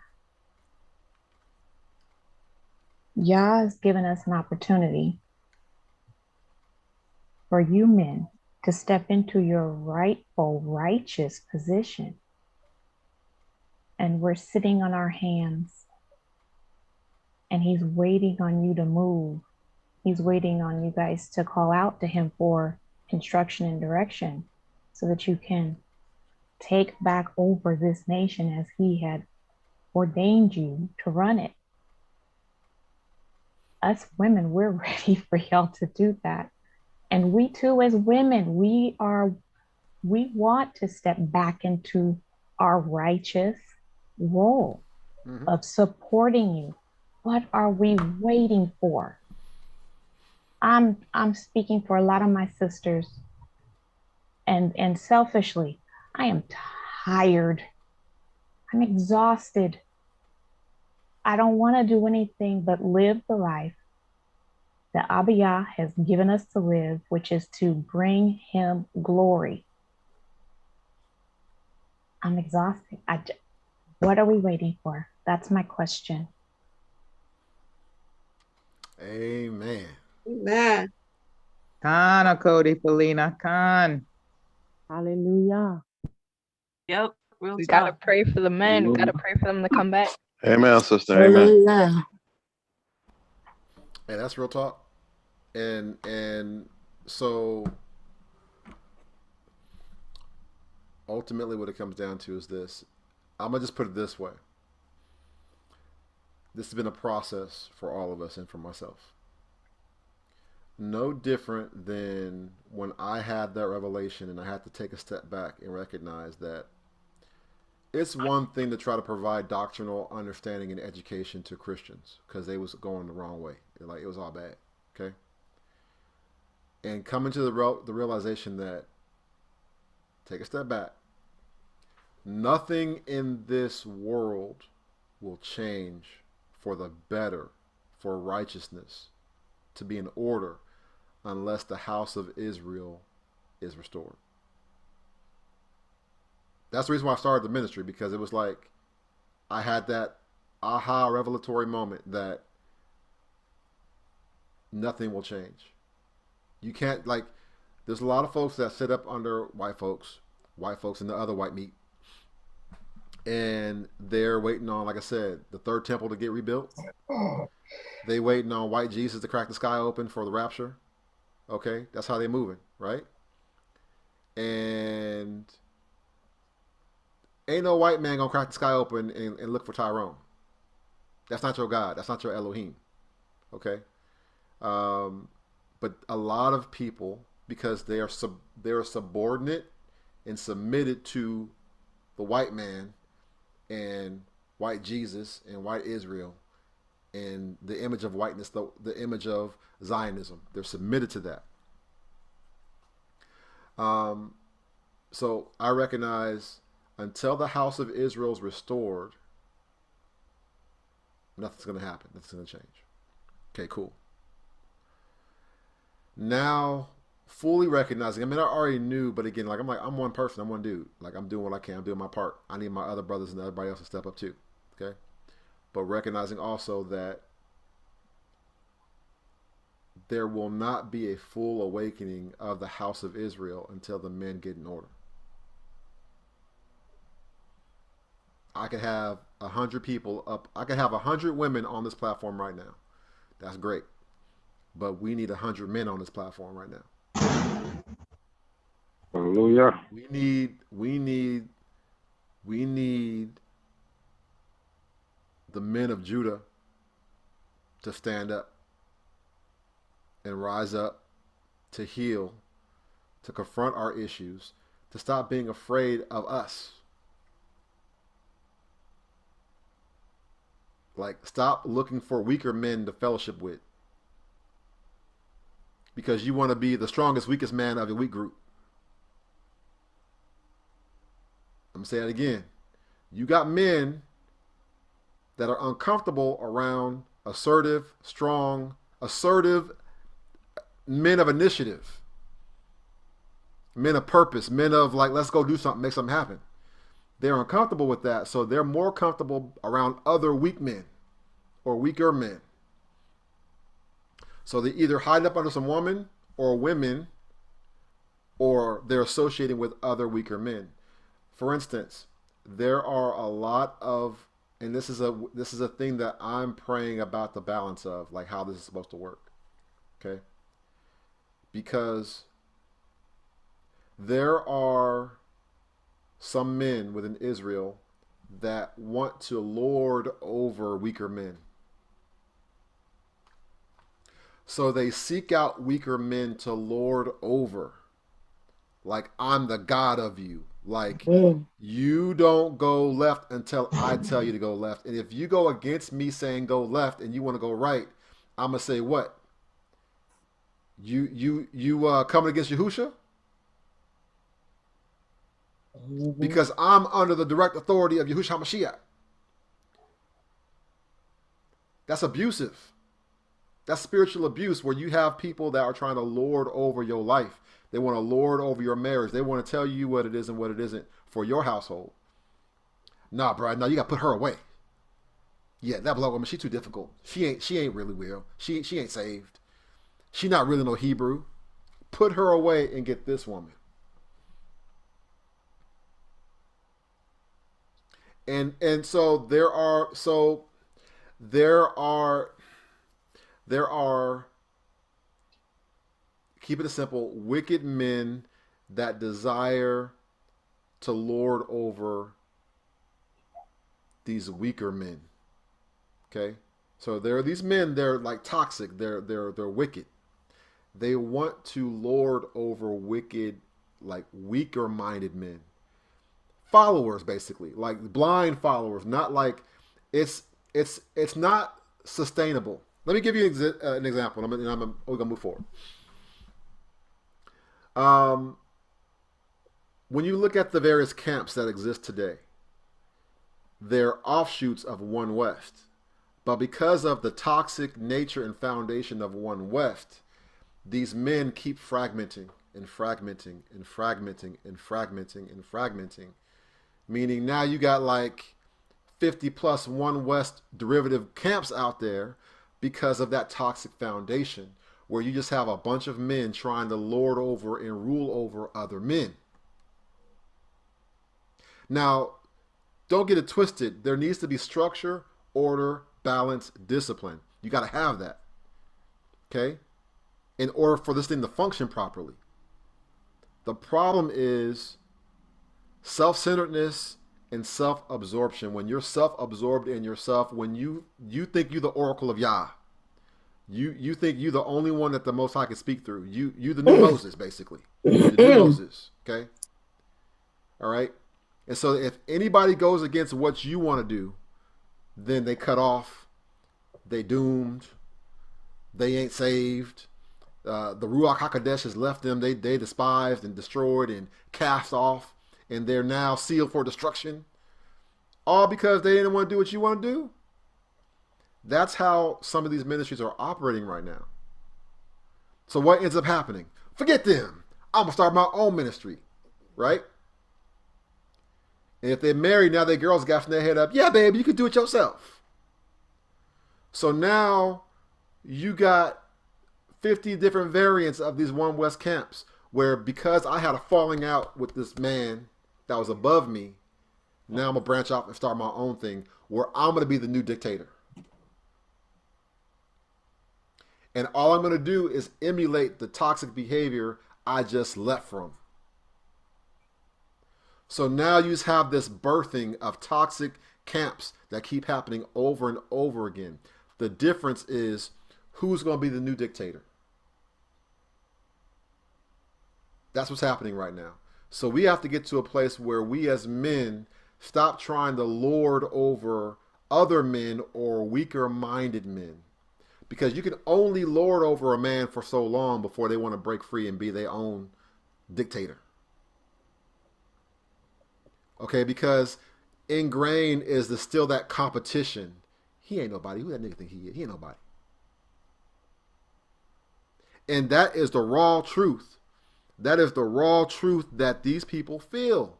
Yah has given us an opportunity for you men to step into your rightful, righteous position. And we're sitting on our hands. And he's waiting on you to move. He's waiting on you guys to call out to him for instruction and direction so that you can take back over this nation as he had ordained you to run it. Us women, we're ready for y'all to do that. And we too, as women, we want to step back into our righteous role of supporting you. What are we waiting for? I'm speaking for a lot of my sisters, and selfishly, I am tired. I'm exhausted. I don't want to do anything but live the life that Abba Yah has given us to live, which is to bring him glory. I'm exhausted. What are we waiting for? That's my question. Amen. Amen. Khan, Cody, Felina, Khan. Hallelujah. Yep. Real We talk. gotta pray for the men. We gotta pray for them to come back. Amen, sister. Amen. Hey, that's real talk. And so ultimately what it comes down to is this. I'm gonna just put it this way. This has been a process for all of us and for myself. No different than when I had that revelation and I had to take a step back and recognize that it's one thing to try to provide doctrinal understanding and education to Christians because they was going the wrong way. Like it was all bad. Okay. And coming to the realization that take a step back. Nothing in this world will change for the better, for righteousness to be in order unless the house of Israel is restored. That's the reason why I started the ministry, because it was like I had that aha revelatory moment that nothing will change. You can't, like, there's a lot of folks that sit up under white folks and the other white meat, and they're waiting on, like I said, the third temple to get rebuilt. They waiting on white Jesus to crack the sky open for the rapture. Okay, that's how they're moving, right? And ain't no white man gonna crack the sky open and look for Tyrone. That's not your God. That's not your Elohim. Okay, but a lot of people, because they are subordinate and submitted to the white man and white Jesus and white Israel and the image of whiteness, the image of Zionism. They're submitted to that. So I recognize until the house of Israel is restored, nothing's going to happen. Nothing's going to change. Okay, cool. Now, fully recognizing, I mean, I already knew, but again, like I'm one person, I'm one dude. Like I'm doing what I can, I'm doing my part. I need my other brothers and everybody else to step up too. Okay, but recognizing also that there will not be a full awakening of the house of Israel until the men get in order. I could have 100 people up. I could have 100 women on this platform right now. That's great. But we need 100 men on this platform right now. Hallelujah. We need the men of Judah to stand up and rise up, to heal, to confront our issues, to stop being afraid of us. Like, stop looking for weaker men to fellowship with, because you want to be the strongest, weakest man of your weak group. I'm going to say it again. You got men that are uncomfortable around assertive men of initiative, men of purpose, men of like, let's go do something, make something happen. They're uncomfortable with that, so they're more comfortable around other weak men or weaker men. So they either hide up under some woman or women, or they're associating with other weaker men. For instance, there are a lot of, and this is a thing that I'm praying about the balance of, like how this is supposed to work. Okay? Because there are some men within Israel that want to lord over weaker men. So they seek out weaker men to lord over. Like, I'm the God of you. Like, you don't go left until I tell you to go left. And if you go against me saying go left and you want to go right, I'm going to say what? You coming against Yahusha? Because I'm under the direct authority of Yahushua HaMashiach. That's abusive. That's spiritual abuse, where you have people that are trying to lord over your life. They want to lord over your marriage. They want to tell you what it is and what it isn't for your household. Nah, bro, no, you got to put her away. Yeah, that black woman, she too difficult. She ain't really real. She ain't saved. She not really no Hebrew. Put her away and get this woman. And so there are, keep it simple, wicked men that desire to lord over these weaker men. Okay? So there are these men, they're like toxic, they're wicked. They want to lord over wicked, like weaker minded men. Followers, basically, like blind followers, not like it's not sustainable. Let me give you an example. We're gonna move forward. When you look at the various camps that exist today, they're offshoots of One West. But because of the toxic nature and foundation of One West, these men keep fragmenting and fragmenting and fragmenting and fragmenting and fragmenting. Meaning now you got like 50 plus One West derivative camps out there because of that toxic foundation, where you just have a bunch of men trying to lord over and rule over other men. Now, don't get it twisted. There needs to be structure, order, balance, discipline. You got to have that. Okay? In order for this thing to function properly. The problem is self-centeredness and self-absorption. When you're self-absorbed in yourself, when you think you're the oracle of Yah, you think you're the only one that the Most High can speak through. You the new Moses, basically. The new Moses. Okay? All right? And so if anybody goes against what you want to do, then they cut off, they doomed, they ain't saved. The Ruach HaKodesh has left them. They despised and destroyed and cast off, and they're now sealed for destruction. All because they didn't want to do what you want to do. That's how some of these ministries are operating right now. So what ends up happening? Forget them. I'm going to start my own ministry, right? And if they're married, now their girls got their head up. Yeah, babe, you can do it yourself. So now you got 50 different variants of these One West camps, where because I had a falling out with this man that was above me, now I'm going to branch off and start my own thing where I'm going to be the new dictator. And all I'm going to do is emulate the toxic behavior I just left from. So now you just have this birthing of toxic camps that keep happening over and over again. The difference is who's going to be the new dictator. That's what's happening right now. So we have to get to a place where we as men stop trying to lord over other men or weaker minded men. Because you can only lord over a man for so long before they want to break free and be their own dictator. Okay, because ingrained is still that competition. He ain't nobody. Who that nigga think he is? He ain't nobody. And that is the raw truth. That is the raw truth that these people feel.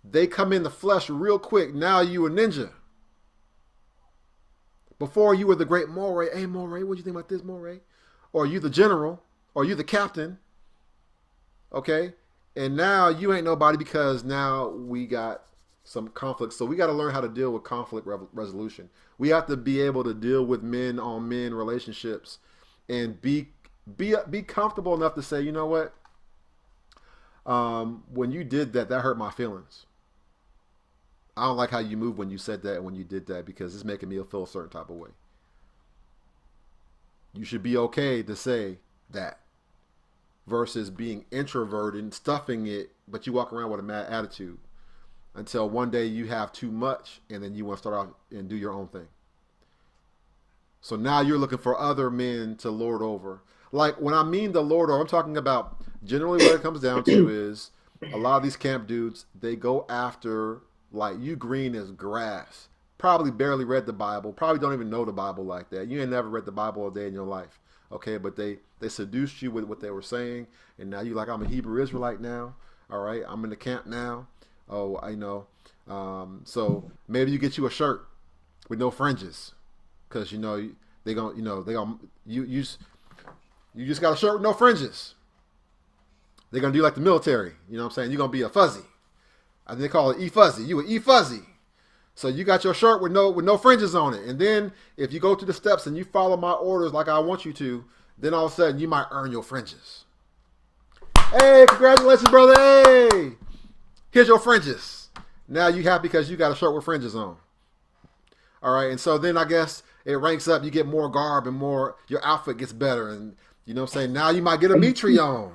They come in the flesh real quick. Now you a ninja. Before you were the great Moray. Hey, Moray, what do you think about this, Moray? Or you the general. Or you the captain. Okay? And now you ain't nobody because now we got some conflict. So we got to learn how to deal with conflict resolution. We have to be able to deal with men on men relationships and be comfortable enough to say, you know what? When you did that, that hurt my feelings. I don't like how you moved when you said that and when you did that because it's making me feel a certain type of way. You should be okay to say that versus being introverted and stuffing it, but you walk around with a mad attitude until one day you have too much and then you want to start out and do your own thing. So now you're looking for other men to lord over. Like when I mean the lord over, I'm talking about generally what it comes down to is a lot of these camp dudes, they go after like you green as grass. Probably barely read the Bible. Probably don't even know the Bible like that. You ain't never read the Bible a day in your life. Okay, but they seduced you with what they were saying, and now you like, I'm a Hebrew Israelite now. All right, I'm in the camp now. Oh, I know. So maybe you get you a shirt with no fringes, because you just got a shirt with no fringes. They're gonna do like the military. You know what I'm saying? You're gonna be a fuzzy. I think they call it E-fuzzy. You an E-fuzzy. So you got your shirt with no fringes on it. And then if you go through the steps and you follow my orders like I want you to, then all of a sudden you might earn your fringes. Hey, congratulations, brother. Hey, here's your fringes. Now you happy because you got a shirt with fringes on. All right. And so then I guess it ranks up. You get more garb and more, your outfit gets better. And you know what I'm saying? Now you might get a Mitri on.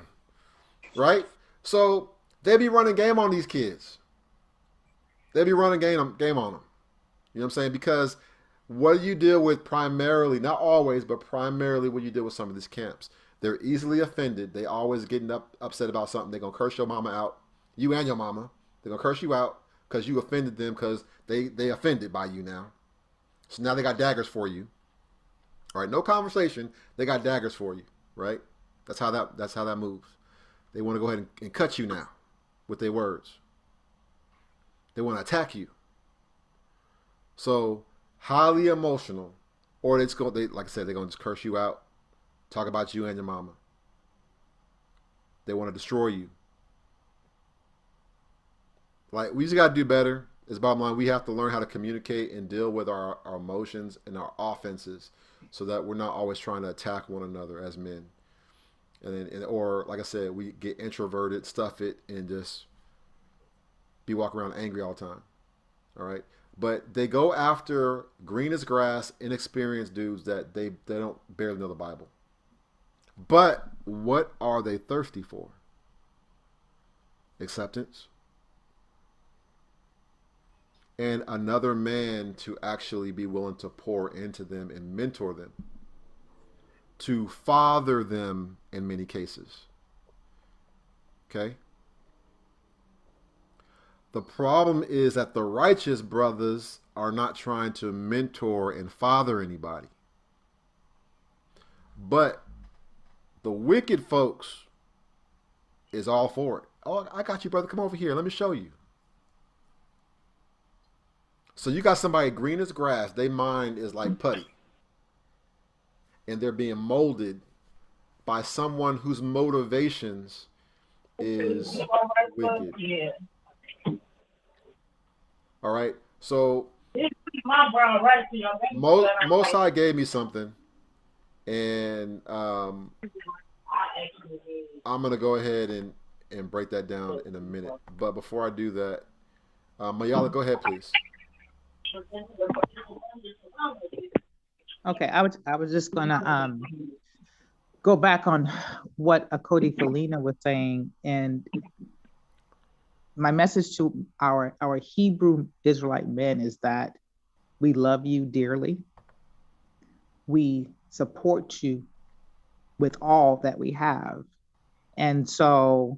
Right? So they be running game on these kids. They be running game on them. You know what I'm saying? Because what do you deal with primarily, not always, but primarily what you deal with some of these camps? They're easily offended. They always getting upset about something. They're going to curse your mama out. You and your mama. They're going to curse you out because you offended them because they offended by you now. So now they got daggers for you. All right, no conversation. They got daggers for you, right? That's how that moves. They want to go ahead and cut you now with their words. They want to attack you. So highly emotional, or like I said, they're going to just curse you out, talk about you and your mama. They want to destroy you. Like we just got to do better. It's bottom line. We have to learn how to communicate and deal with our emotions and our offenses, so that we're not always trying to attack one another as men. Or like I said, we get introverted, stuff it, and just be walking around angry all the time. All right. But they go after green as grass, inexperienced dudes that they don't barely know the Bible. But what are they thirsty for? Acceptance. And another man to actually be willing to pour into them and mentor them. To father them in many cases. Okay? The problem is that the righteous brothers are not trying to mentor and father anybody. But the wicked folks is all for it. Oh, I got you, brother. Come over here. Let me show you. So you got somebody green as grass. Their mind is like putty. And they're being molded by someone whose motivations is wicked. All right. So Most High gave me something, and I'm gonna go ahead and break that down in a minute. But before I do that, Mayala, go ahead, please. Okay, I was just gonna go back on what Cody Felina was saying, and my message to our Hebrew Israelite men is that we love you dearly. We support you with all that we have. And so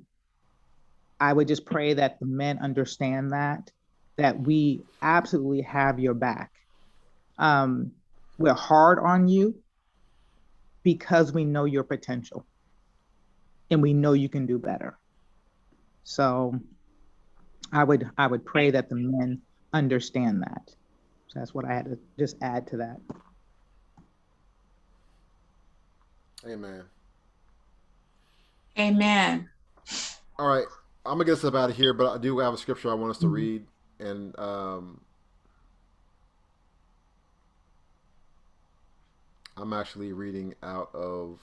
I would just pray that the men understand that we absolutely have your back. We're hard on you because we know your potential and we know you can do better. So I would pray that the men understand that. So that's what I had to just add to that. Amen. Amen. All right, I'm gonna get us up out of here, but I do have a scripture I want us to read, and I'm actually reading out of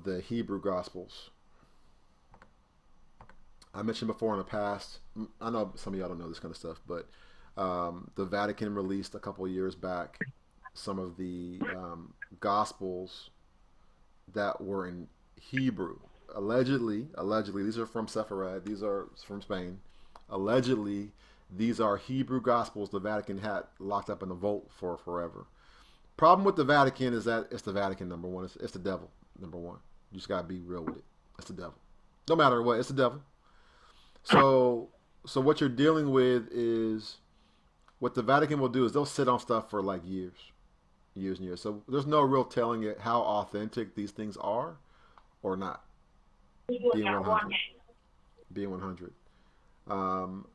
the Hebrew Gospels. I mentioned before in the past, I know some of y'all don't know this kind of stuff, but the Vatican released a couple of years back some of the Gospels that were in Hebrew. Allegedly, these are from Sepharad, these are from Spain. Allegedly, these are Hebrew Gospels the Vatican had locked up in the vault for forever. Problem with the Vatican is that it's the Vatican, number one. It's the devil, number one. You just got to be real with it. It's the devil. No matter what, it's the devil. So what you're dealing with is, what the Vatican will do is they'll sit on stuff for like years and years. So there's no real telling it how authentic these things are or not. Being 100.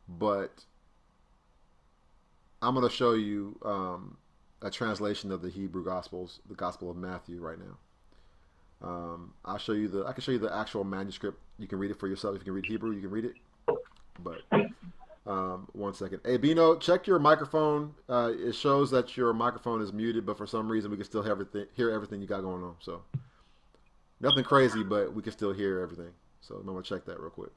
But I'm going to show you a translation of the Hebrew Gospels, the Gospel of Matthew, right now. I can show you the actual manuscript. You can read it for yourself. If you can read Hebrew, you can read it. But 1 second. Hey, Bino, check your microphone. It shows that your microphone is muted, but for some reason we can still hear everything you got going on. So nothing crazy, but we can still hear everything. So I'm gonna check that real quick.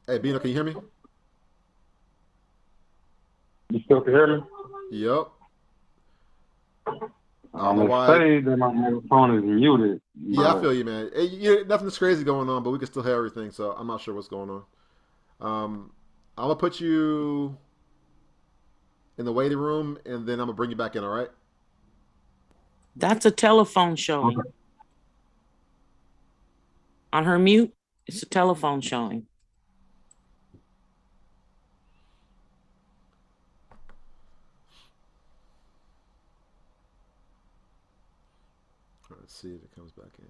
Hey, Bino, can you hear me? You still can hear me? Yep. I'm afraid that my phone is muted. Yeah, I feel you, man. Nothing's crazy going on, but we can still hear everything, so I'm not sure what's going on. I'm going to put you in the waiting room, and then I'm going to bring you back in, all right? That's a telephone showing. On her mute, it's a telephone showing. Let's see if it comes back in.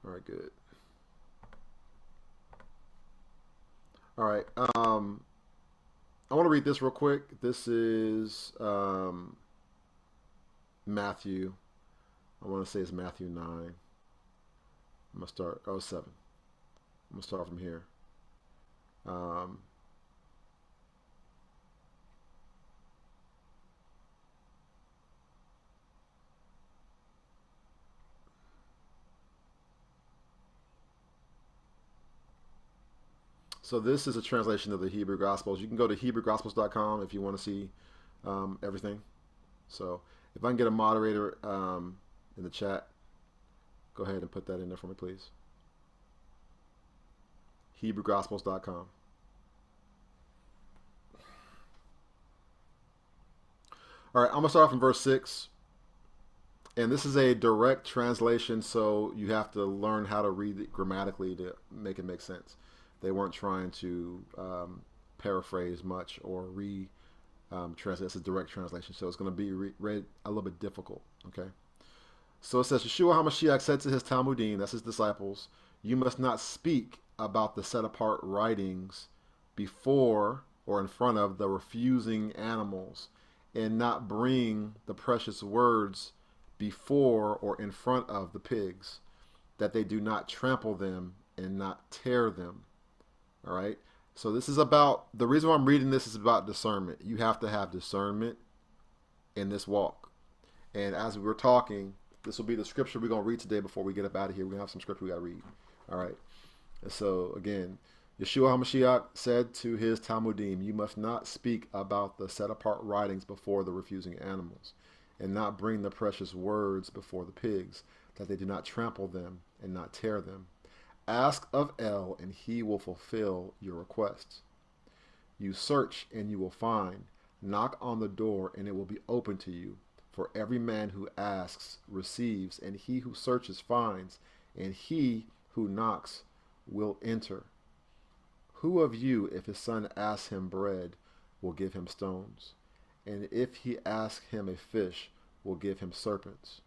All right, good. All right. I want to read this real quick. This is Matthew. I want to say it's Matthew 9. I'm going to start, 7. I'm going to start from here. So this is a translation of the Hebrew Gospels. You can go to HebrewGospels.com if you want to see everything. So if I can get a moderator in the chat, go ahead and put that in there for me, please. HebrewGospels.com. All right, I'm going to start off in verse 6. And this is a direct translation, so you have to learn how to read it grammatically to make it make sense. They weren't trying to paraphrase much or translate. It's a direct translation, so it's going to be read a little bit difficult. Okay, so it says, Yeshua HaMashiach said to his Talmudim, that's his disciples, you must not speak about the set-apart writings before or in front of the refusing animals, and not bring the precious words before or in front of the pigs. that they do not trample them and not tear them. All right. So this is about, the reason why I'm reading this is about discernment. You have to have discernment in this walk. And as we were talking, this will be the scripture we're going to read today before we get up out of here. We're going to have some scripture we got to read. All right. And so again, Yeshua HaMashiach said to his Talmudim, you must not speak about the set apart writings before the refusing animals, and not bring the precious words before the pigs, that they do not trample them and not tear them. Ask of El, and he will fulfill your requests. You search, and you will find. Knock on the door, and it will be open to you. For every man who asks receives, and he who searches finds, and he who knocks will enter. Who of you, if his son asks him bread, will give him stones? And if he asks him a fish, will give him serpents?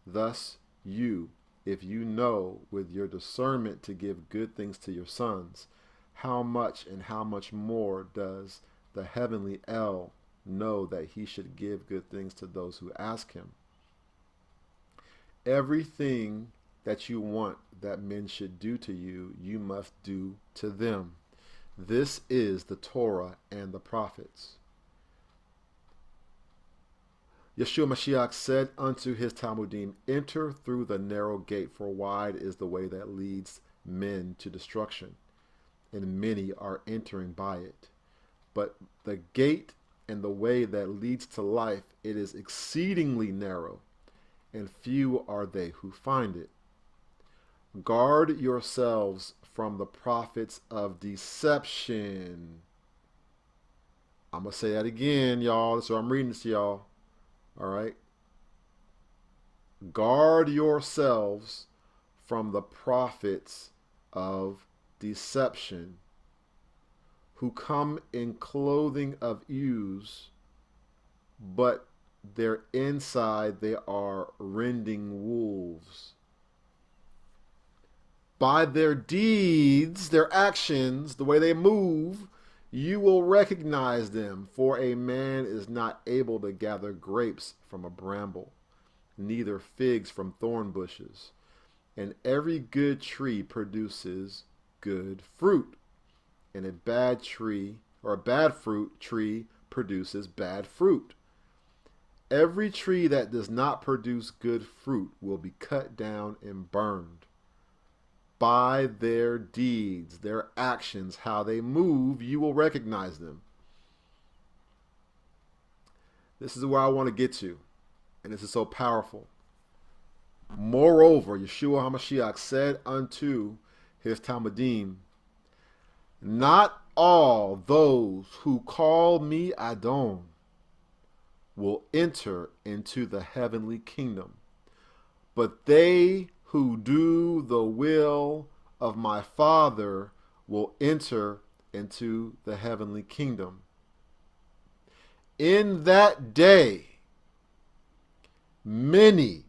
Thus you, if you know with your discernment to give good things to your sons, how much and how much more does the heavenly El know that he should give good things to those who ask him? Everything that you want that men should do to you, you must do to them. This is the Torah and the prophets. Yeshua Mashiach said unto his Talmudim, enter through the narrow gate, for wide is the way that leads men to destruction, and many are entering by it. But the gate and the way that leads to life, it is exceedingly narrow, and few are they who find it. Guard yourselves from the prophets of deception. I'm going to say that again, y'all. So I'm reading this to y'all. All right. Guard yourselves from the prophets of deception, who come in clothing of ewes, but their inside they are rending wolves. By their deeds, their actions, the way they move, you will recognize them, for a man is not able to gather grapes from a bramble, neither figs from thorn bushes. And every good tree produces good fruit, and a bad tree, or a bad fruit tree, produces bad fruit. Every tree that does not produce good fruit will be cut down and burned. By their deeds, their actions, how they move, you will recognize them. This is where I want to get to, and this is so powerful. Moreover, Yeshua HaMashiach said unto his Talmudim, not all those who call me Adon will enter into the heavenly kingdom, but they who do the will of my Father will enter into the heavenly kingdom. In that day, many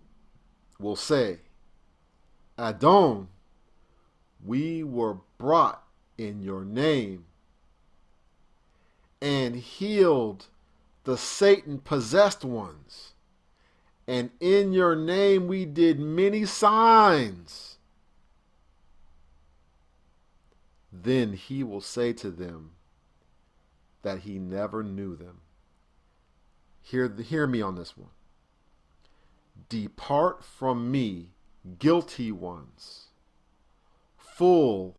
will say, Adon, we were brought in your name and healed the Satan-possessed ones. And in your name we did many signs. Then he will say to them that he never knew them. Hear me on this one. Depart from me, guilty ones, full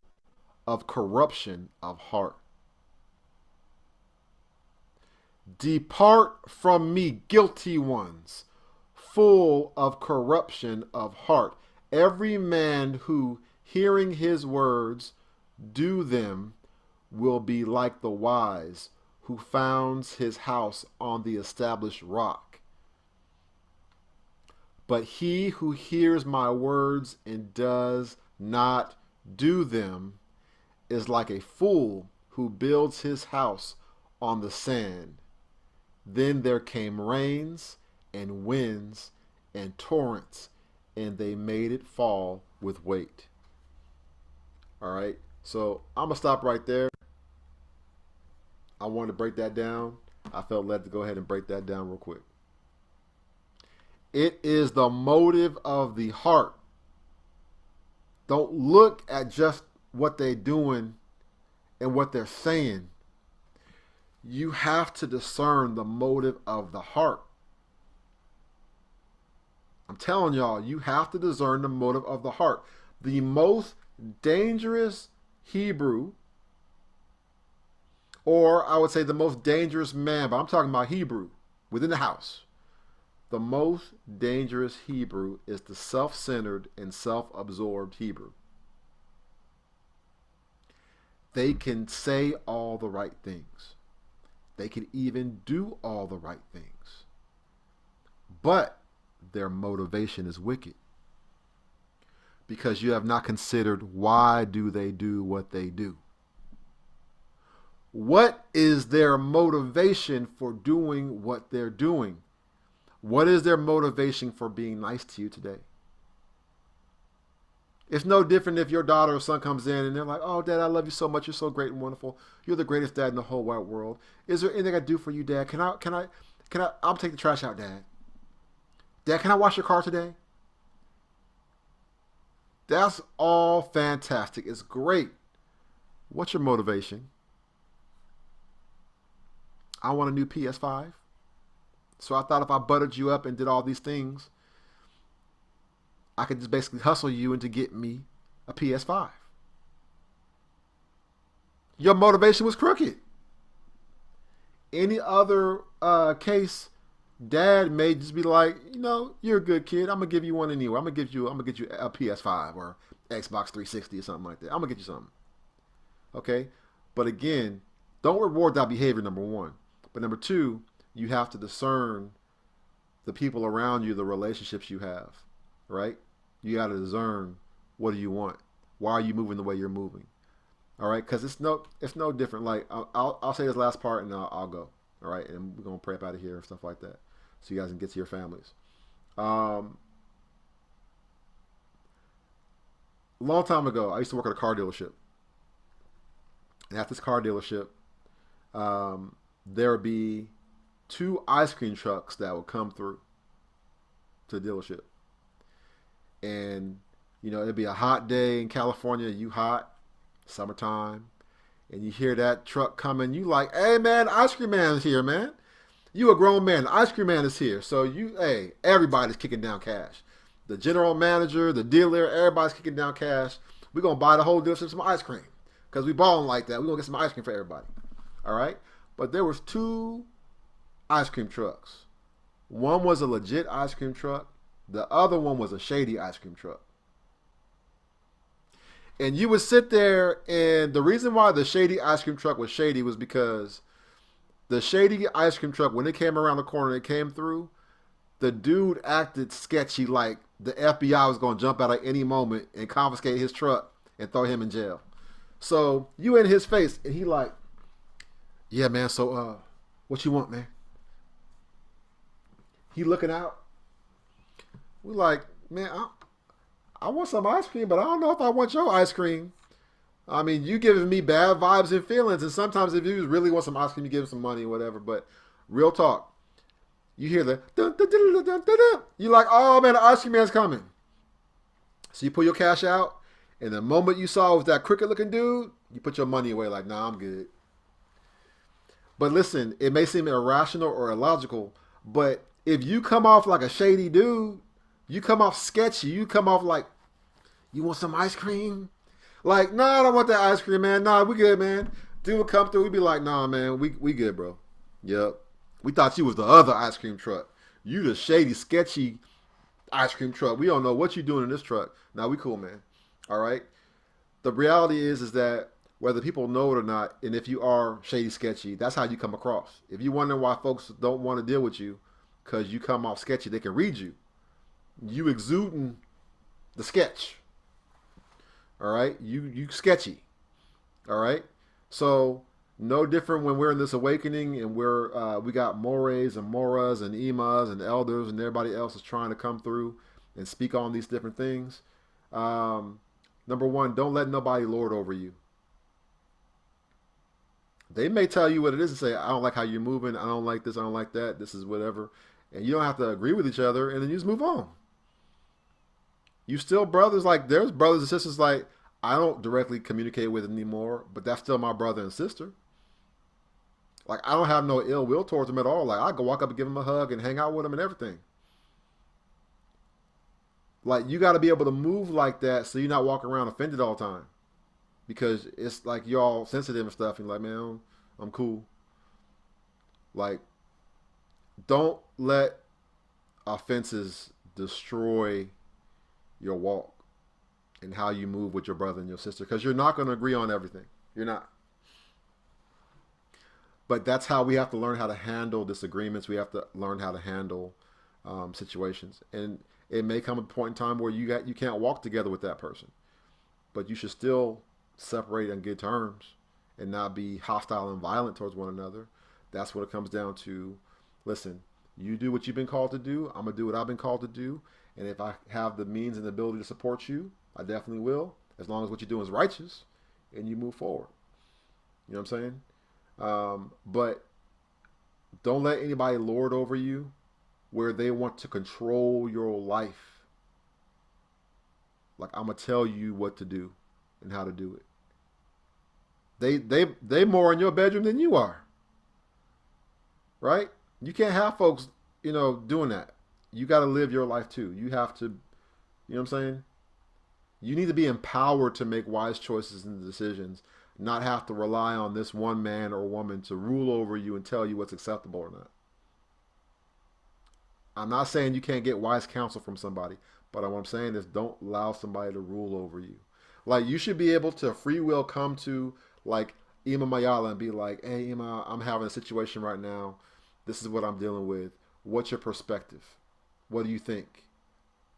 of corruption of heart. Depart from me, guilty ones, full of corruption of heart. Every man who, hearing his words, do them, will be like the wise, who founds his house on the established rock. But he who hears my words and does not do them is like a fool who builds his house on the sand. Then there came rains and winds and torrents, and they made it fall with weight. All right, so I'm gonna stop right there. I wanted to break that down. I felt led to go ahead and break that down real quick. It is the motive of the heart Don't look at just what they're doing and what they're saying. You have to discern the motive of the heart. I'm telling y'all, you have to discern the motive of the heart. The most dangerous Hebrew, or I would say the most dangerous man, but I'm talking about Hebrew within the house. The most dangerous Hebrew is the self-centered and self-absorbed Hebrew. They can say all the right things. They can even do all the right things. But their motivation is wicked. Because you have not considered why do they do what they do. What is their motivation for doing what they're doing? What is their motivation for being nice to you today? It's no different if your daughter or son comes in and they're like, oh, Dad, I love you so much. You're so great and wonderful. You're the greatest dad in the whole wide world. Is there anything I can do for you, Dad? I'll take the trash out, Dad. Dad, can I wash your car today? That's all fantastic. It's great. What's your motivation? I want a new PS5. So I thought if I buttered you up and did all these things, I could just basically hustle you into getting me a PS5. Your motivation was crooked. Any other case, Dad may just be like, you know, you're a good kid. I'm gonna give you one anyway. I'm gonna get you a PS5 or Xbox 360 or something like that. I'm gonna get you something. Okay? But again, don't reward that behavior, number one. But number two, you have to discern the people around you, the relationships you have, right? You got to discern, what do you want? Why are you moving the way you're moving? All right, because it's no different. Like I'll say this last part and I'll go. All right, and we're gonna pray up out of here and stuff like that, so you guys can get to your families. A long time ago, I used to work at a car dealership, and at this car dealership, there would be 2 ice cream trucks that would come through to the dealership. And, you know, it'd be a hot day in California, you hot, summertime, and you hear that truck coming, you like, hey man, ice cream man is here, man. You a grown man, the ice cream man is here. So everybody's kicking down cash. The general manager, the dealer, everybody's kicking down cash. We're going to buy the whole dealership some ice cream. Because we balling like that. We're going to get some ice cream for everybody. All right? But there was 2 ice cream trucks. One was a legit ice cream truck. The other one was a shady ice cream truck. And you would sit there, and the reason why the shady ice cream truck was shady was because the shady ice cream truck, when it came around the corner, it came through, the dude acted sketchy, like the FBI was going to jump out at any moment and confiscate his truck and throw him in jail. So you in his face, and he like, yeah, man, so what you want, man? He looking out. We like, man, I want some ice cream, but I don't know if I want your ice cream. I mean, you giving me bad vibes and feelings, and sometimes if you really want some ice cream, you give him some money or whatever. But real talk, you hear the dun, dun, dun, dun, dun, dun, dun. You're like, oh man, the ice cream man's coming. So you pull your cash out, and the moment you saw it was that crooked looking dude, you put your money away like, nah, I'm good. But listen, it may seem irrational or illogical, but if you come off like a shady dude, you come off sketchy, you come off like, you want some ice cream? Like, nah, I don't want that ice cream, man. Nah, we good, man. Dude would come through, we'd be like, nah, man, we good, bro. Yep. We thought you was the other ice cream truck. You the shady, sketchy ice cream truck. We don't know what you doing in this truck. Nah, we cool, man. All right? The reality is that whether people know it or not, and if you are shady, sketchy, that's how you come across. If you wonder why folks don't want to deal with you because you come off sketchy, they can read you. You exuding the sketch. All right? You sketchy. All right? So no different when we're in this awakening and we got mores and moras and emas and elders and everybody else is trying to come through and speak on these different things. Number one, don't let nobody lord over you. They may tell you what it is and say, I don't like how you're moving. I don't like this. I don't like that. This is whatever. And you don't have to agree with each other, and then you just move on. You still brothers. Like there's brothers and sisters like I don't directly communicate with anymore, but that's still my brother and sister. Like I don't have no ill will towards them at all. Like I go walk up and give them a hug and hang out with them and everything. Like you got to be able to move like that so you're not walking around offended all the time, because it's like you're all sensitive and stuff. And you're like, man, I'm cool. Like, don't let offenses destroy your walk and how you move with your brother and your sister, because you're not going to agree on everything. You're not. But that's how we have to learn how to handle disagreements. We have to learn how to handle situations. And it may come a point in time where you can't walk together with that person, but you should still separate on good terms and not be hostile and violent towards one another. That's what it comes down to. Listen, you do what you've been called to do. I'm going to do what I've been called to do. And if I have the means and the ability to support you, I definitely will, as long as what you're doing is righteous and you move forward. You know what I'm saying? But don't let anybody lord over you where they want to control your life. Like, I'm going to tell you what to do and how to do it. They more in your bedroom than you are. Right? You can't have folks, doing that. You got to live your life too. You have to, you know what I'm saying? You need to be empowered to make wise choices and decisions, not have to rely on this one man or woman to rule over you and tell you what's acceptable or not. I'm not saying you can't get wise counsel from somebody, but what I'm saying is don't allow somebody to rule over you. Like, you should be able to free will come to, like, Ima Mayala and be like, hey, Ima, I'm having a situation right now. This is what I'm dealing with. What's your perspective? What do you think?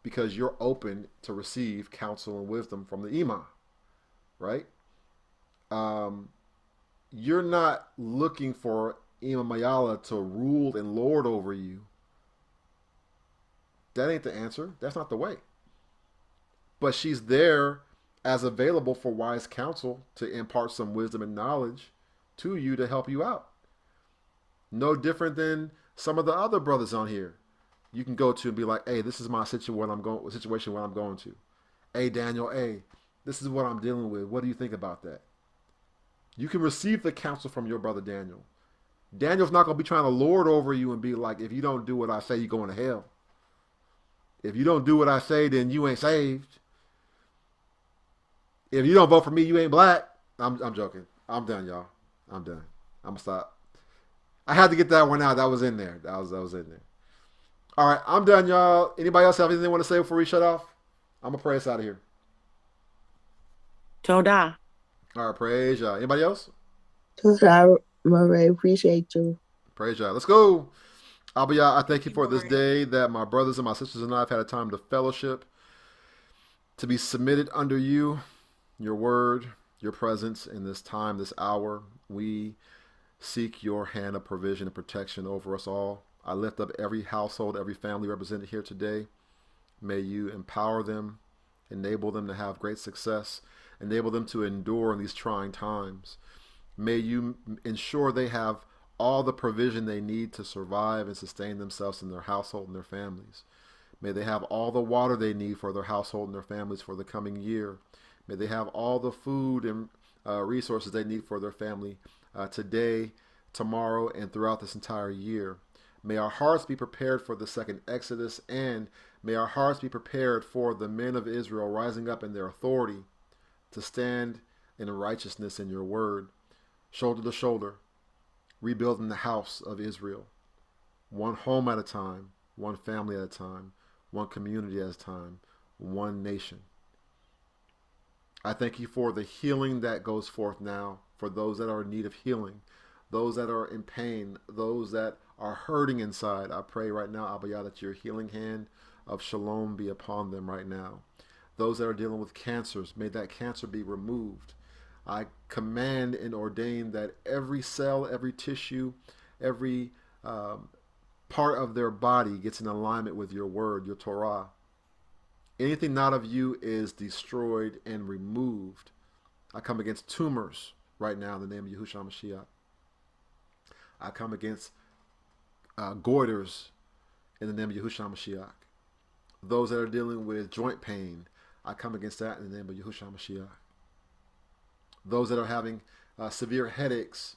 Because you're open to receive counsel and wisdom from the Ima, right? You're not looking for Ima Mayala to rule and lord over you. That ain't the answer. That's not the way. But she's there as available for wise counsel to impart some wisdom and knowledge to you to help you out. No different than some of the other brothers on here. You can go to and be like, hey, this is my situation when I'm going to. Hey, Daniel, hey, this is what I'm dealing with. What do you think about that? You can receive the counsel from your brother Daniel. Daniel's not going to be trying to lord over you and be like, if you don't do what I say, you're going to hell. If you don't do what I say, then you ain't saved. If you don't vote for me, you ain't black. I'm joking. I'm done, y'all. I'm done. I'm going to stop. I had to get that one out. That was in there. That was in there. All right, I'm done, y'all. Anybody else have anything they want to say before we shut off? I'm going to pray us out of here. Toda. All right, praise y'all. Anybody else? Toda, Murray, appreciate you. Praise y'all. Let's go. Abba, I thank you for this day that my brothers and my sisters and I have had a time to fellowship, to be submitted under you, your word, your presence in this time, this hour. We seek your hand of provision and protection over us all. I lift up every household, every family represented here today. May you empower them, enable them to have great success, enable them to endure in these trying times. May you ensure they have all the provision they need to survive and sustain themselves and their household and their families. May they have all the water they need for their household and their families for the coming year. May they have all the food and resources they need for their family today, tomorrow, and throughout this entire year. May our hearts be prepared for the second Exodus, and may our hearts be prepared for the men of Israel rising up in their authority to stand in righteousness in your word, shoulder to shoulder, rebuilding the house of Israel, one home at a time, one family at a time, one community at a time, one nation. I thank you for the healing that goes forth now for those that are in need of healing, those that are in pain, those that are hurting inside. I pray right now, Abba Yah, that your healing hand of shalom be upon them right now. Those that are dealing with cancers, may that cancer be removed. I command and ordain that every cell, every tissue, every part of their body gets in alignment with your word, your Torah. Anything not of you is destroyed and removed. I come against tumors right now in the name of Yahushua Mashiach. I come against goiters in the name of Yahushua Mashiach. Those that are dealing with joint pain, I come against that in the name of Yahushua Mashiach. Those that are having severe headaches,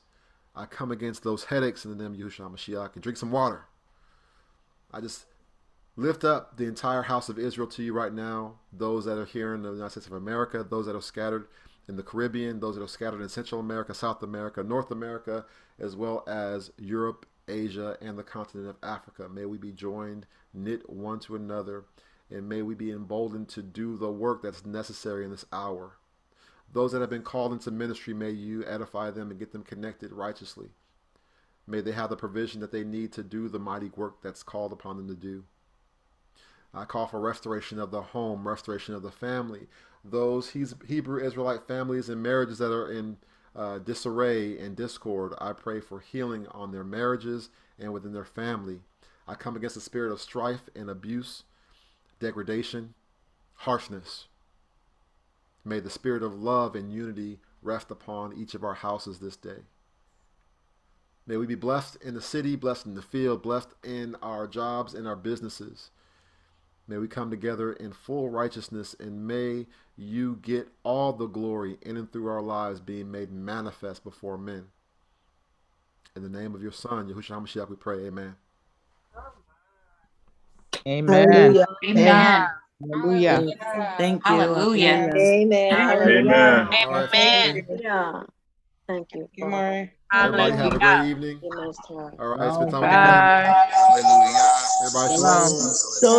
I come against those headaches in the name of Yahushua Mashiach. And drink some water. I just lift up the entire house of Israel to you right now. Those that are here in the United States of America, those that are scattered in the Caribbean, those that are scattered in Central America, South America, North America, as well as Europe, Asia, and the continent of Africa. May we be joined, knit one to another, and may we be emboldened to do the work that's necessary in this hour. Those that have been called into ministry, may you edify them and get them connected righteously. May they have the provision that they need to do the mighty work that's called upon them to do. I call for restoration of the home, restoration of the family. Those Hebrew Israelite families and marriages that are in disarray and discord, I pray for healing on their marriages and within their family. I come against the spirit of strife and abuse, degradation, harshness. May the spirit of love and unity rest upon each of our houses this day. May we be blessed in the city, blessed in the field, blessed in our jobs and our businesses. May we come together in full righteousness, and may you get all the glory in and through our lives being made manifest before men. In the name of your Son, Yahushua HaMashiach, we pray, amen. Amen. Hallelujah. Amen. Hallelujah. Thank you. Hallelujah. Amen. Amen. All right. Thank you. Yeah. Thank you. Good morning. Everybody have a great evening. Good Most High. All right. Spend time with your Bye. family. Everybody Shalom. shalom. So